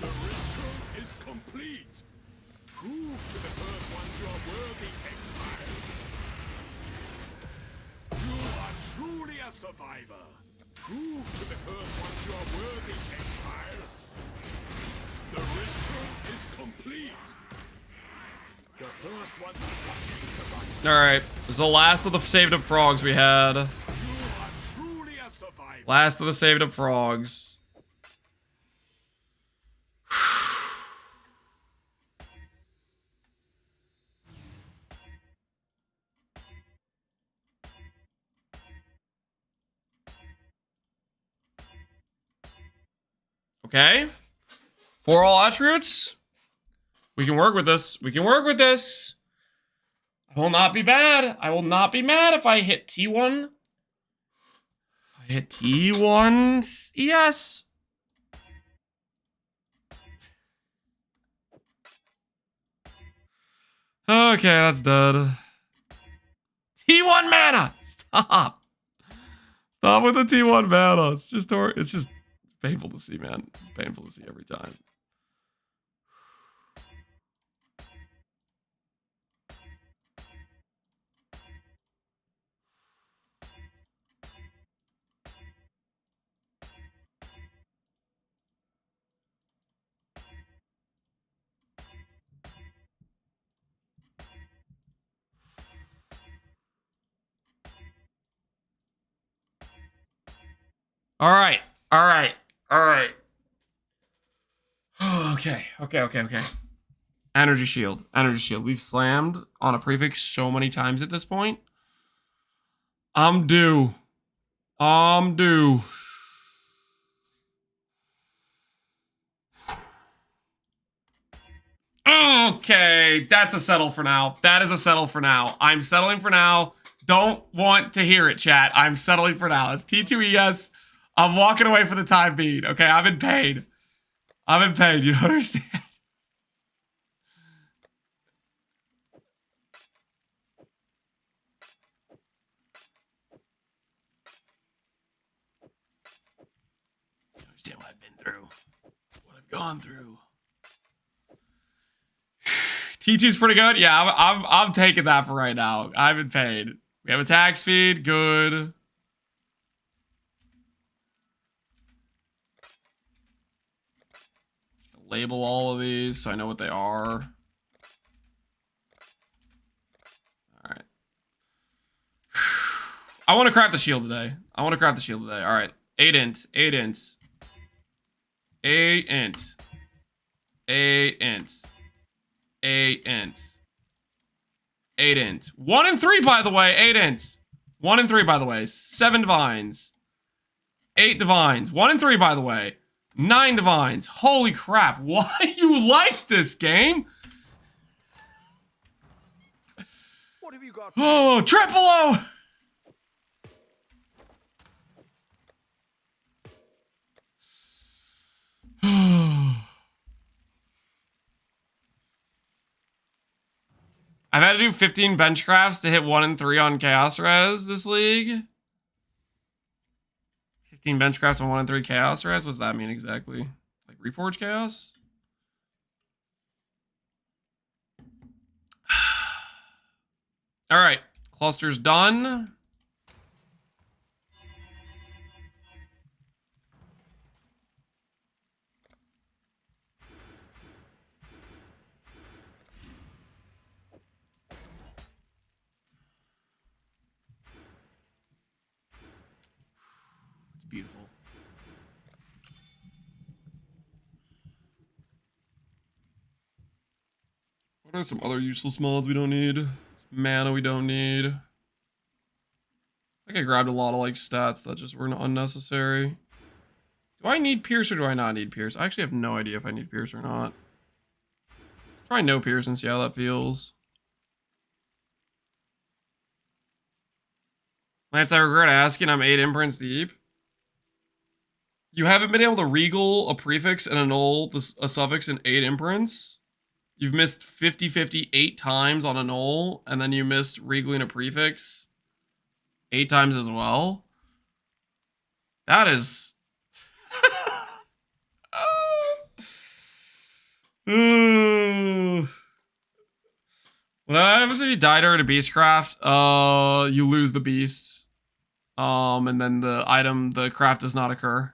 The ritual is complete. Prove to the first ones you're worthy, Exile. You are truly a survivor. Prove to the first ones you're worthy, Exile. The ritual is complete. The first ones watching survivor. Alright, this is the last of the saved up frogs we had. You are truly a survivor. Last of the saved up frogs. Okay. For all attributes. We can work with this. We can work with this. I will not be bad. I will not be mad if I hit T1. If I hit T1. Yes. Okay, that's dead. T1 mana. Stop. Stop with the T1 mana. It's just painful to see, man. It's painful to see every time. All right. All right. All right. Okay. Energy shield. Energy shield. We've slammed on a prefix so many times at this point. I'm due. Okay, that's a settle for now. That is a settle for now. I'm settling for now. Don't want to hear it, chat. I'm settling for now. It's T2ES. I'm walking away for the time being. Okay, I've been paid. You don't understand. You don't understand what I've been through. What I've gone through. T2's pretty good. Yeah, I'm taking that for right now. I've been paid. We have attack speed. Good. Label all of these so I know what they are. Alright. I want to craft the shield today. Alright. 8 int. 8 int. 8 int. 8 int. 8 int. 8 int. 1 and 3, by the way. 8 int. 1 and 3, by the way. 7 divines. 8 divines. 1 and 3, by the way. 9 divines. Holy crap. Why you like this game? What have you got? Oh, triple O! I've had to do 15 bench crafts to hit 1 and 3 on Chaos Res this league. 15 bench crafts on 1 and 3 Chaos Res? What does that mean exactly? Like Reforge Chaos? Alright. Cluster's done. beautiful. What are some other useless mods we don't need? Some mana we don't need. I think I grabbed a lot of like stats that just were unnecessary. Do I need Pierce or do I not need Pierce? I actually have no idea if I need Pierce or not. Try no Pierce and see how that feels. Lance, I regret asking. I'm 8 imprints deep. You haven't been able to regal a prefix and annul a suffix in 8 imprints? You've missed 50-50 8 times on annul, and then you missed regaling a prefix 8 times as well? That is... What happens if you die during a beastcraft? You lose the beast. And then the craft does not occur.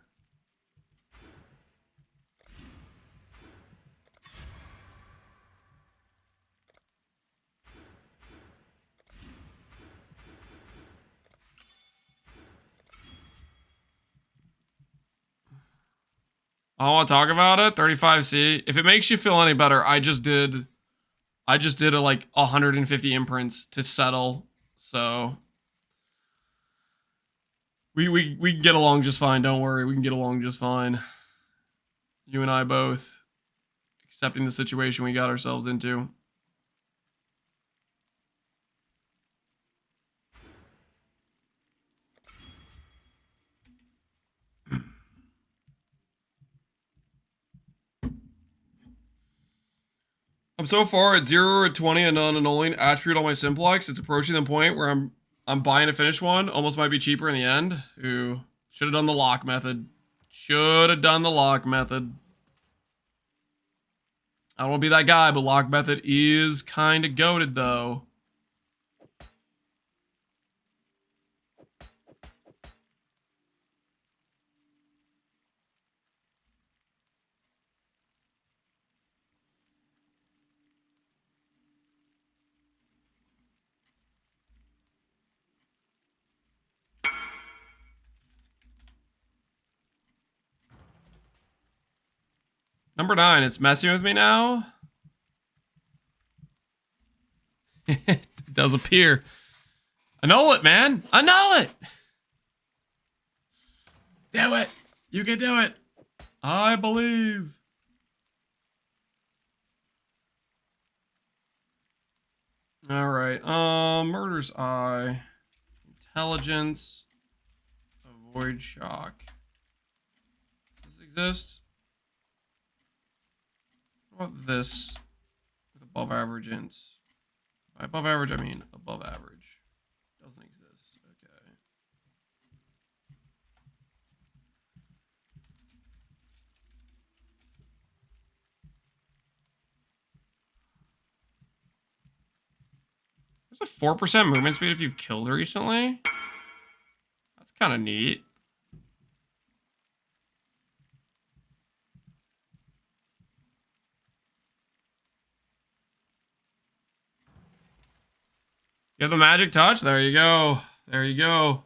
I don't want to talk about it. 35C. If it makes you feel any better, I just did a like 150 imprints to settle. So we can get along just fine. Don't worry. We can get along just fine. You and I both accepting the situation we got ourselves into. I'm so far at 0 or 20 and non-annulling attribute on my simplex. It's approaching the point where I'm buying a finished one. Almost might be cheaper in the end. Ooh. Should have done the lock method. Should have done the lock method. I don't want to be that guy, but lock method is kind of goated though. Number 9, it's messing with me now. It does appear. Annul it, man. Annul it. Do it. You can do it. I believe. All right. Murder's Eye. Intelligence. Avoid shock. Does this exist? What about this with above average ints? By above average, I mean above average. Doesn't exist. Okay. There's a 4% movement speed if you've killed recently. That's kind of neat. You have the magic touch? There you go. There you go.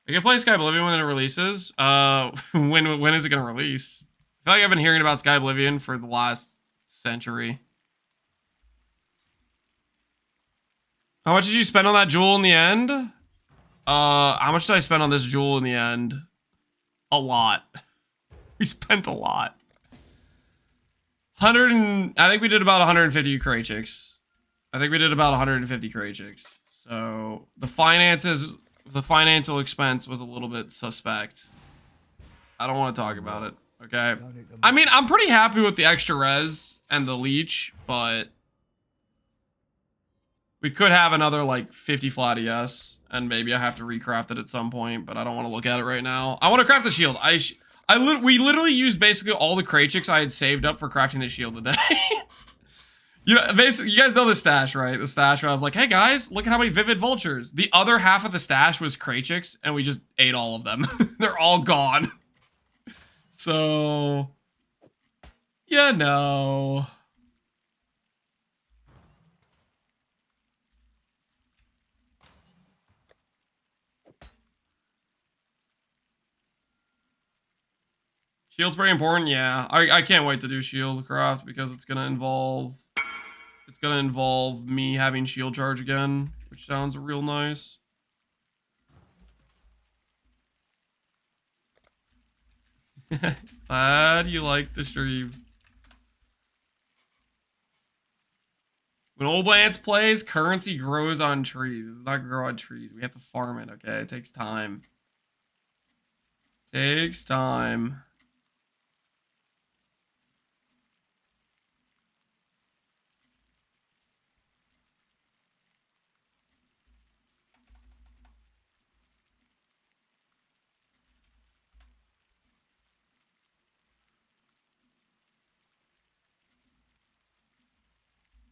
I can play Sky Oblivion when it releases. When is it going to release? I feel like I've been hearing about Sky Oblivion for the last century. How much did you spend on that jewel in the end? How much did I spend on this jewel in the end? A lot. We spent a lot. I think we did about 150 Krachicks. I think we did about 150 Krachicks. So the financial expense was a little bit suspect. I don't want to talk about it. Okay. I mean, I'm pretty happy with the extra res and the leech, but we could have another like 50 flat ES, and maybe I have to recraft it at some point, but I don't want to look at it right now. I want to craft the shield. We literally used basically all the Krachicks I had saved up for crafting the shield today. You know, basically, you guys know the stash, right? The stash where I was like, hey guys, look at how many Vivid Vultures. The other half of the stash was Krachicks, and we just ate all of them. They're all gone. So, yeah, no. Shield's pretty important, yeah. I can't wait to do shield craft because it's gonna involve me having shield charge again, which sounds real nice. Glad you like the stream. When Old Lance plays, currency grows on trees. It does not grow on trees. We have to farm it, okay? It takes time. Takes time.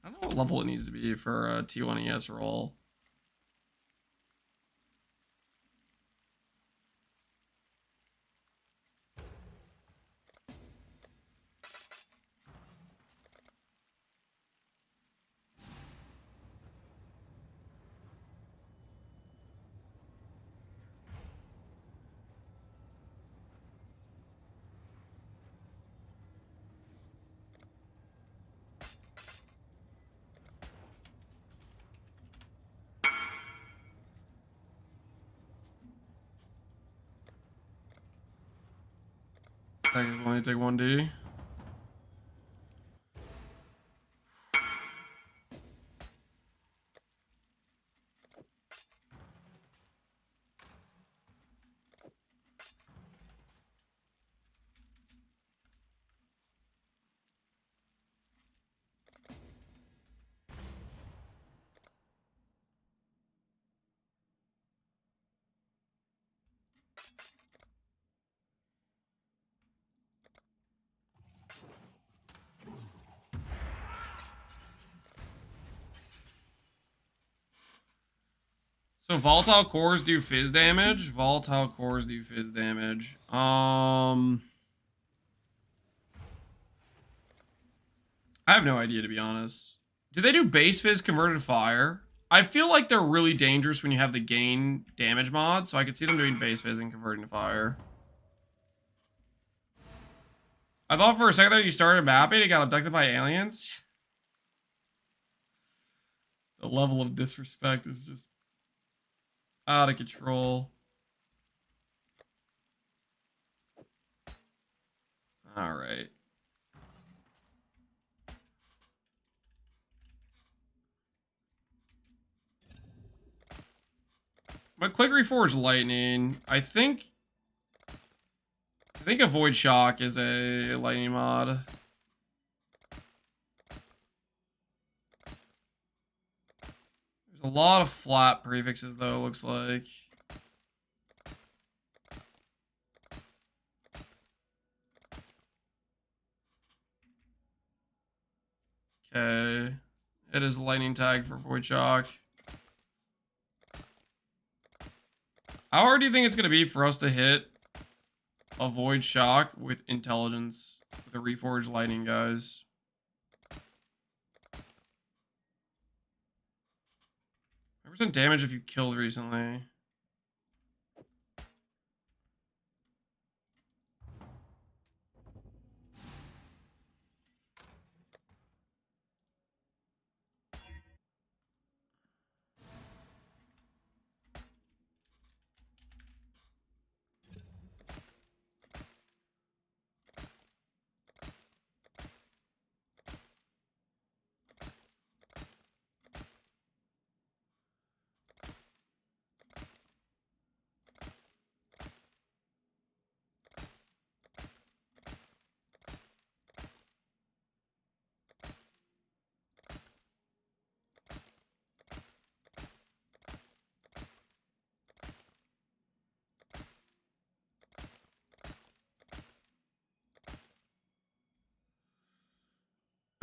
I don't know what level it needs to be for a T1 ES roll. I can only take 1D. So volatile cores do fizz damage. Volatile cores do fizz damage. I have no idea, to be honest. Do they do base fizz converted to fire? I feel like they're really dangerous when you have the gain damage mod, so I could see them doing base fizz and converting to fire. I thought for a second that you started mapping and got abducted by aliens. The level of disrespect is just out of control. All right. But click reforge lightning. I think a void shock is a lightning mod. There's a lot of flat prefixes though, looks like. Okay. It is lightning tag for void shock. How hard do you think it's going to be for us to hit a void shock with intelligence with a reforged lightning, guys? % damage if you killed recently.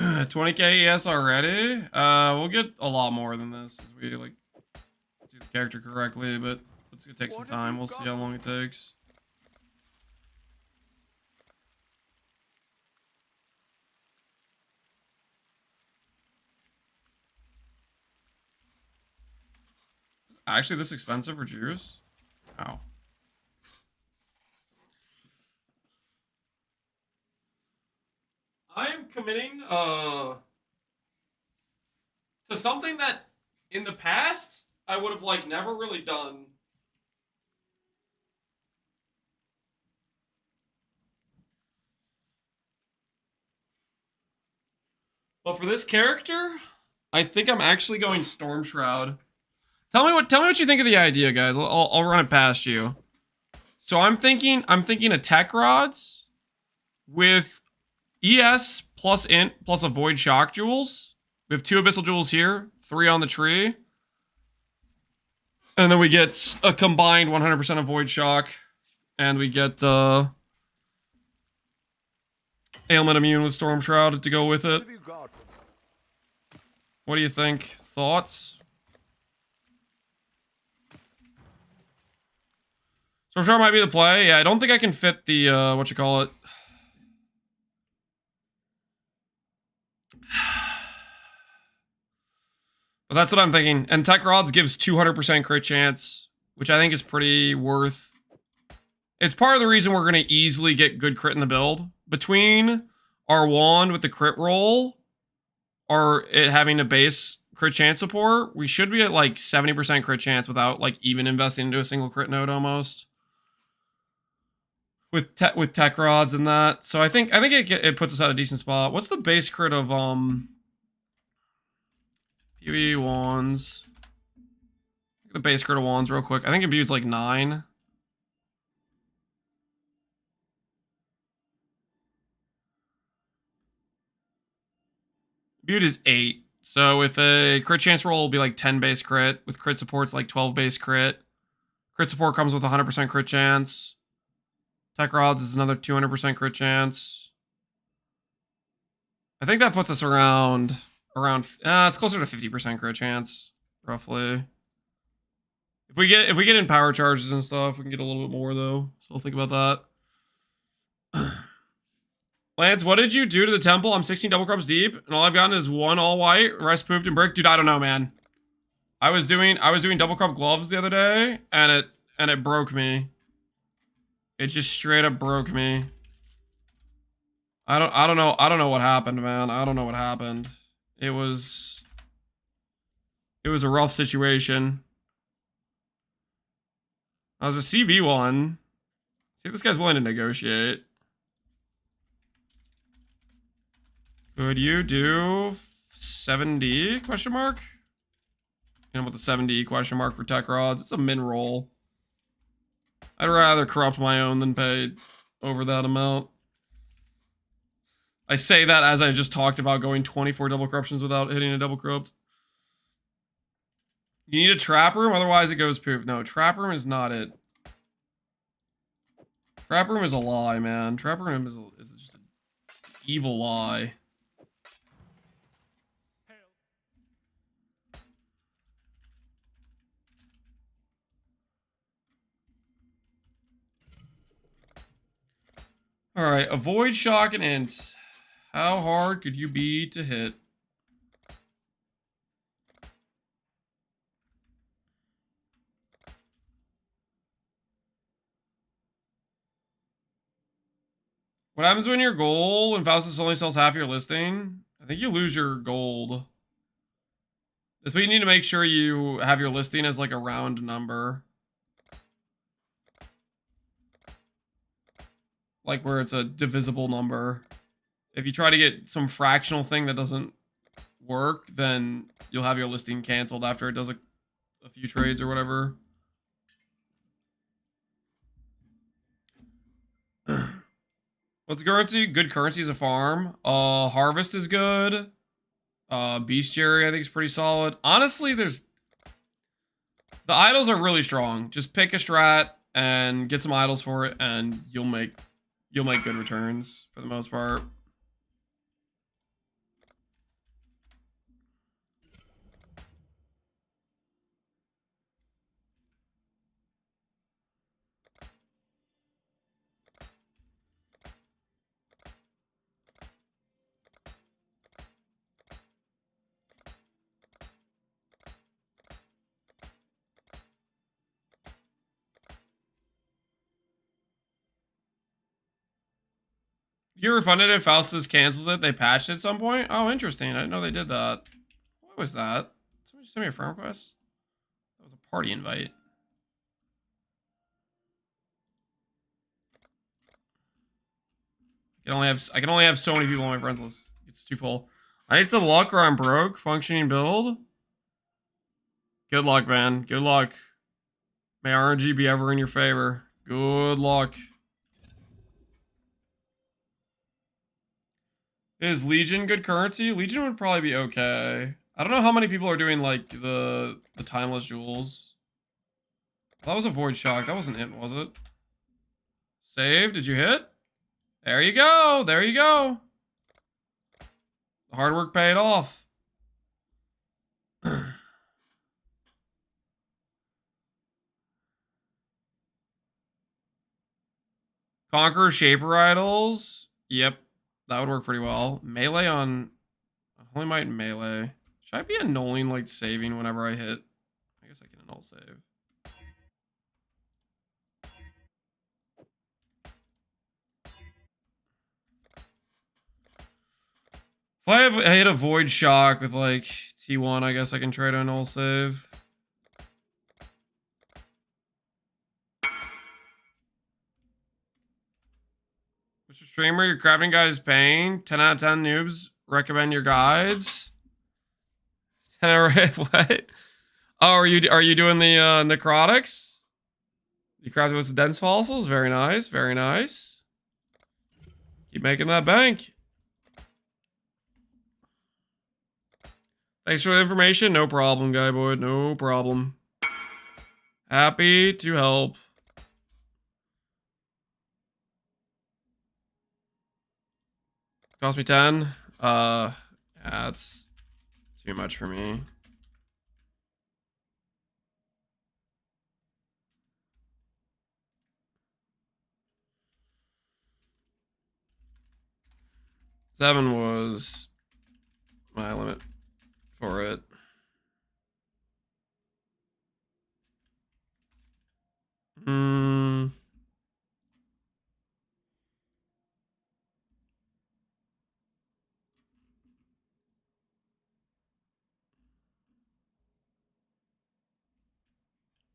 $20K ES already? We'll get a lot more than this as we like do the character correctly, but it's gonna take some time. We'll see how long it takes. Is it actually this expensive for juice? Wow. I am committing to something that in the past I would have like never really done. But for this character, I think I'm actually going Storm Shroud. Tell me what you think of the idea, guys. I'll run it past you. So I'm thinking attack rods with ES plus int plus avoid shock jewels. We have 2 abyssal jewels here, 3 on the tree. And then we get a combined 100% avoid shock. And we get ailment immune with Storm Shroud to go with it. What have you got? What do you think? Thoughts? Storm Shroud might be the play. Yeah, I don't think I can fit the, what you call it. But that's what I'm thinking. And Tech Rods gives 200% crit chance, which I think is pretty worth. It's part of the reason we're going to easily get good crit in the build. Between our wand with the crit roll, or it having a base crit chance support, we should be at like 70% crit chance without like even investing into a single crit node almost. With Tech Rods and that. So I think it puts us at a decent spot. What's the base crit of PvE wands? The base crit of wands real quick. I think imbued's like 9. Imbued is 8. So with a crit chance roll, it'll be like 10 base crit. With crit support's like 12 base crit. Crit support comes with 100% crit chance. Tech Rods is another 200% crit chance. I think that puts us around it's closer to 50% crit chance, roughly. If we get in power charges and stuff, we can get a little bit more though. So I'll think about that. Lance, what did you do to the temple? I'm 16 double crops deep, and all I've gotten is 1 all white, rest poofed and brick. Dude, I don't know, man. I was doing double crop gloves the other day, and it broke me. It just straight up broke me. I don't know what happened, man. I don't know what happened. It was a rough situation. I was a CV1. See if this guy's willing to negotiate. Could you do 7D question mark? And with the 7D question mark for Tech Rods. It's a min roll. I'd rather corrupt my own than pay over that amount. I say that as I just talked about going 24 double corruptions without hitting a double corrupt. You need a trap room, otherwise it goes poof. No, trap room is not it. Trap room is a lie, man. Trap room is just an evil lie. Alright, avoid shock and int. How hard could you be to hit? What happens when your gold and Faustus only sells half your listing? I think you lose your gold. That's why you need to make sure you have your listing as like a round number. Like where it's a divisible number. If you try to get some fractional thing that doesn't work, then you'll have your listing canceled after it does a few trades or whatever. What's the currency? Good currency is a farm. Harvest is good. Bestiary I think is pretty solid. Honestly, the idols are really strong. Just pick a strat and get some idols for it, and you'll make good returns for the most part. You refunded if Faustus cancels it. They patched it at some point. Oh, interesting. I didn't know they did that. What was that? Somebody just sent me a friend request. That was a party invite. I can only have so many people on my friends list. It's too full. I need some luck or I'm broke. Functioning build. Good luck, man. Good luck. May RNG be ever in your favor. Good luck. Is Legion good currency? Legion would probably be okay. I don't know how many people are doing like the timeless jewels. That was a void shock. That wasn't hit, was it? Save. Did you hit? There you go. There you go. The hard work paid off. Conqueror Shaper Idols. Yep. That would work pretty well. Melee on Holy Might and melee. Should I be annulling like saving whenever I hit? I guess I can annul save. If I hit a void shock with like T1, I guess I can try to annul save. Mr. Streamer, your crafting guide is paying. 10 out of 10 noobs recommend your guides. 10 out of what? Oh, are you doing the necrotics? You crafted with the dense fossils? Very nice, very nice. Keep making that bank. Thanks for the information. No problem, guy boy. No problem. Happy to help. Cost me 10. Yeah, that's too much for me. Seven was my limit for it.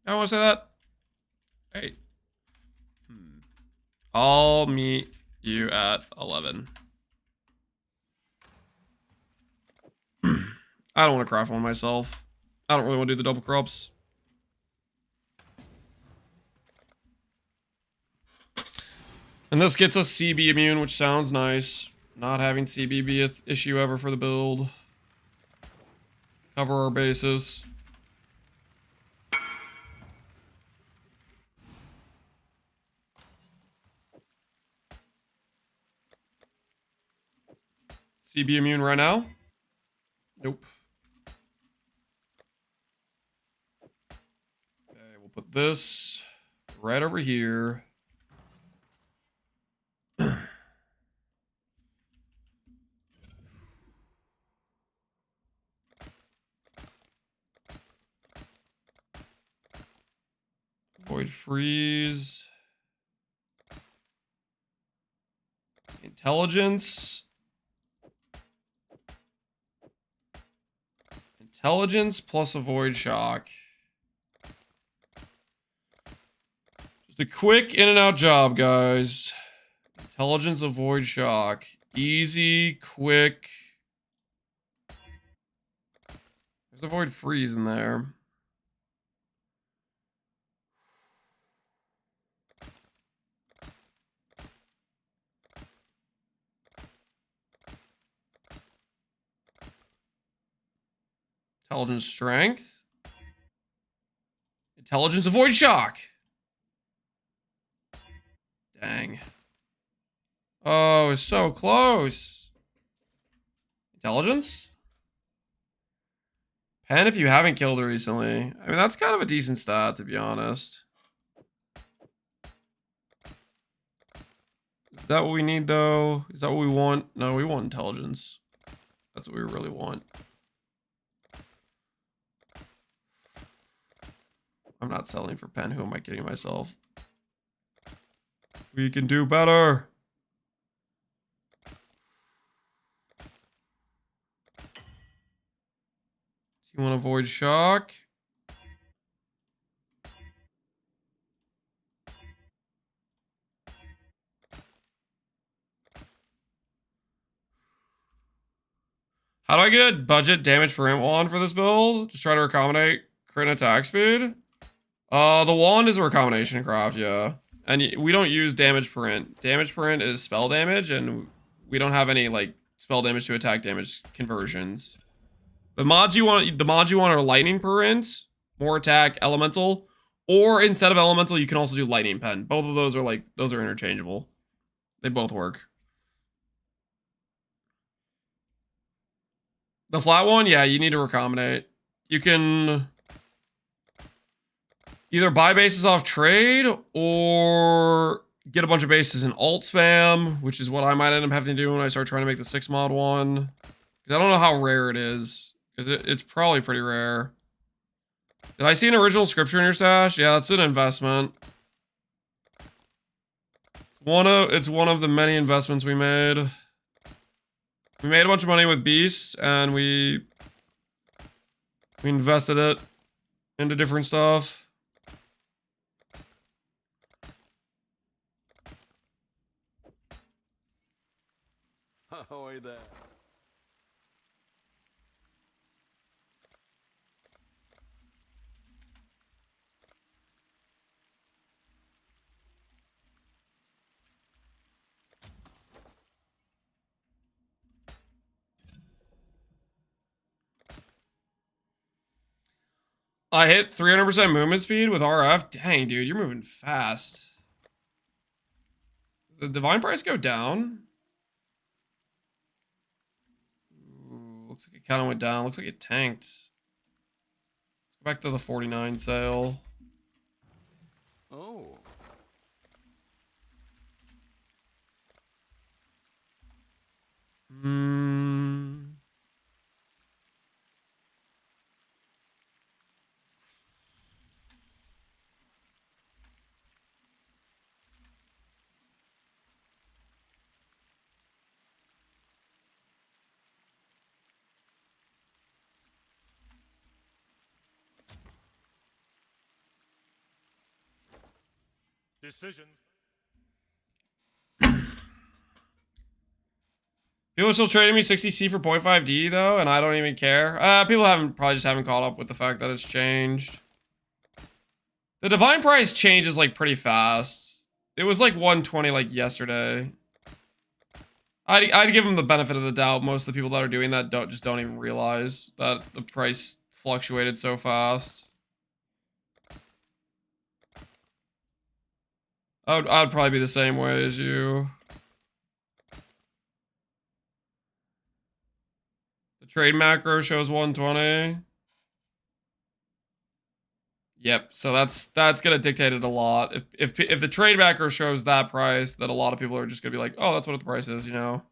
I want to say that. Hey. I'll meet you at 11. I don't want to craft one myself. I don't really want to do the double crops. And this gets us CB immune, which sounds nice. Not having CB be an issue ever for the build. Cover our bases. CB immune right now? Nope. Okay, we'll put this right over here. Void freeze. Intelligence. Intelligence plus a void shock. Just a quick in and out job, guys. Intelligence, a void shock. Easy, quick. There's a void freeze in there. Intelligence, strength. Intelligence, avoid shock. Dang. Oh, it's so close. Intelligence? Pen if you haven't killed her recently. I mean, that's kind of a decent stat, to be honest. Is that what we need, though? Is that what we want? No, we want intelligence. That's what we really want. I'm not selling for pen. Who am I kidding myself? We can do better. avoid shock. How do I get a budget damage per int wand for this build? Just try to accommodate crit and attack speed. The wand is a recombination craft, yeah. And we don't use damage per int. Damage per int is spell damage, and we don't have any like spell damage to attack damage conversions. The mods you want are lightning per int, more attack, elemental, or instead of elemental, you can also do lightning pen. Both of those are interchangeable. They both work. The flat one, yeah, you need to recombinate. You can either buy bases off trade or get a bunch of bases in alt spam, which is what I might end up having to do when I start trying to make the 6 mod one. I don't know how rare it is, because it's probably pretty rare. Did I see an original scripture in your stash? Yeah, that's an investment. It's one of the many investments we made. We made a bunch of money with beasts, and we invested it into different stuff. Ahoy there. I hit 300% movement speed with RF. Dang, dude, you're moving fast. The divine price go down? Ooh, looks like it kind of went down. Looks like it tanked. Let's go back to the 49 sale. Oh. Decision. People are still trading me 60C for 0.5D though, and I don't even care. People probably just haven't caught up with the fact that it's changed. The divine price changes like pretty fast. It was like 120 like yesterday. I'd give them the benefit of the doubt. Most of the people that are doing that don't even realize that the price fluctuated so fast. I'd probably be the same way as you. The trade macro shows 120. Yep, so that's gonna dictate it a lot. If the trade macro shows that price, then a lot of people are just gonna be like, oh, that's what the price is, you know.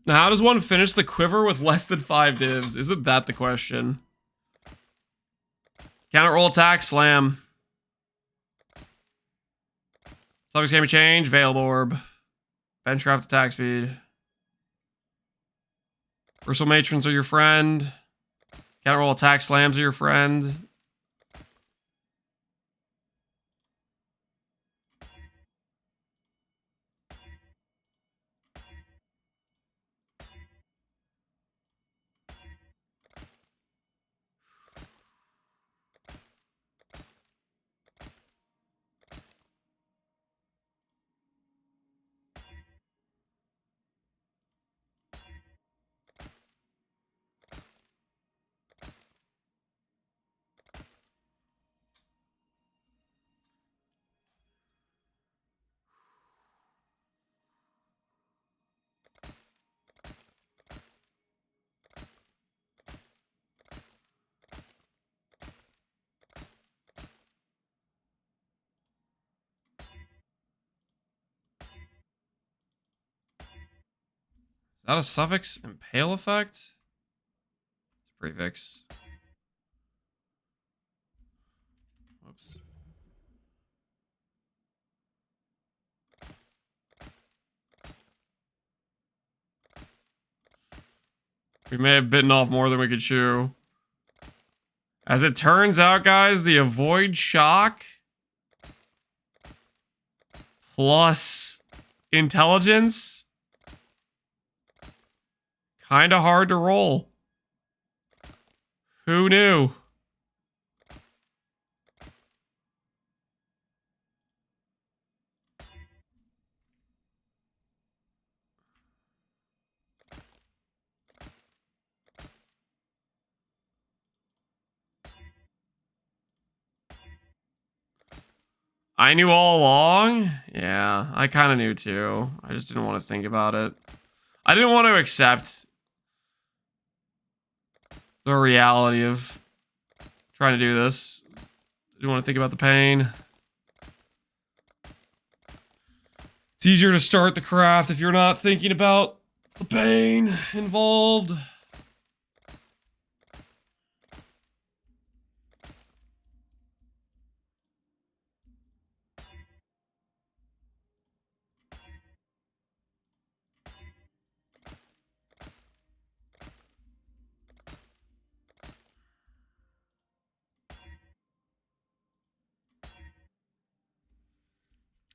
Now, how does one finish the quiver with less than 5 divs? Isn't that the question? Counter roll attack, slam. Subjects can be changed, veiled orb. Benchcraft attack speed. Versal matrons are your friend. Counter roll attack, slams are your friend. that a suffix? Impale effect? It's a prefix. Whoops. We may have bitten off more than we could chew. As it turns out, guys, the avoid shock plus intelligence, kind of hard to roll. Who knew? I knew all along? Yeah, I kind of knew too. I just didn't want to think about it. I didn't want to accept the reality of trying to do this. I didn't want to think about the pain. It's easier to start the craft if you're not thinking about the pain involved.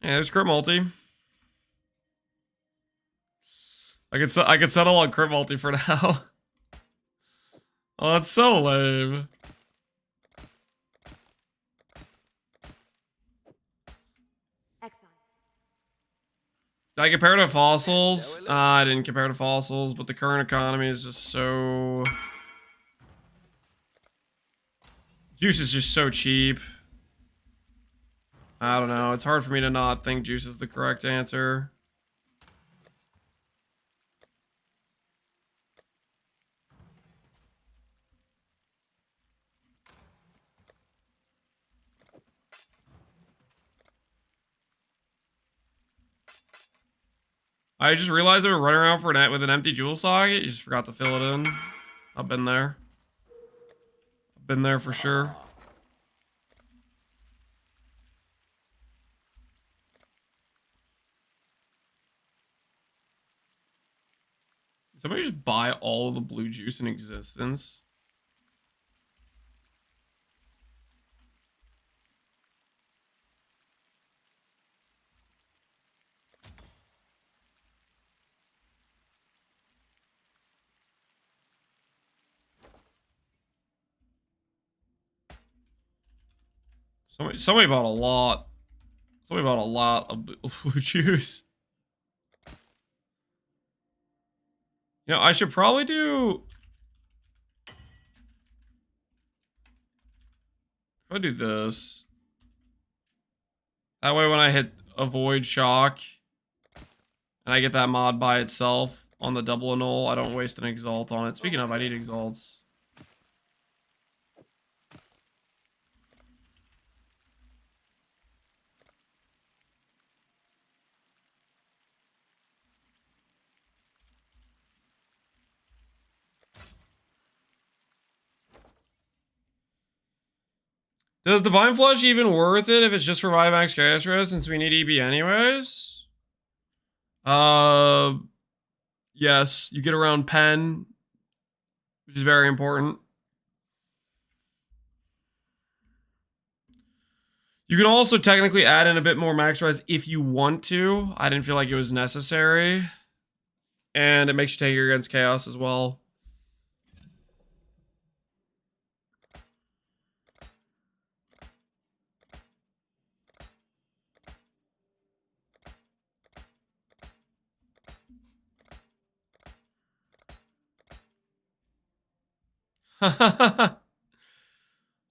Yeah, there's crit multi. I could settle on crit multi for now. Oh, that's so lame. Exile. Did I compare to fossils? I didn't compare to fossils, but the current economy is just so... Juice is just so cheap. I don't know. It's hard for me to not think juice is the correct answer. I just realized I was running around for a net with an empty jewel socket. You just forgot to fill it in. I've been there. I've been there for sure. Did somebody just buy all of the blue juice in existence? Somebody bought a lot. Somebody bought a lot of blue juice. You know, I should probably do... If I do this... That way when I hit avoid shock... And I get that mod by itself on the double annul, I don't waste an exalt on it. Speaking of, I need exalts. Does Divine Flush even worth it if it's just for Vivax Chaos Rest since we need EB anyways? Yes, you get around Pen, which is very important. You can also technically add in a bit more max res if you want to. I didn't feel like it was necessary. And it makes you take against Chaos as well.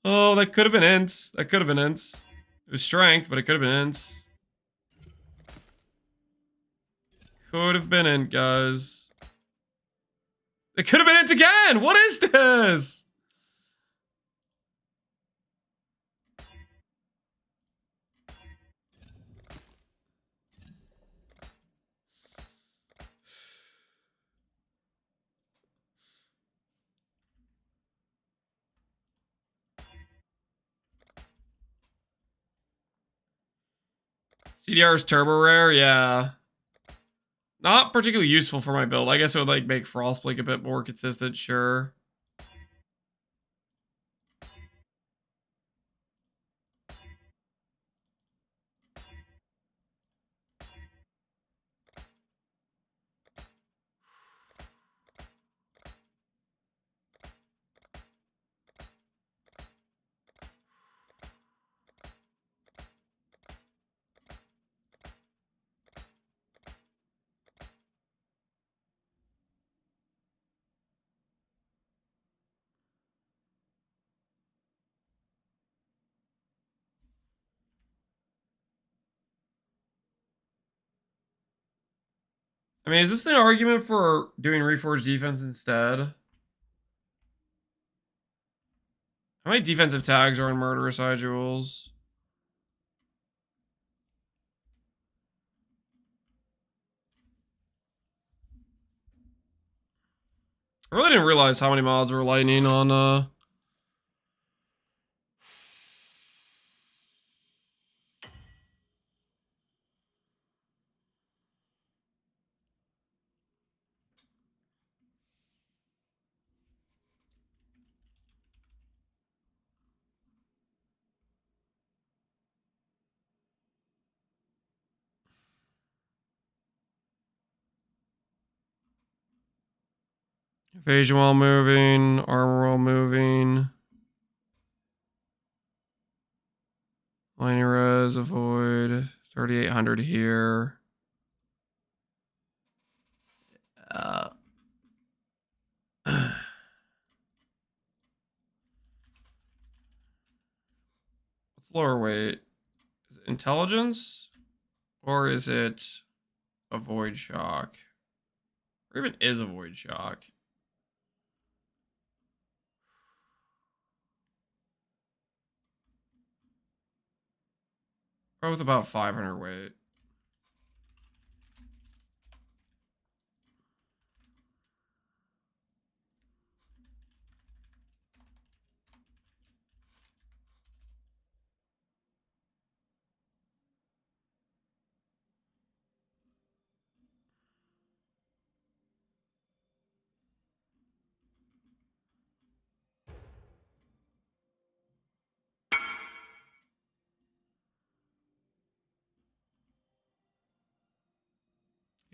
Oh, that could have been int. That could have been int. It was strength, but it could have been int. Could have been int, guys. It could have been int again! What is this? CDR is turbo rare, yeah. Not particularly useful for my build. I guess it would like make Frostblink a bit more consistent, sure. I mean, is this an argument for doing Reforged defense instead? How many defensive tags are on Murderous Eye Jewels? I really didn't realize how many mods were lightning on, Evasion while moving, armor while moving. Lightning res, avoid. 3,800 here. What's lower weight? Is it intelligence? Or is it avoid shock? Or even is avoid shock? Both about 500 weight.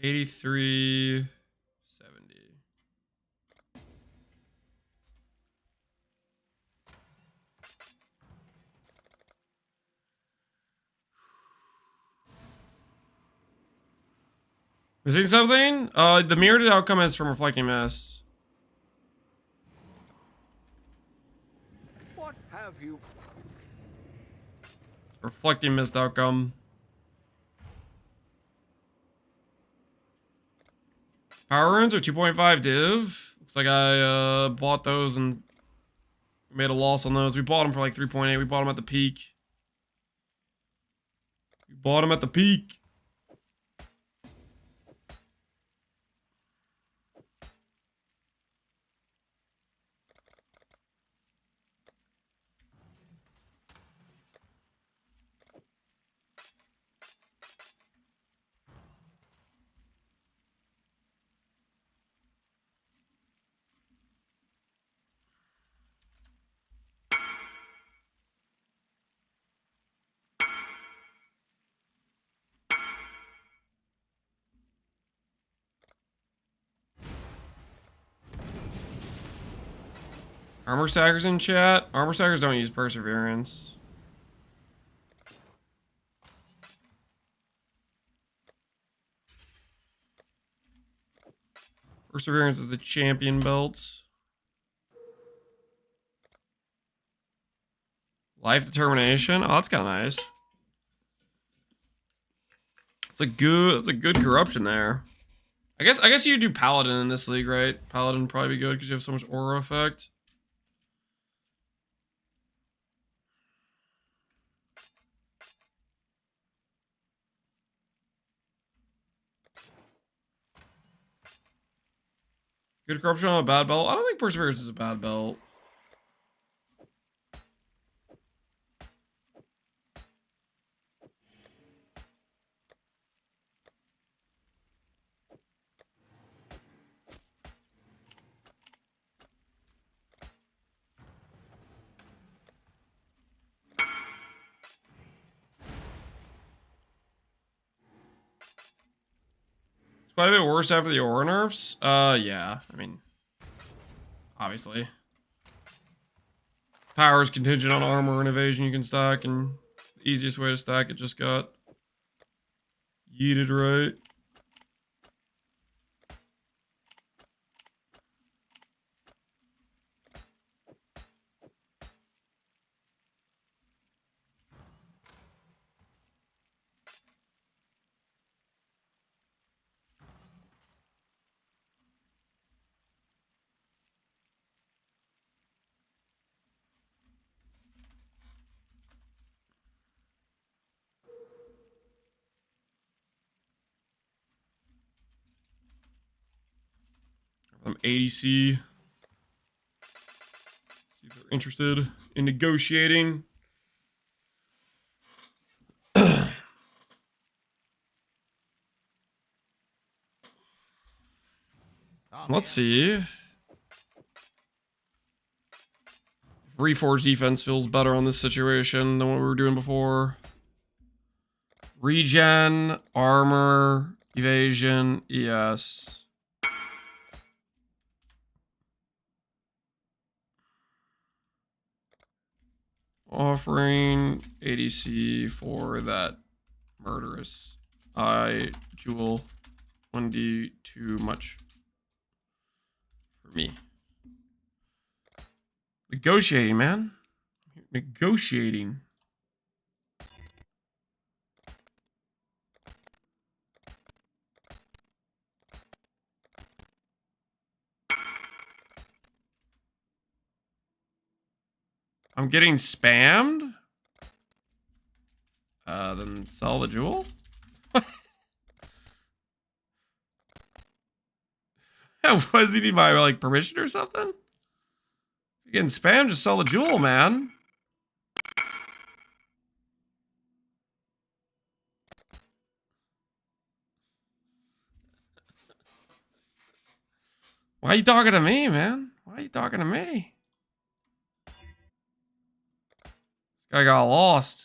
$83.70. Missing something? The mirrored outcome is from Reflecting Mist. What have you? Reflecting Mist outcome. Power runes are 2.5 div. Looks like I bought those and made a loss on those. We bought them for like 3.8. We bought them at the peak. We bought them at the peak. Armor stackers in chat. Armor stackers don't use perseverance. Perseverance is the champion belt. Life determination. Oh, that's kind of nice. That's a good corruption there. I guess you do paladin in this league, right? Paladin would probably be good because you have so much aura effect. Good corruption on a bad belt. I don't think perseverance is a bad belt. quite a bit worse after the aura nerfs. Yeah. I mean, obviously. Power is contingent on armor and evasion you can stack, and the easiest way to stack it just got yeeted right. I'm ADC. See if they're interested in negotiating. Let's see. If Reforged defense feels better on this situation than what we were doing before. Regen, armor, evasion, ES. Offering ADC for that murderous eye jewel. 1D too much for me. Negotiating, man. Negotiating. I'm getting spammed? Then sell the jewel? Was he need my like permission or something? You're getting spammed, just sell the jewel, man. Why are you talking to me, man? Why are you talking to me? This guy got lost.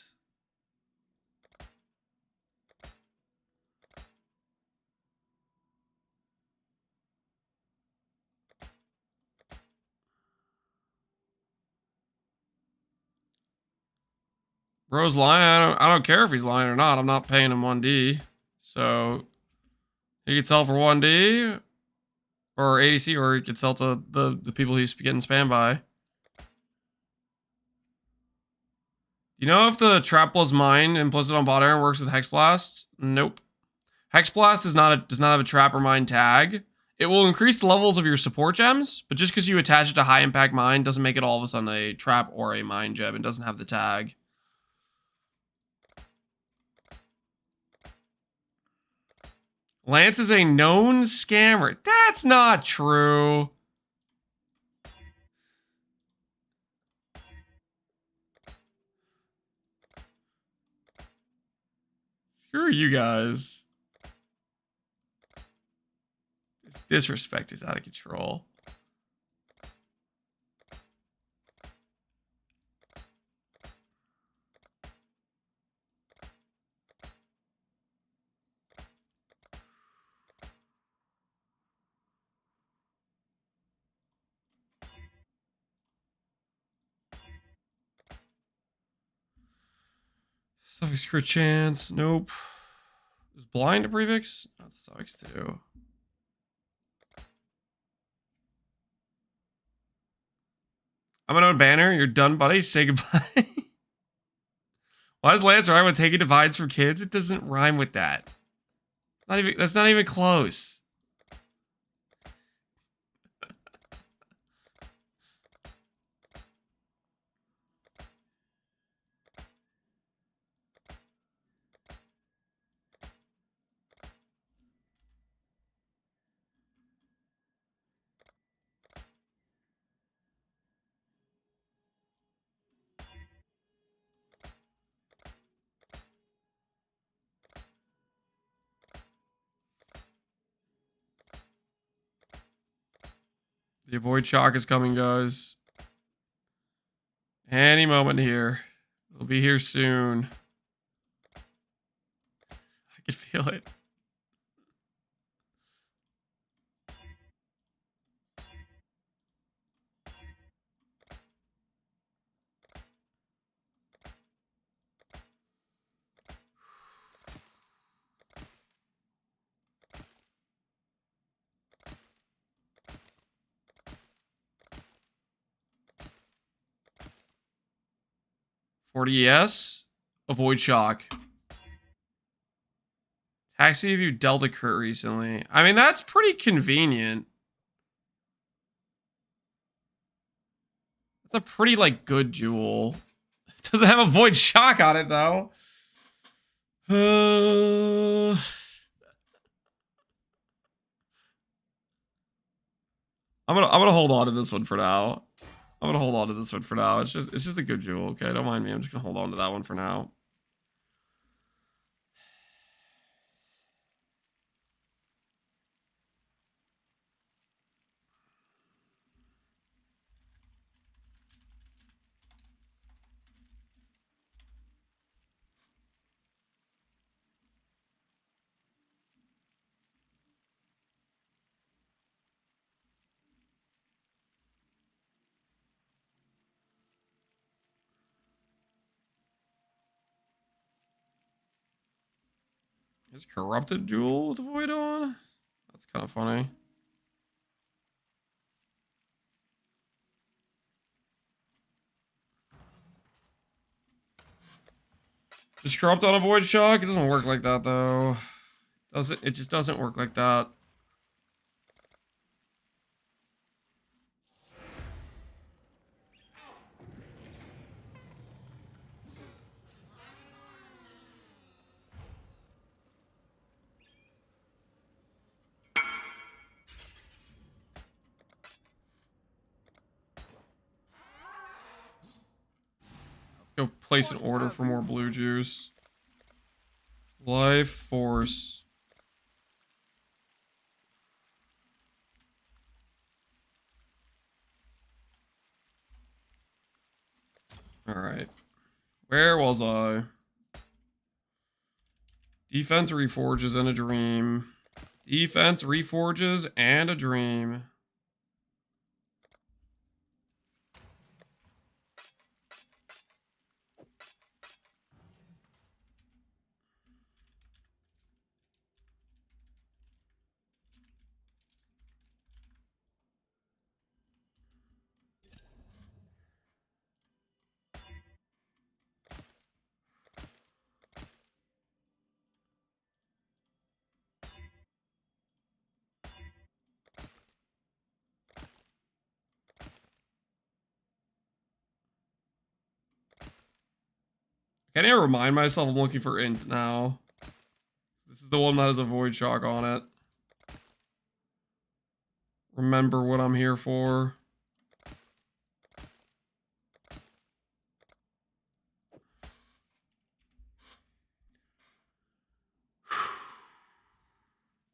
Bro's lying. I don't care if he's lying or not. I'm not paying him 1D. So he could sell for 1D or ADC, or he could sell to the people he's getting spammed by. You know if the Trap plus Mine implicit on bot iron works with Hex Blast? Nope. Hex Blast does not have a Trap or Mine tag. It will increase the levels of your support gems, but just because you attach it to high impact mine doesn't make it all of a sudden a Trap or a Mine gem. It doesn't have the tag. Lance is a known scammer. That's not true. Screw you guys. This disrespect is out of control. Suffix crit chance. Nope. Is blind a prefix? That sucks too. I'm an own banner. You're done, buddy. Say goodbye. Why does Lance rhyme with taking divides from kids? It doesn't rhyme with that. That's not even close. The avoid shock is coming, guys. Any moment here. It'll be here soon. I can feel it. 40 ES. Avoid shock. Taxi if you dealt a crit recently. I mean, that's pretty convenient. It's a pretty, like, good jewel. It doesn't have avoid shock on it, though. I'm gonna hold on to this one for now. It's just a good jewel, okay? Don't mind me. I'm just gonna hold on to that one for now. Is corrupted jewel with void on? That's kind of funny. Just corrupt on a void shock? It doesn't work like that though. Does it? It just doesn't work like that. Let's go place an order for more blue juice. Life force. Alright. Where was I? Defense reforges and a dream. Defense reforges and a dream. Can I remind myself I'm looking for int now? This is the one that has a void shock on it. Remember what I'm here for.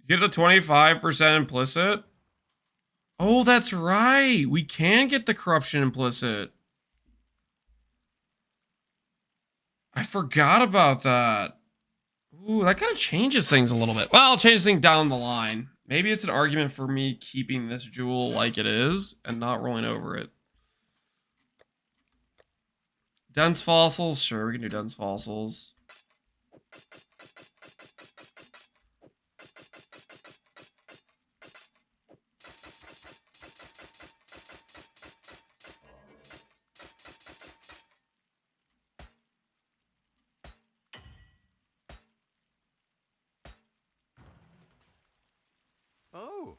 Get the 25% implicit. Oh, that's right. We can get the corruption implicit. I forgot about that. Ooh, that kind of changes things a little bit. Well, I'll change things down the line. Maybe it's an argument for me keeping this jewel like it is and not rolling over it. Dense fossils? Sure, we can do dense fossils. Oh.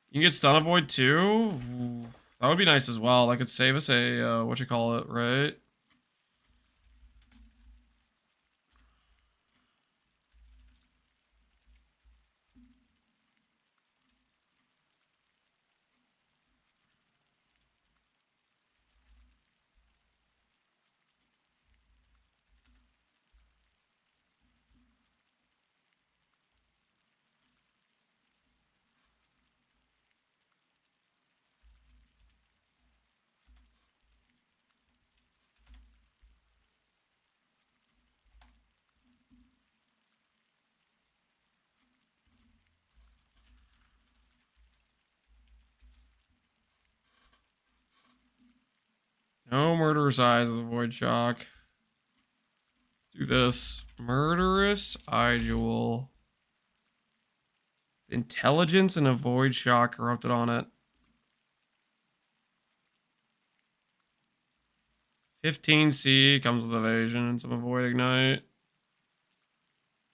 You can get stun avoid too? Ooh, that would be nice as well. That could save us a, what you call it, right? No murderous eyes with a void shock. Let's do this. Murderous eye jewel. Intelligence and a void shock corrupted on it. 15C comes with evasion and some avoid ignite.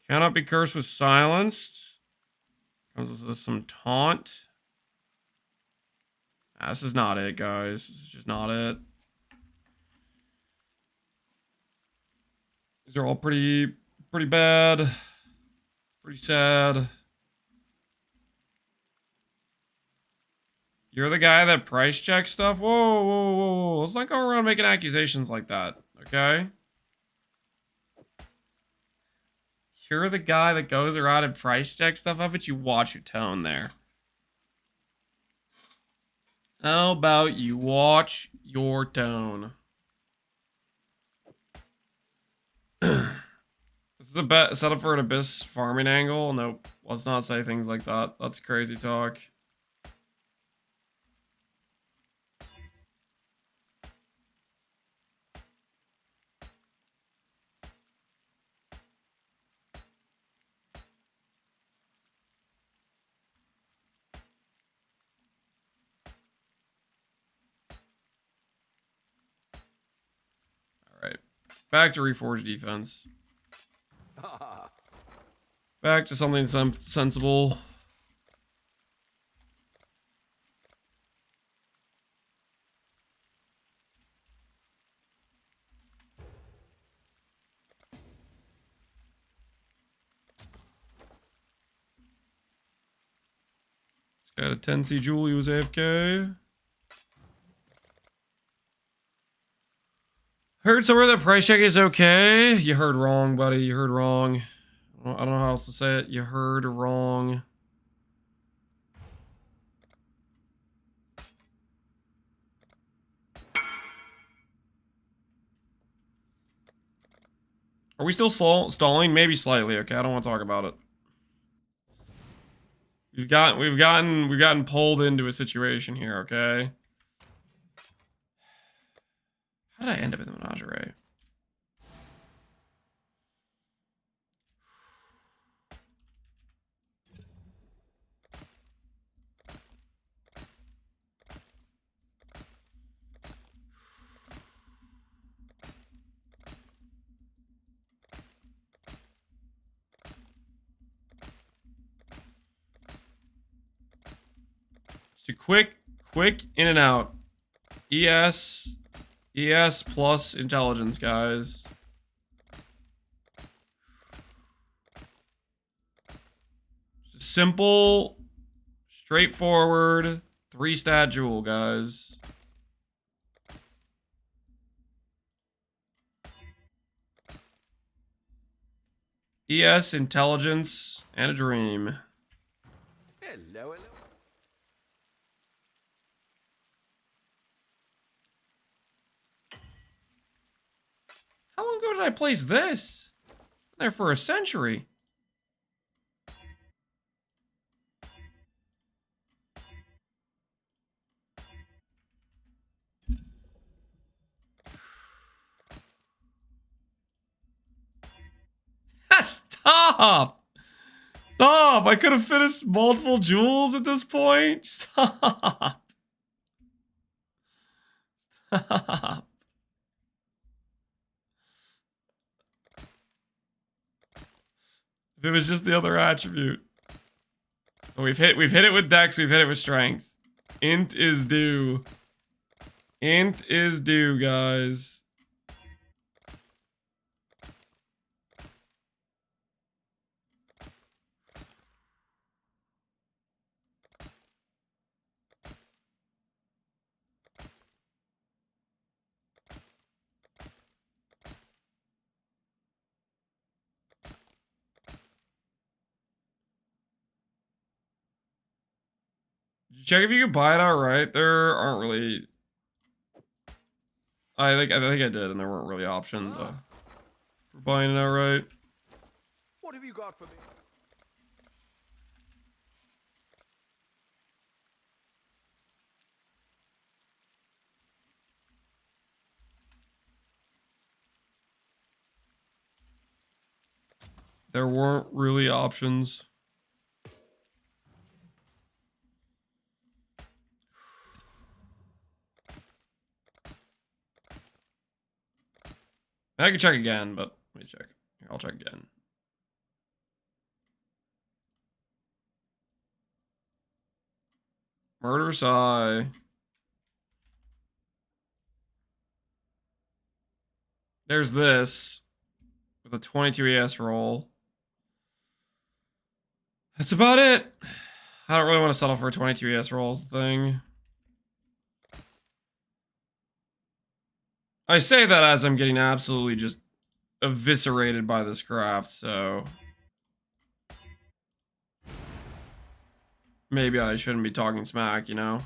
Cannot be cursed with silenced. Comes with some taunt. Nah, this is not it, guys. This is just not it. These are all pretty bad. Pretty sad. You're the guy that price checks stuff? Whoa, whoa, whoa, whoa. Let's not go around making accusations like that, okay? You're the guy that goes around and price checks stuff? How about you watch your tone there? How about you watch your tone? This is a bet set up for an Abyss farming angle. Nope. Let's not say things like that. That's crazy talk. Alright. Back to Reforge defense. Back to something sensible. It's got a 10C Jewel, he was AFK. Heard somewhere that price check is okay. You heard wrong, buddy. You heard wrong. I don't know how else to say it. You heard wrong. Are we still stalling? Maybe slightly. Okay, I don't want to talk about it. We've gotten pulled into a situation here. Okay. How did I end up in the menagerie? Just a quick in and out. ES plus intelligence, guys. Just simple, straightforward, 3-stat jewel, guys. ES, intelligence, and a dream. Hello. How long ago did I place this? There for a century. Stop! Stop! I could have finished multiple jewels at this point. Stop! Stop! If it was just the other attribute. So we've hit it with dex, we've hit it with strength. Int is due. Int is due, guys. Check if you could buy it outright. There aren't really. I think I did, and there weren't really options for buying it outright. What have you got for me? There weren't really options. I can check again, but let me check. Here, I'll check again. Murder Sigh. There's this with a 22 ES roll. That's about it. I don't really want to settle for a 22 ES rolls thing. I say that as I'm getting absolutely just eviscerated by this craft, so maybe I shouldn't be talking smack, you know?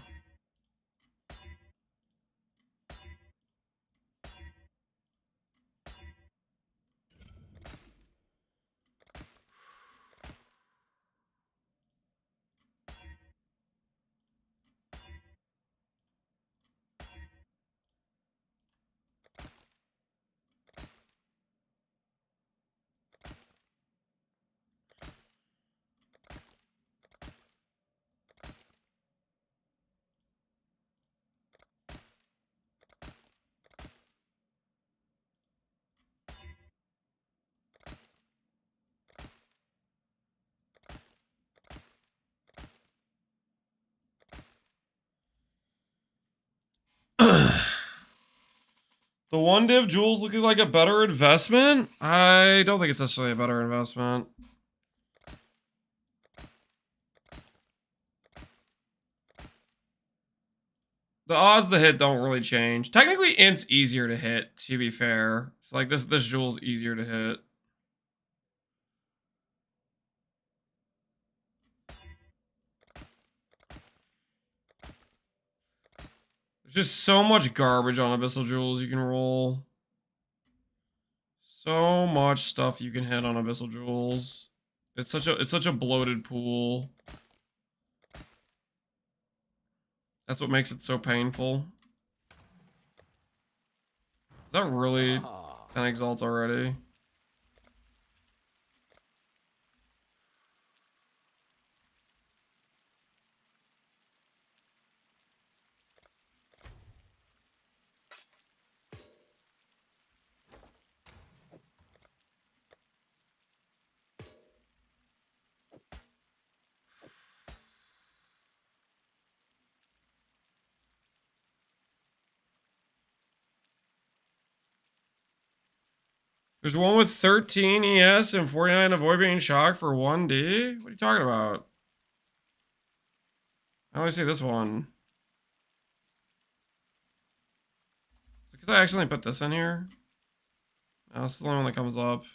The one div jewels looking like a better investment? I don't think it's necessarily a better investment. The odds to hit don't really change. Technically, int's easier to hit, to be fair. It's like this jewel's easier to hit. There's just so much garbage on Abyssal Jewels you can roll. So much stuff you can hit on Abyssal Jewels. It's such a bloated pool. That's what makes it so painful. Is that really 10 exalts already? There's one with 13 ES and 49 avoid being shocked for 1D? What are you talking about? I only see this one. Because I accidentally put this in here? No, this is the only one that comes up.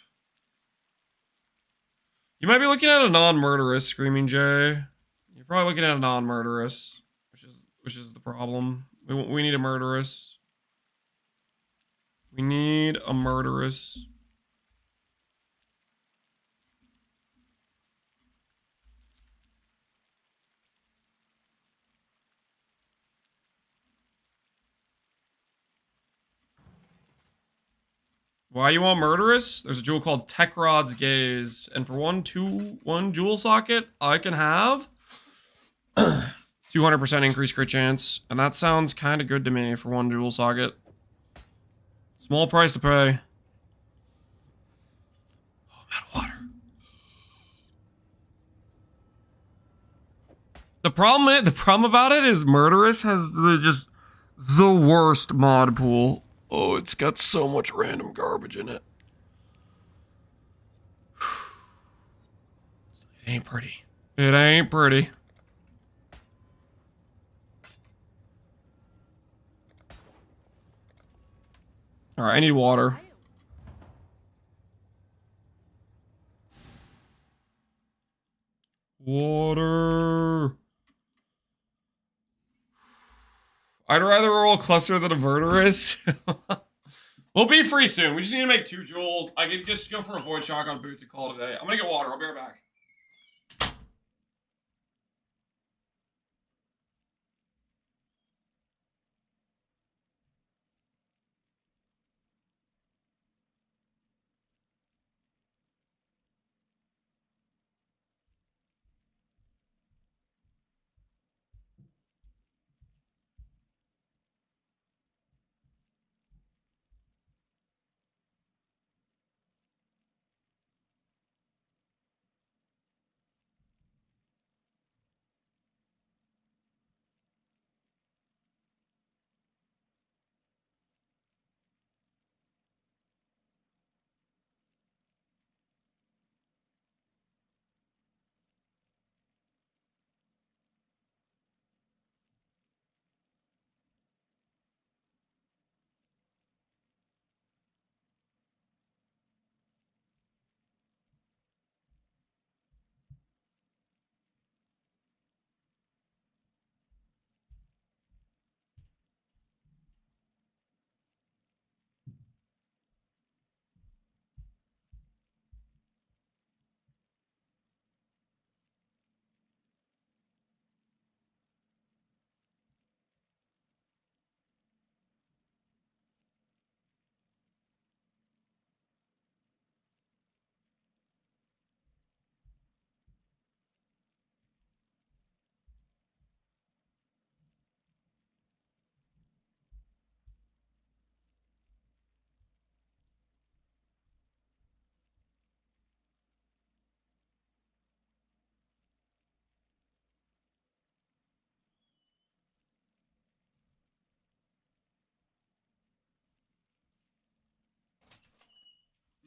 You might be looking at a non-murderous, Screaming Jay. You're probably looking at a non-murderous, which is the problem. We need a murderous. We need a murderous. Why you want murderous? There's a jewel called Techrod's Gaze, and for one jewel socket, I can have 200% increased crit chance, and that sounds kind of good to me for one jewel socket. Small price to pay. Oh, I'm out of water. The problem about it is murderous has just the worst mod pool. Oh, it's got so much random garbage in it. It ain't pretty. It ain't pretty. All right, I need water. Water. I'd rather roll a cluster than a murderous. We'll be free soon. We just need to make 2 jewels. I can just go for a void shock on boots and call it a day. I'm gonna get water. I'll be right back.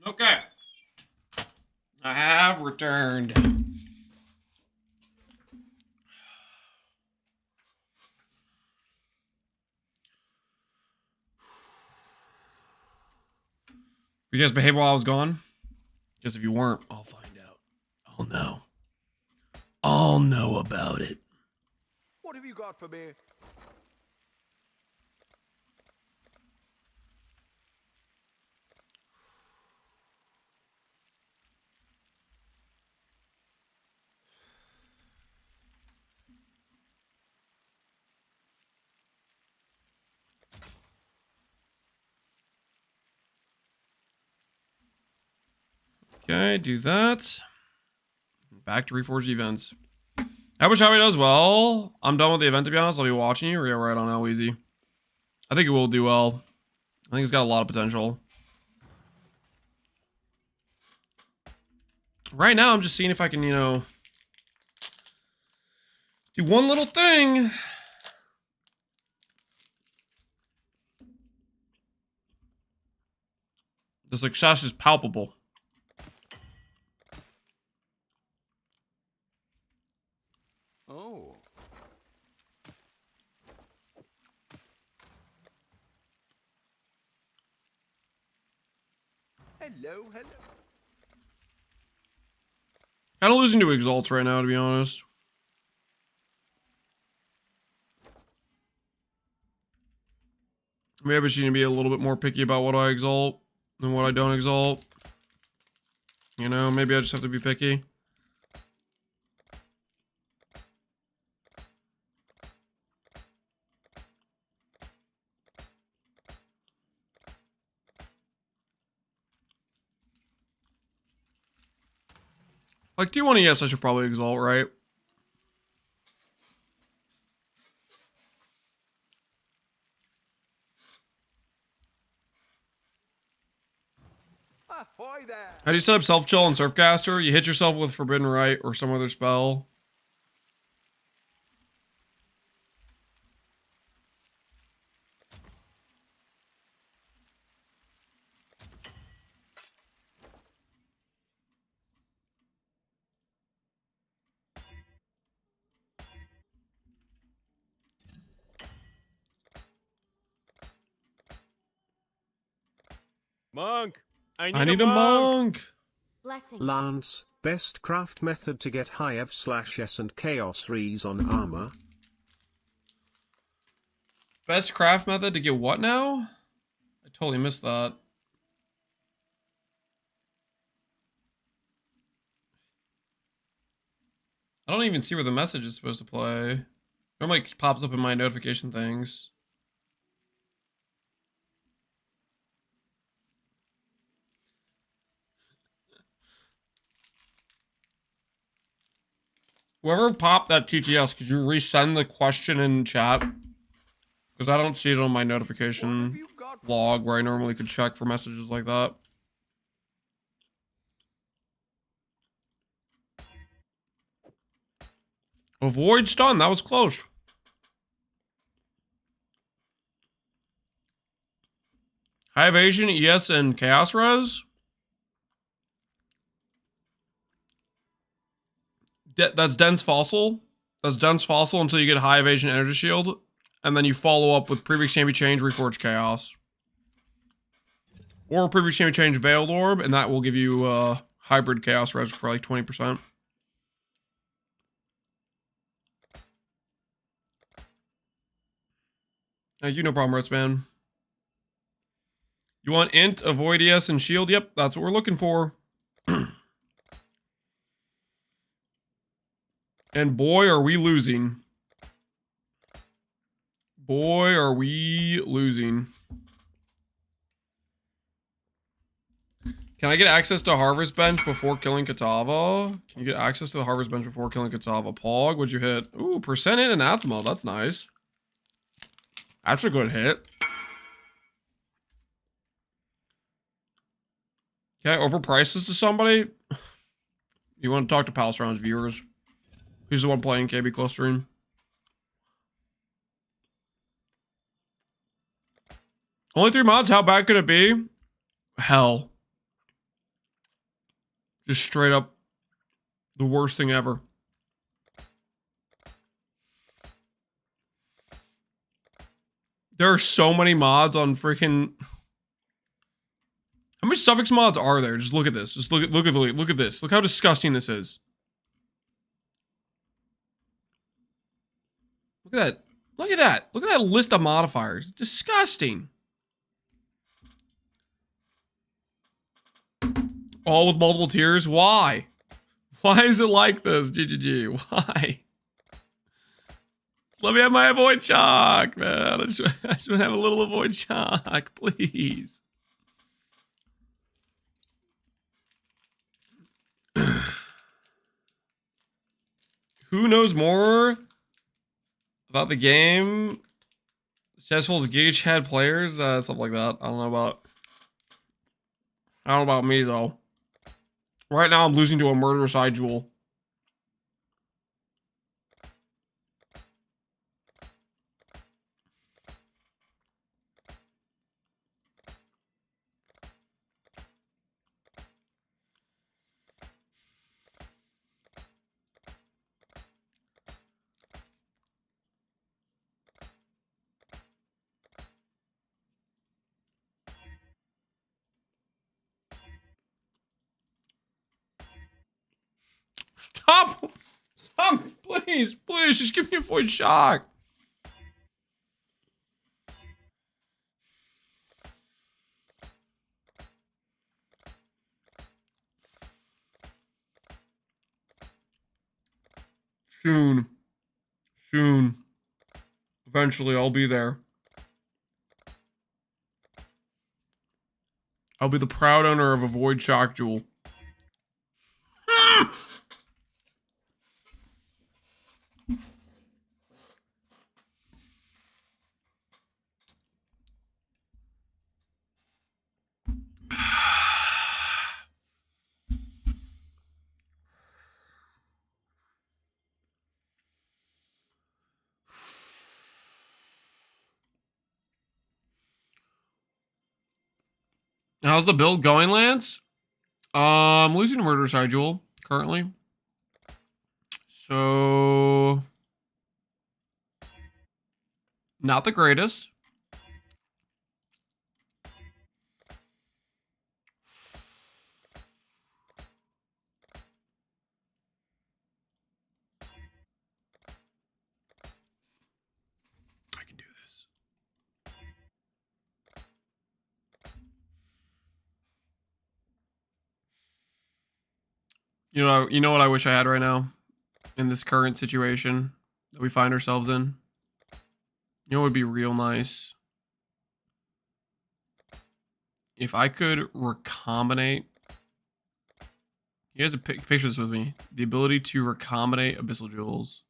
Okay. I have returned. You guys behave while I was gone? Because if you weren't, I'll find out. I'll know. I'll know about it. What have you got for me? Okay, do that. Back to Reforged events. How much Oshabi does well. I'm done with the event, to be honest. I'll be watching you. Yeah, right on how easy. I think it will do well. I think it's got a lot of potential. Right now, I'm just seeing if I can, you know, do one little thing. The success is palpable. Oh. Hello, hello. Kind of losing to Exalts right now, to be honest. Maybe I should need to be a little bit more picky about what I exalt than what I don't exalt. You know, maybe I just have to be picky. Like T1 ES, I should probably exalt, right? Ahoy there. How do you set up self-chill on Surfcaster? You hit yourself with Forbidden Right or some other spell. Monk! I need a monk! Blessings. Lance, best craft method to get high F/S and Chaos Rees on armor. Best craft method to get what now? I totally missed that. I don't even see where the message is supposed to play. It normally pops up in my notification things. Whoever popped that TTS, could you resend the question in chat? Because I don't see it on my What have notification you got for log where I normally could check for messages like that. Avoid stun, that was close. High evasion, ES, and chaos res. That's dense fossil. That's dense fossil until you get high evasion energy shield. And then you follow up with previous champion change, reforge chaos. Or previous champion change veiled orb, and that will give you hybrid chaos res for like 20%. You no problem, Ritzman. You want int, avoid ES, and shield? Yep, that's what we're looking for. And boy, are we losing. Boy, are we losing. Can I get access to Harvest Bench before killing Katava? Can you get access to the Harvest Bench before killing Katava? Pog, what'd you hit? Ooh, percent in Anathema. That's nice. That's a good hit. Can I overprice this to somebody? You want to talk to Palestron's viewers? Who's the one playing KB clustering? Only 3 mods? How bad could it be? Hell. Just straight up the worst thing ever. There are so many mods on freaking... How many suffix mods are there? Just look at this. Just look at this. Look how disgusting this is. Look at that. Look at that. Look at that list of modifiers. Disgusting. All with multiple tiers? Why? Why is it like this? GGG. Why? Let me have my avoid shock, man. I just want to have a little avoid shock, please. Who knows more about the game? Chessful's Gage had players, something like that. I don't know about me though. Right now I'm losing to a murder side jewel. Stop! Stop! Please, just give me a void shock. Soon. Eventually, I'll be there. I'll be the proud owner of a void shock jewel. How's the build going, Lance? I'm losing to Murder Side Jewel currently. So not the greatest. I can do this. You know what I wish I had right now in this current situation that we find ourselves in? You know what would be real nice? If I could recombinate. You guys have picture this with me. The ability to recombinate Abyssal Jewels.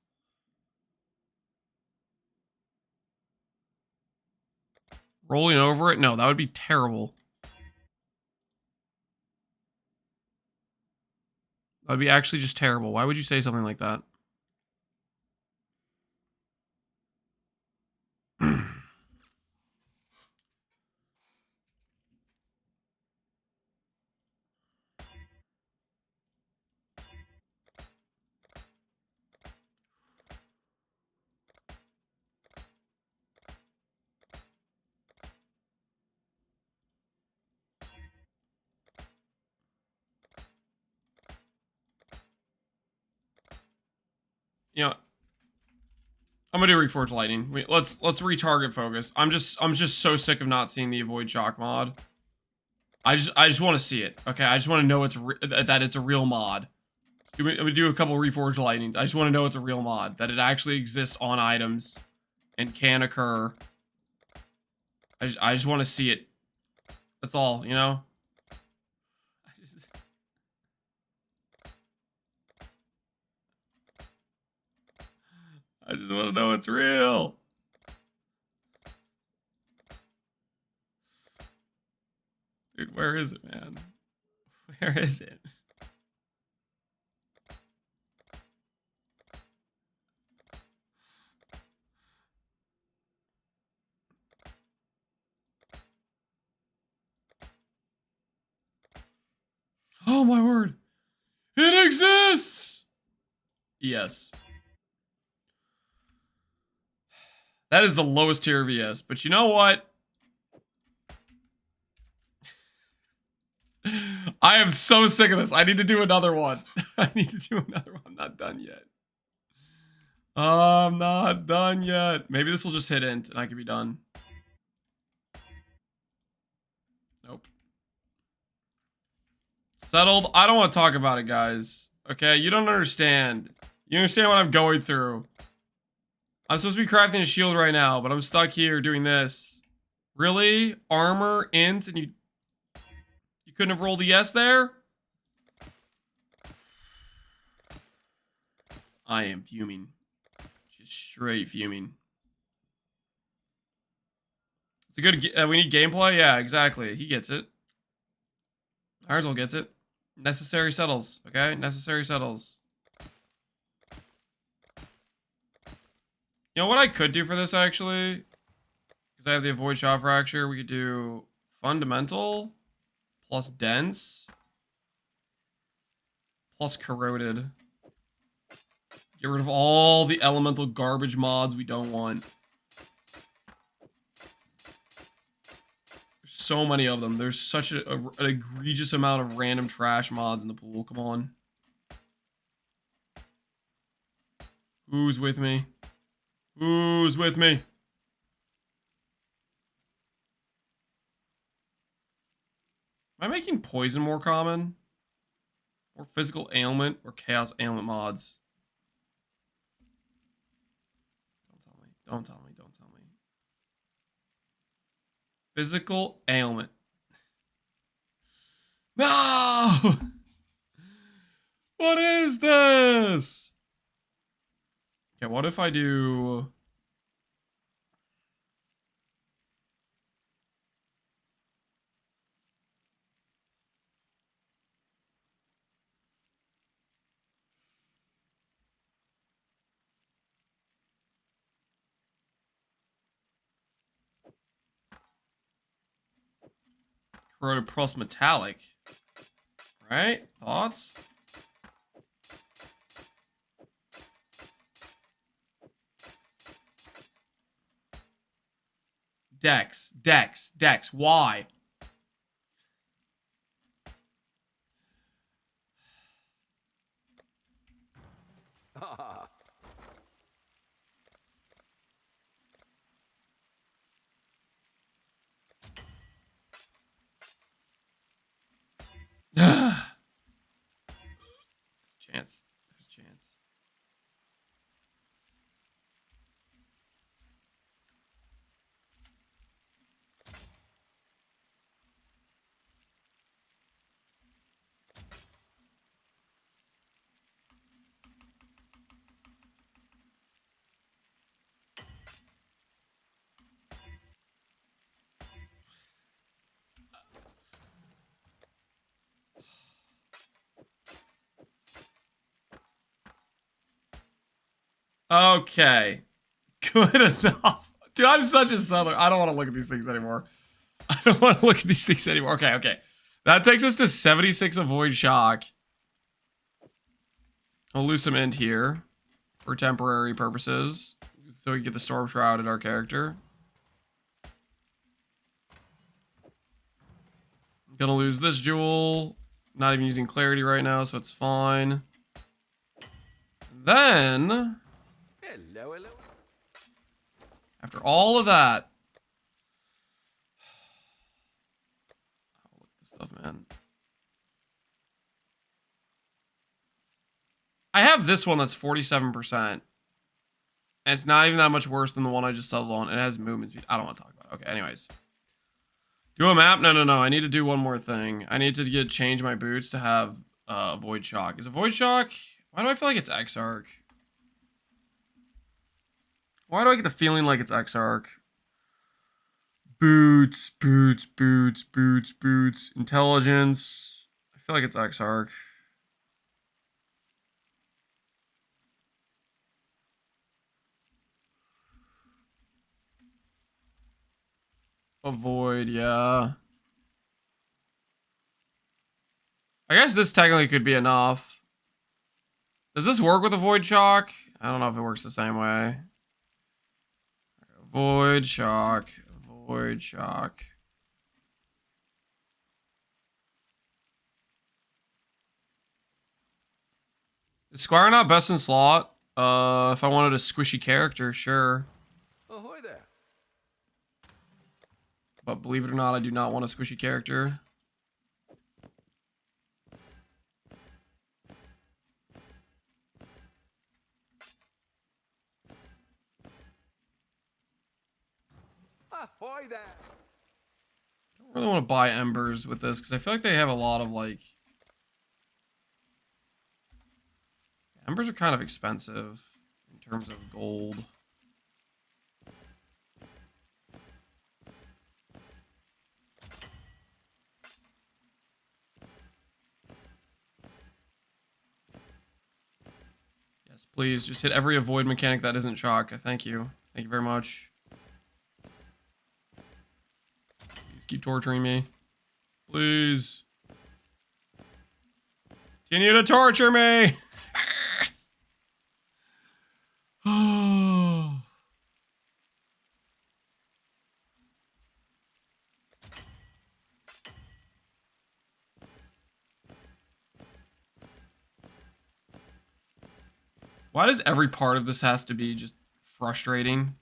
Rolling over it? No, that would be terrible. That would be actually just terrible. Why would you say something like that? You know, I'm gonna do Reforge Lightning. Let's retarget focus. I'm just so sick of not seeing the Avoid Shock mod. I just want to see it. Okay, I just want to know that it's a real mod. I'm gonna do a couple Reforge Lightnings. I just want to know it's a real mod, that it actually exists on items and can occur. I just want to see it. That's all, you know. I just want to know it's real. Dude, where is it, man? Where is it? Oh my word. It exists! Yes. That is the lowest tier of ES. But you know what? I am so sick of this. I need to do another one. I need to do another one. I'm not done yet. I'm not done yet. Maybe this will just hit int and I can be done. Nope. Settled. I don't want to talk about it, guys. Okay, you don't understand. You understand what I'm going through. I'm supposed to be crafting a shield right now, but I'm stuck here doing this. Really? Armor, int, and you couldn't have rolled a yes there? I am fuming. Just straight fuming. It's a good... we need gameplay? Yeah, exactly. He gets it. Ironsill gets it. Necessary settles, okay? Necessary settles. You know what I could do for this, actually? Because I have the avoid shot fracture. We could do fundamental plus dense plus corroded. Get rid of all the elemental garbage mods we don't want. There's so many of them. There's such an egregious amount of random trash mods in the pool. Come on. Who's with me? Who's with me? Am I making poison more common? Or physical ailment or chaos ailment mods? Don't tell me. Don't tell me. Don't tell me. Physical ailment. No! What is this? Okay, what if I do... corroded plus metallic. Right? Thoughts? Dex. Dex. Dex. Why? Chance. There's a chance. Okay. Good enough. Dude, I'm such a southerner. I don't want to look at these things anymore. I don't want to look at these things anymore. Okay, okay. That takes us to 76 avoid shock. I'll lose some end here for temporary purposes. So we get the storm shroud in our character. I'm gonna lose this jewel. Not even using clarity right now, so it's fine. Then... Hello, hello. after all of that... oh, look at this stuff, man. I have this one that's 47%. And it's not even that much worse than the one I just settled on. It has movement speed. I don't want to talk about it. Okay, anyways. Do a map? No, no, no. I need to do one more thing. I need to change my boots to have Void Shock. Is it Void Shock? Why do I feel like it's Exarch? Why do I get the feeling like it's Exarch? Boots, boots, boots, boots, boots. Intelligence. I feel like it's Exarch. Avoid, yeah. I guess this technically could be enough. Does this work with a void shock? I don't know if it works the same way. Void shock. Void shock. Is Squire not best in slot? If I wanted a squishy character, sure. Ahoy there. But believe it or not, I do not want a squishy character. Ahoy there. I don't really want to buy embers with this because I feel like they have a lot of like... Embers are kind of expensive in terms of gold. Yes, please just hit every avoid mechanic that isn't shock. Thank you. Thank you very much. Please keep torturing me. Please. Continue to torture me. Why does every part of this have to be just frustrating?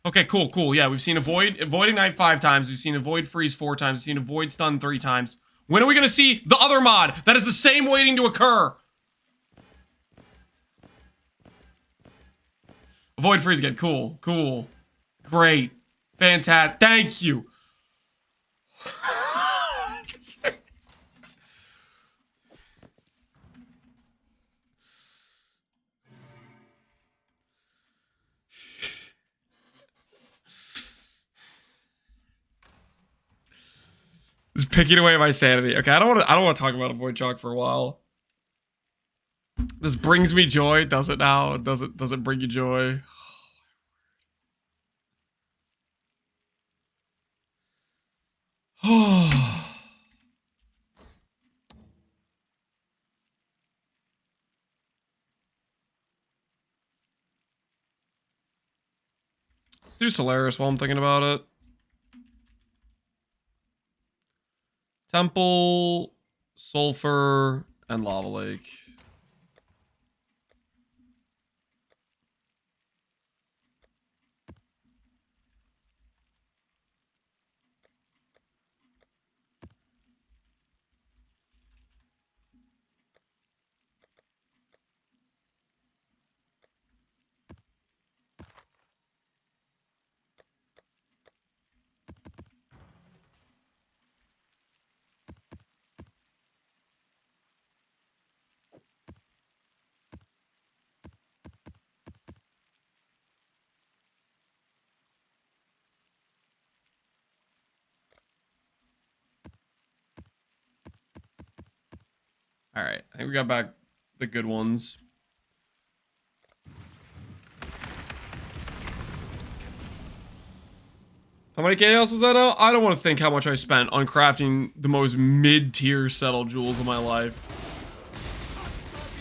Okay, cool. Yeah, we've seen avoid ignite 5 times. We've seen avoid freeze 4 times. We've seen avoid stun 3 times. When are we gonna see the other mod that is the same waiting to occur? Avoid freeze again. Cool. Great. Fantastic. Thank you. Just picking away my sanity. Okay, I don't want to talk about avoid shock for a while. This brings me joy, does it now? Does it bring you joy? Let's do Solaris while I'm thinking about it. Temple, Sulfur, and Lava Lake. All right, I think we got back the good ones. How many chaos is that now? I don't want to think how much I spent on crafting the most mid-tier settle jewels of my life.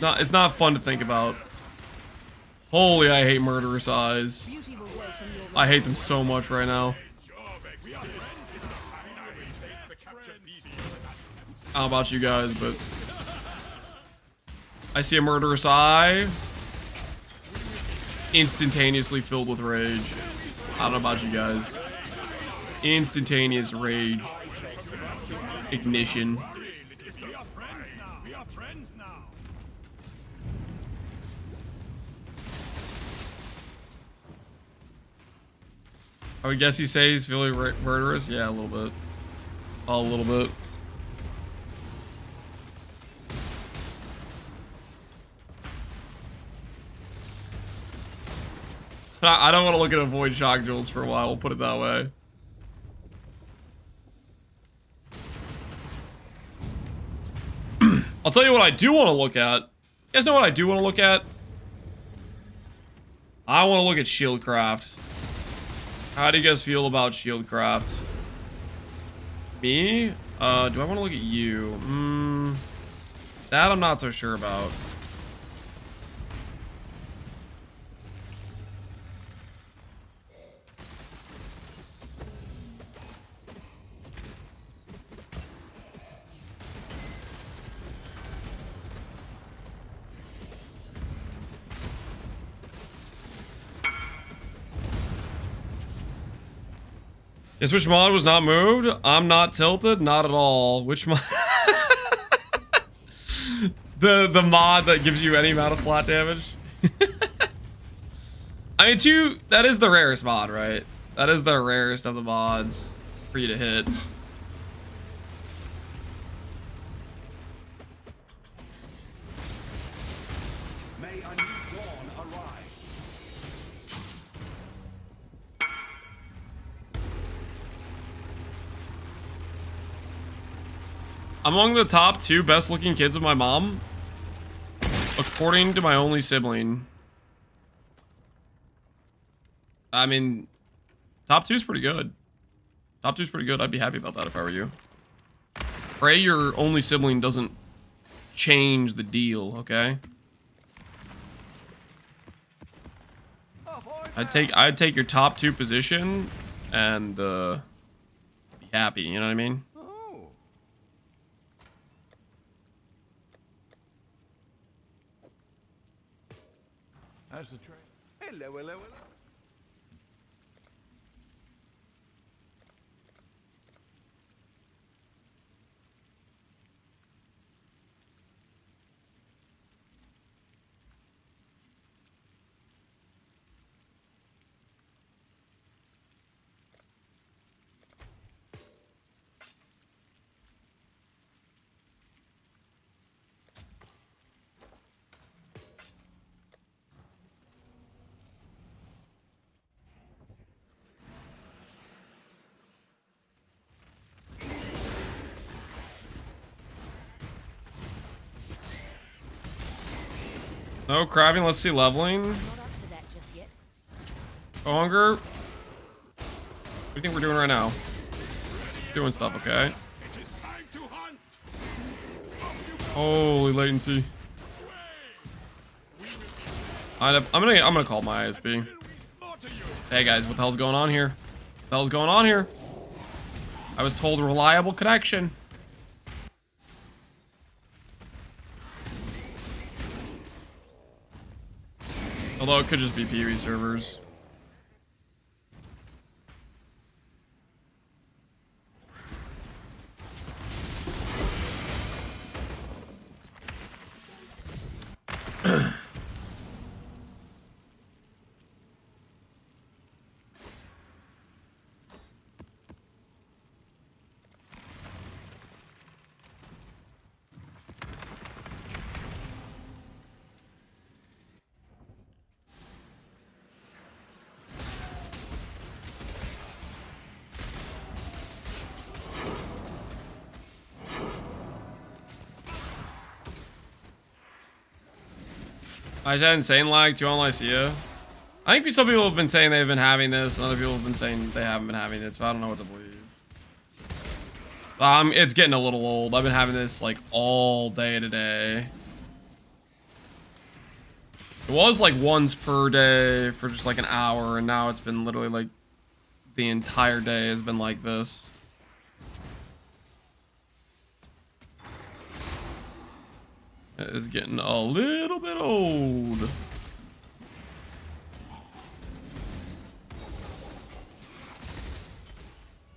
It's not fun to think about. Holy, I hate murderous eyes. I hate them so much right now. I don't know about you guys, but I see a murderous eye, instantaneously filled with rage. I don't know about you guys. Instantaneous rage. Ignition. I would guess he says he's feeling murderous. Yeah, a little bit. A little bit. I don't want to look at avoid shock jewels for a while, we'll put it that way. I'll tell you what I do want to look at. You guys know what I do want to look at? I want to look at Shieldcraft. How do you guys feel about Shieldcraft? Me? Do I want to look at you? That I'm not so sure about. Guess which mod was not moved? I'm not tilted, not at all. Which mod? the mod that gives you any amount of flat damage. I mean, that is the rarest mod, right? That is the rarest of the mods for you to hit. May a new dawn arise. Among the top 2 best looking kids of my mom, according to my only sibling. I mean, top 2's pretty good. Top 2's pretty good. I'd be happy about that if I were you. Pray your only sibling doesn't change the deal, okay? I'd take your top 2 position and be happy, you know what I mean? Oh. How's the train? Hello, hello, hello. No crabbing, let's see leveling. Not up to that just yet. Hunger. What do you think we're doing right now? Doing stuff, okay? It is time to hunt. Holy latency. I'm gonna call my ISP. We slaughter you. Hey guys, what the hell's going on here? What the hell's going on here? I was told reliable connection. Although it could just be PoE servers. I had insane lag too on Lycia. I think some people have been saying they've been having this, and other people have been saying they haven't been having it, so I don't know what to believe. It's getting a little old. I've been having this like all day today. It was like once per day for just like an hour, and now it's been literally like the entire day has been like this. It is getting a little bit old.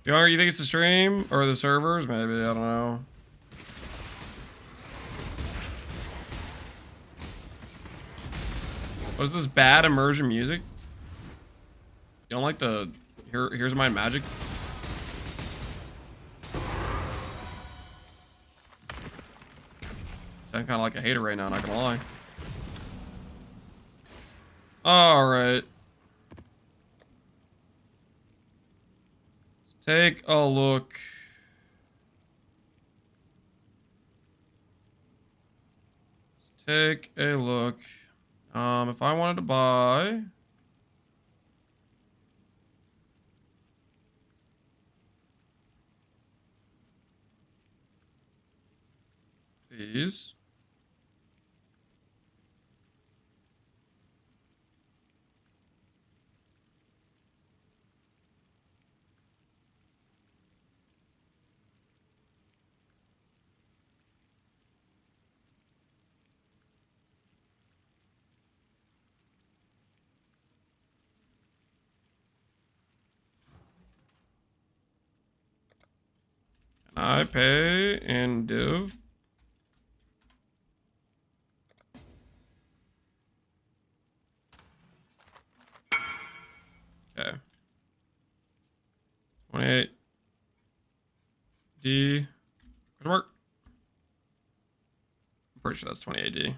You think it's the stream or the servers? Maybe, I don't know. Was this bad immersion music? You don't like the here's my magic? Sound kind of like a hater right now, not gonna lie. Alright. Take a look. Let's take a look. If I wanted to buy these. I pay in div. Okay. 28. D. Good work. I'm pretty sure that's 28 D.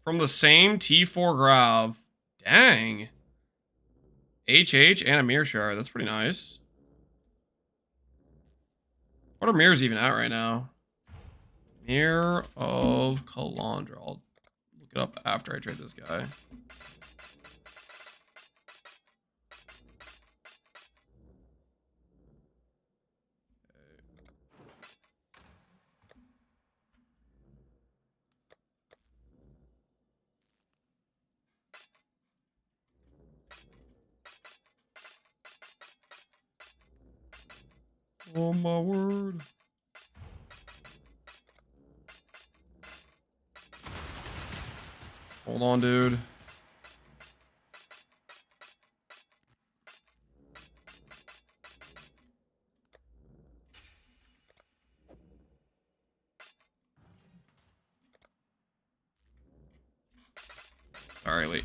From the same T4 Grav. Dang. HH and a mirror shard. That's pretty nice. What are mirrors even at right now? Mirror of Calandra. I'll look it up after I trade this guy. Oh my word. Hold on, dude. Sorry, Lee.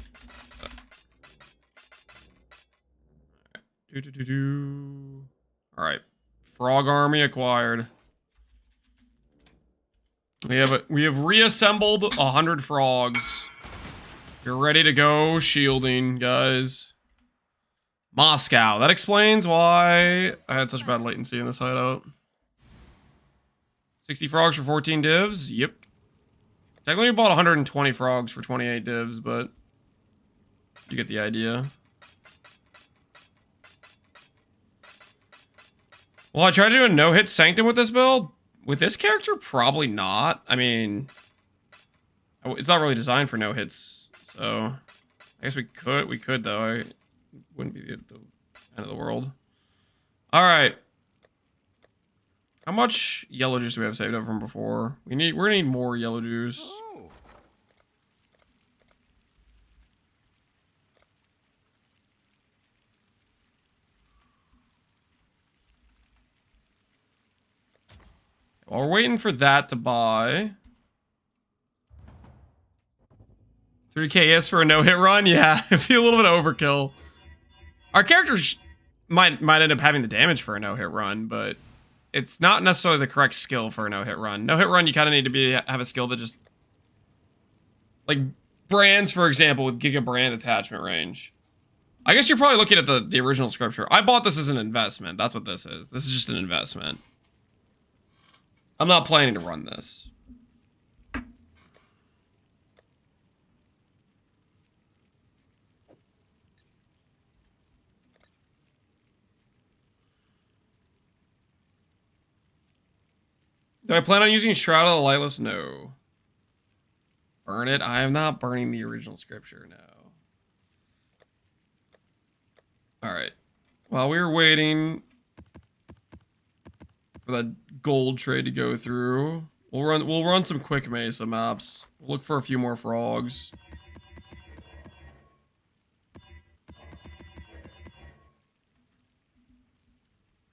All right. Frog army acquired. We have reassembled 100 frogs. You're ready to go shielding, guys. Moscow. That explains why I had such bad latency in this hideout. 60 frogs for 14 divs. Yep. Technically, we bought 120 frogs for 28 divs, but you get the idea. Well, I tried to do a no-hit Sanctum with this build. With this character, probably not. I mean, it's not really designed for no-hits, so I guess we could though. It wouldn't be the end of the world. All right. How much yellow juice do we have saved up from before? We're gonna need more yellow juice. While we're waiting for that to buy. 3k is for a no-hit run? Yeah, it'd be a little bit of overkill. Our characters might end up having the damage for a no-hit run, but it's not necessarily the correct skill for a no-hit run. No-hit run, you kind of need to have a skill that just... Like, brands, for example, with Giga Brand attachment range. I guess you're probably looking at the original scripture. I bought this as an investment. That's what this is. This is just an investment. I'm not planning to run this. Do I plan on using Shroud of the Lightless? No. Burn it? I am not burning the original scripture, no. Alright. While we were waiting for that gold trade to go through, we'll run some quick mesa maps. We'll look for a few more frogs.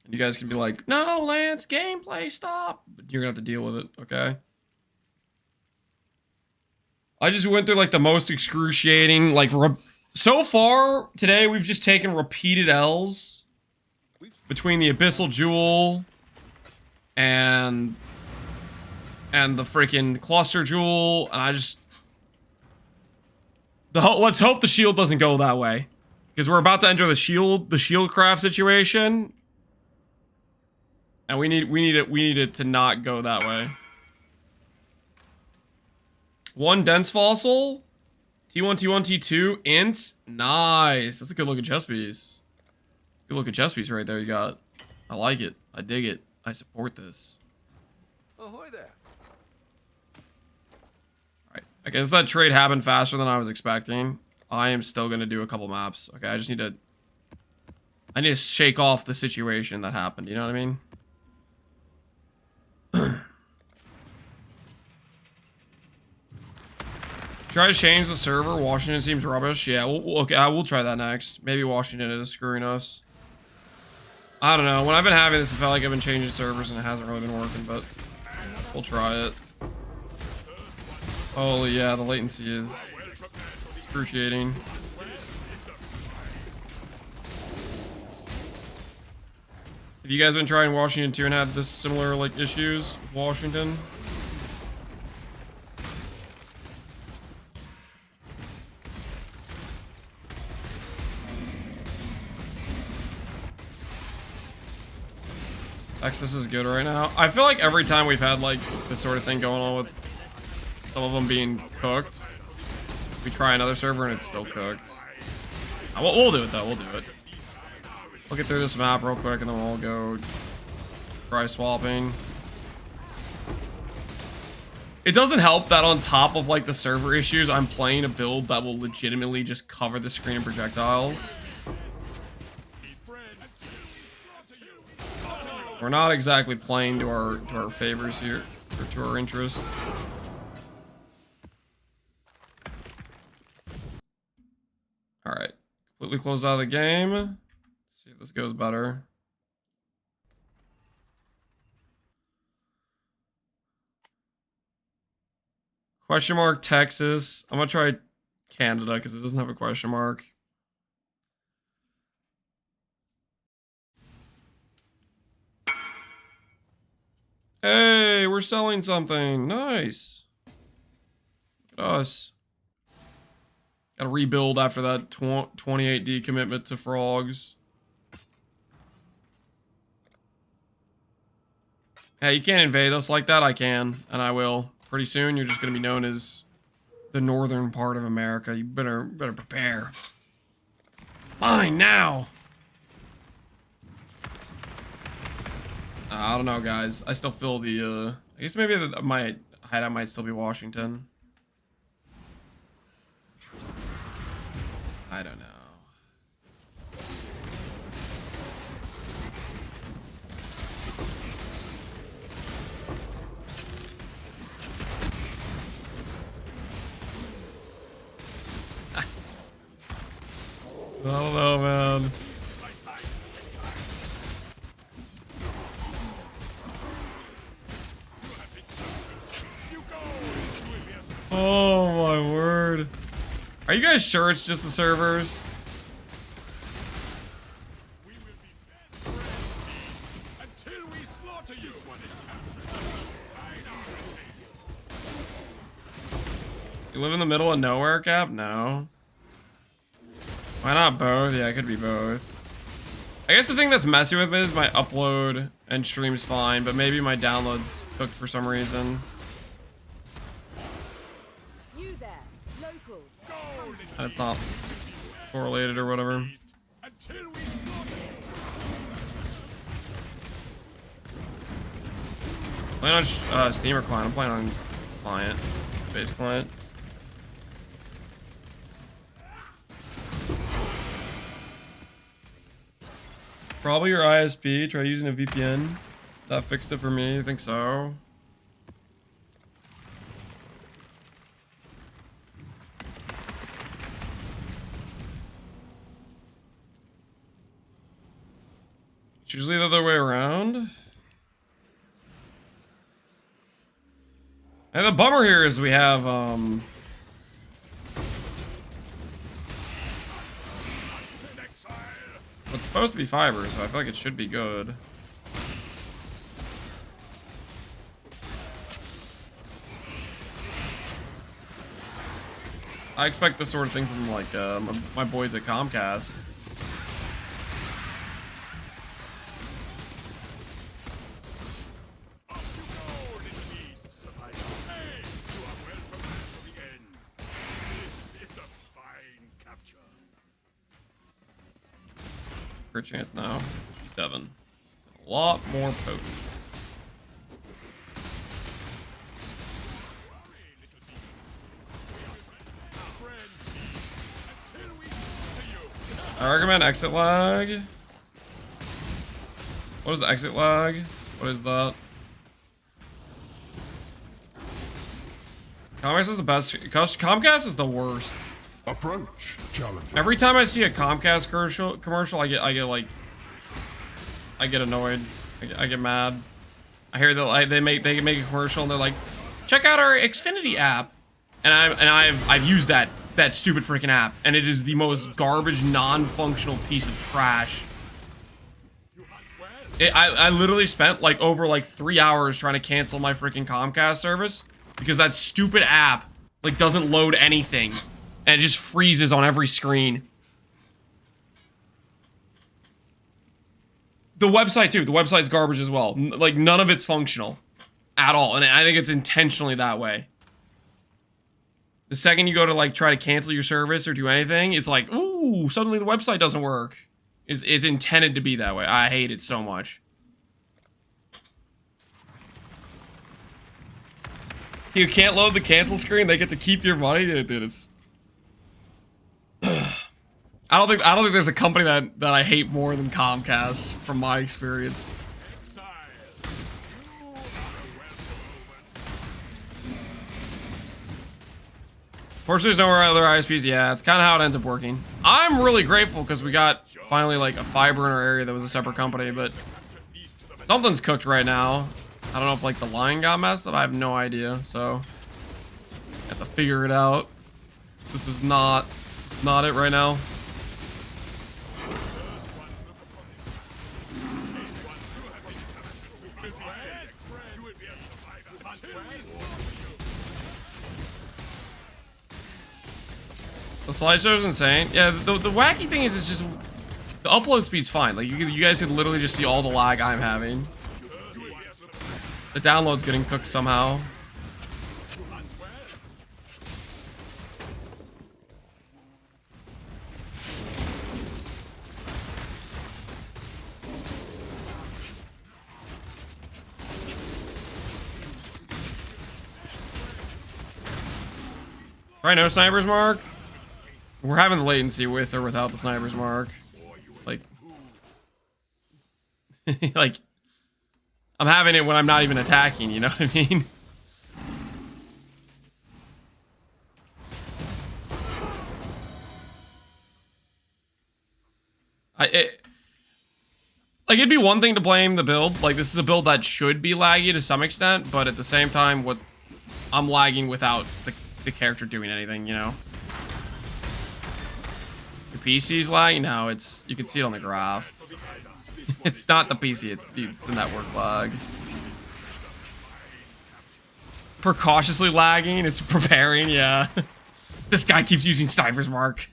And you guys can be like, no, Lance, gameplay, stop. But you're gonna have to deal with it, okay? I just went through like the most excruciating, like, so far today we've just taken repeated L's between the Abyssal Jewel and the freaking Cluster Jewel, and Let's hope the shield doesn't go that way. Because we're about to enter the shield craft situation. And we need it to not go that way. 1 dense fossil. T1, T1, T2, int. Nice. That's a good looking chest piece. Good looking chest piece right there you got. I like it. I dig it. I support this. Ahoy there. Alright. I guess that trade happened faster than I was expecting. I am still gonna do a couple maps. Okay, I need to shake off the situation that happened, you know what I mean? Try to change the server. Washington seems rubbish. Yeah, we'll try that next. Maybe Washington is screwing us. I don't know. When I've been having this, I felt like I've been changing servers and it hasn't really been working, but we'll try it. Holy yeah, the latency is excruciating. Have you guys been trying Washington 2 and had this similar like issues with Washington? Texas is good right now. I feel like every time we've had like this sort of thing going on with some of them being cooked, we try another server and it's still cooked. We'll do it though, we'll do it. We'll get through this map real quick and then we'll go try swapping. It doesn't help that on top of like the server issues, I'm playing a build that will legitimately just cover the screen in projectiles. We're not exactly playing to our favors here, or to our interests. All right, completely closed out of the game. Let's see if this goes better. Question mark Texas. I'm gonna try Canada because it doesn't have a question mark. Hey, we're selling something. Nice. Look at us. Gotta rebuild after that 28D commitment to frogs. Hey, you can't invade us like that. I can, and I will. Pretty soon, you're just gonna be known as the northern part of America. You better prepare. Mine now. I don't know, guys. I still feel the, I guess maybe my hideout might still be Washington. I don't know. I don't know, man. Oh my word. Are you guys sure it's just the servers? We will be best friends until we slaughter you. You live in the middle of nowhere, Cap? No. Why not both? Yeah, it could be both. I guess the thing that's messy with it is my upload and stream's fine, but maybe my download's cooked for some reason. You there, local. And it's not correlated or whatever. Until we slaughter you. Playing on Steam or client? I'm playing on client. Base client. Probably your ISP. Try using a VPN. That fixed it for me. I think so. It's usually the other way around. And the bummer here is we have it's supposed to be fiber, so I feel like it should be good. I expect this sort of thing from like my boys at Comcast. Crit chance now, 7. A lot more potent. I recommend exit lag. What is exit lag? What is that? Comcast is the best. Comcast is the worst. Approach challenge. Every time I see a Comcast commercial, I get annoyed. I get mad. I hear that like, they make a commercial and they're like, check out our Xfinity app, and I've used that stupid freaking app, and it is the most garbage, non-functional piece of trash. I literally spent like over 3 hours trying to cancel my freaking Comcast service because that stupid app like doesn't load anything, and it just freezes on every screen. The website too. The website's garbage as well. Like none of it's functional at all, and I think it's intentionally that way. The second you go to like try to cancel your service or do anything, it's like, ooh, suddenly the website doesn't work. It's intended to be that way. I hate it so much. You can't load the cancel screen. They get to keep your money, dude. It's. I don't think there's a company that I hate more than Comcast from my experience. Of course, there's no other ISPs. Yeah, it's kind of how it ends up working. I'm really grateful because we got finally like a fiber in our area that was a separate company, but something's cooked right now. I don't know if like the line got messed up. I have no idea. So I have to figure it out. This is not it right now. The slideshow is insane. Yeah, the wacky thing is it's just the upload speed's fine. Like you guys can literally just see all the lag I'm having. The download's getting cooked somehow. Right, no snipers mark. We're having the latency with or without the sniper's mark. Like, like, I'm having it when I'm not even attacking, you know what I mean? Like, it'd be one thing to blame the build. Like, this is a build that should be laggy to some extent, but at the same time, I'm lagging without the character doing anything, you know? PC's lag? No, you can see it on the graph. It's not the PC, it's the network lag. Precautiously lagging, it's preparing, yeah. This guy keeps using sniper's mark.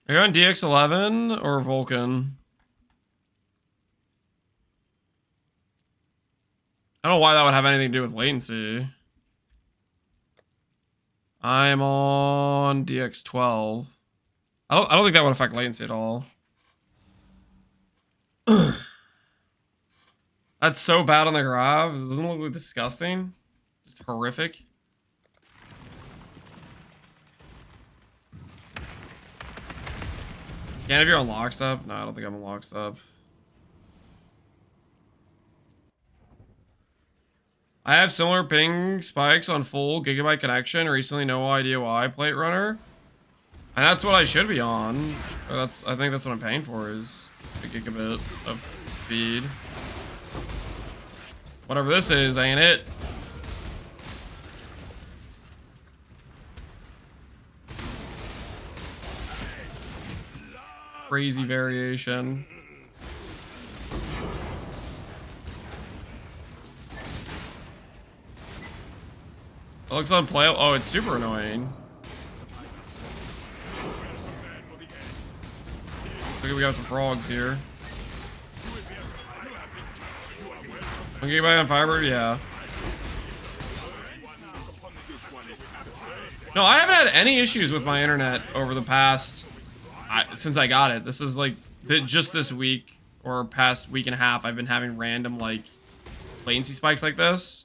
Are you on DX11 or Vulcan? I don't know why that would have anything to do with latency. I'm on DX12. I don't think that would affect latency at all. That's so bad on the grab. It doesn't look disgusting. Just horrific. Can't if you're on lockstep? No, I don't think I'm on lockstep. I have similar ping spikes on full gigabyte connection. Recently, no idea why. Plate runner. And that's what I should be on. I think that's what I'm paying for is a gigabit of speed. Whatever this is, ain't it? Crazy variation. It looks unplayable. Oh, it's super annoying. Look, we got some frogs here. 1 gigabyte on fiber? Yeah. No, I haven't had any issues with my internet over the past... since I got it. This is like... just this week, or past week and a half, I've been having random, like... latency spikes like this.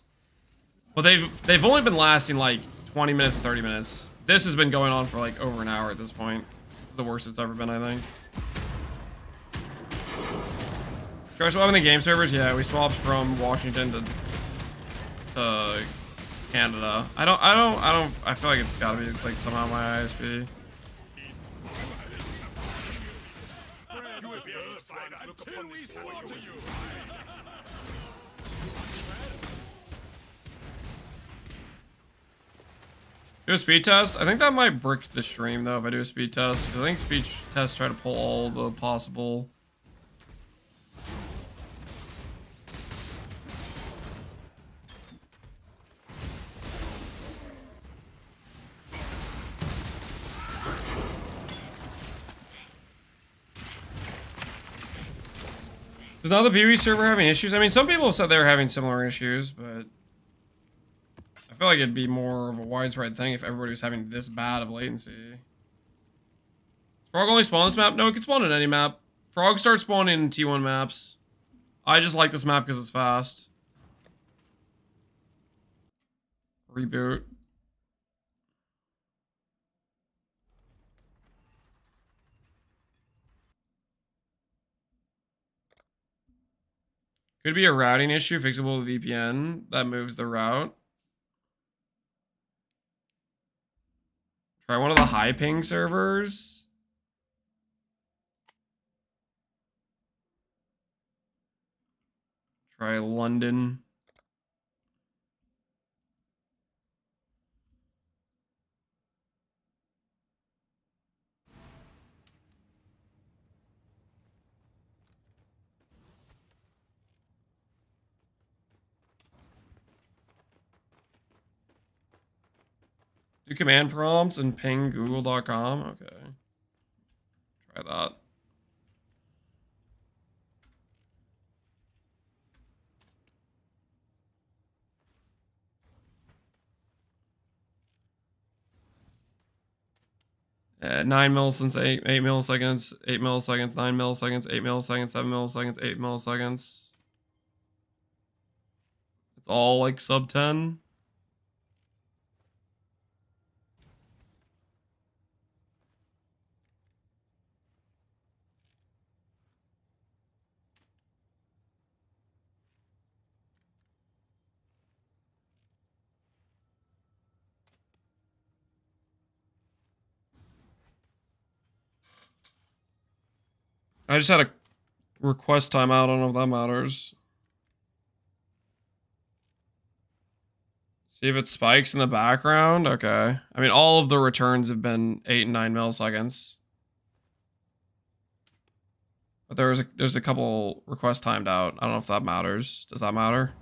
But they've only been lasting, like, 20 minutes to 30 minutes. This has been going on for, like, over an hour at this point. This is the worst it's ever been, I think. Try swapping the game servers? Yeah, we swapped from Washington to Canada. I feel like it's gotta be like somehow my ISP. Do a speed test? I think that might brick the stream though if I do a speed test. I think speed tests try to pull all the possible. Is now the PvE server having issues? I mean, some people said they were having similar issues, but I feel like it'd be more of a widespread thing if everybody was having this bad of latency. Frog only spawn this map? No, it can spawn in any map. Frog starts spawning in T1 maps. I just like this map because it's fast. Reboot. Could be a routing issue fixable with VPN that moves the route. Try one of the high ping servers. Try London. Do command prompts and ping google.com. Okay. Try that. Yeah, 9 milliseconds, 8 milliseconds, 8 milliseconds, 9 milliseconds, 8 milliseconds, 7 milliseconds, 8 milliseconds. It's all like sub 10. I just had a request timeout. I don't know if that matters. See if it spikes in the background. Okay. I mean, all of the returns have been 8 and 9 milliseconds. But there's a couple requests timed out. I don't know if that matters. Does that matter?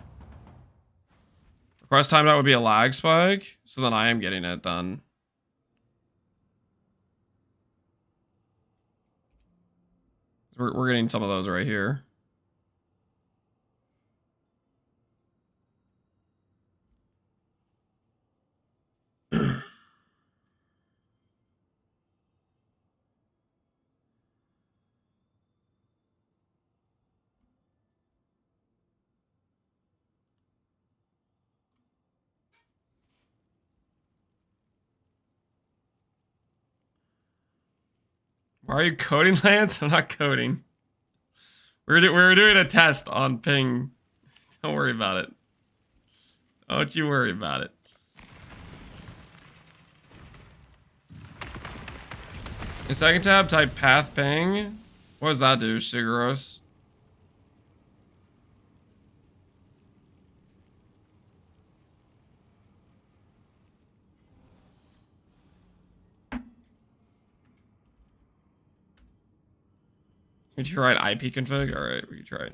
Request timed out would be a lag spike. So then I am getting it done. We're getting some of those right here. Why are you coding, Lance? I'm not coding. We're doing a test on ping. Don't worry about it. Don't you worry about it. In second tab, type path ping. What does that do, Siguros? Did you write IP config? Alright, we can try it.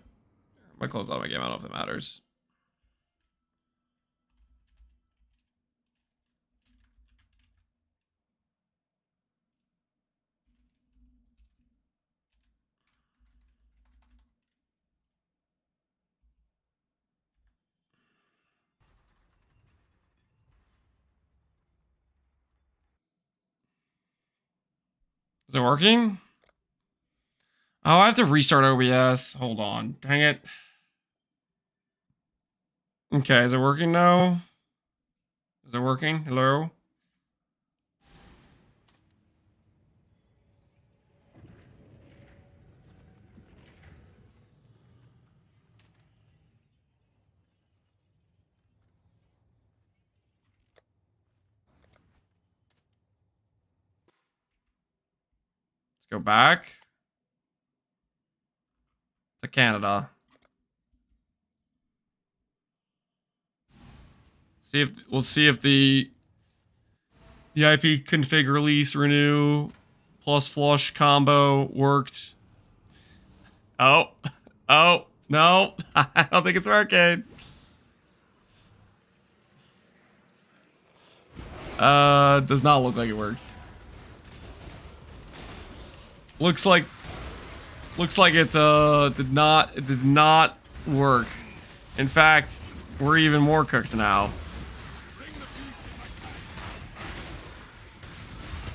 I'm gonna close out my game. I don't know if it matters. Is it working? Oh, I have to restart OBS. Hold on. Dang it. Okay, is it working now? Is it working? Hello? Let's go back to Canada. We'll see if the IP config release renew plus flush combo worked. Oh, oh no, I don't think it's working. Does not look like it worked. Looks like it did not work. In fact, we're even more cooked now.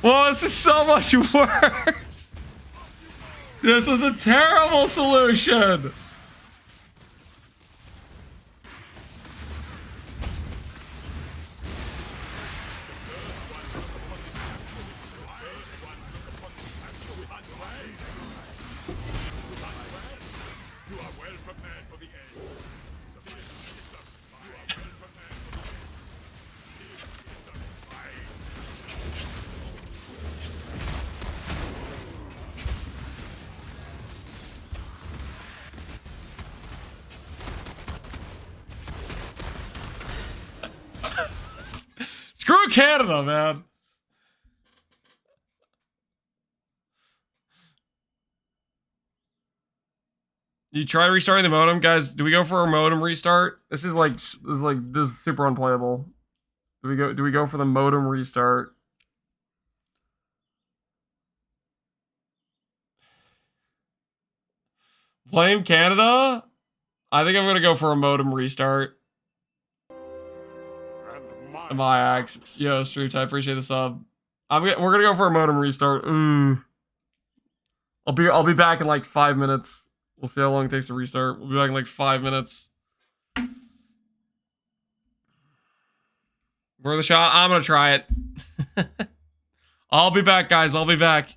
Well, this is so much worse. This was a terrible solution. Screw Canada, man. You try restarting the modem, guys. Do we go for a modem restart? This is super unplayable. Do we go for the modem restart? Blame Canada? I think I'm gonna go for a modem restart. My axe. Yo, Street, I appreciate the sub. We're gonna go for a modem restart. Ooh. I'll be back in like 5 minutes. We'll see how long it takes to restart. We'll be back in like 5 minutes. For the shot, I'm gonna try it. I'll be back, guys. I'll be back.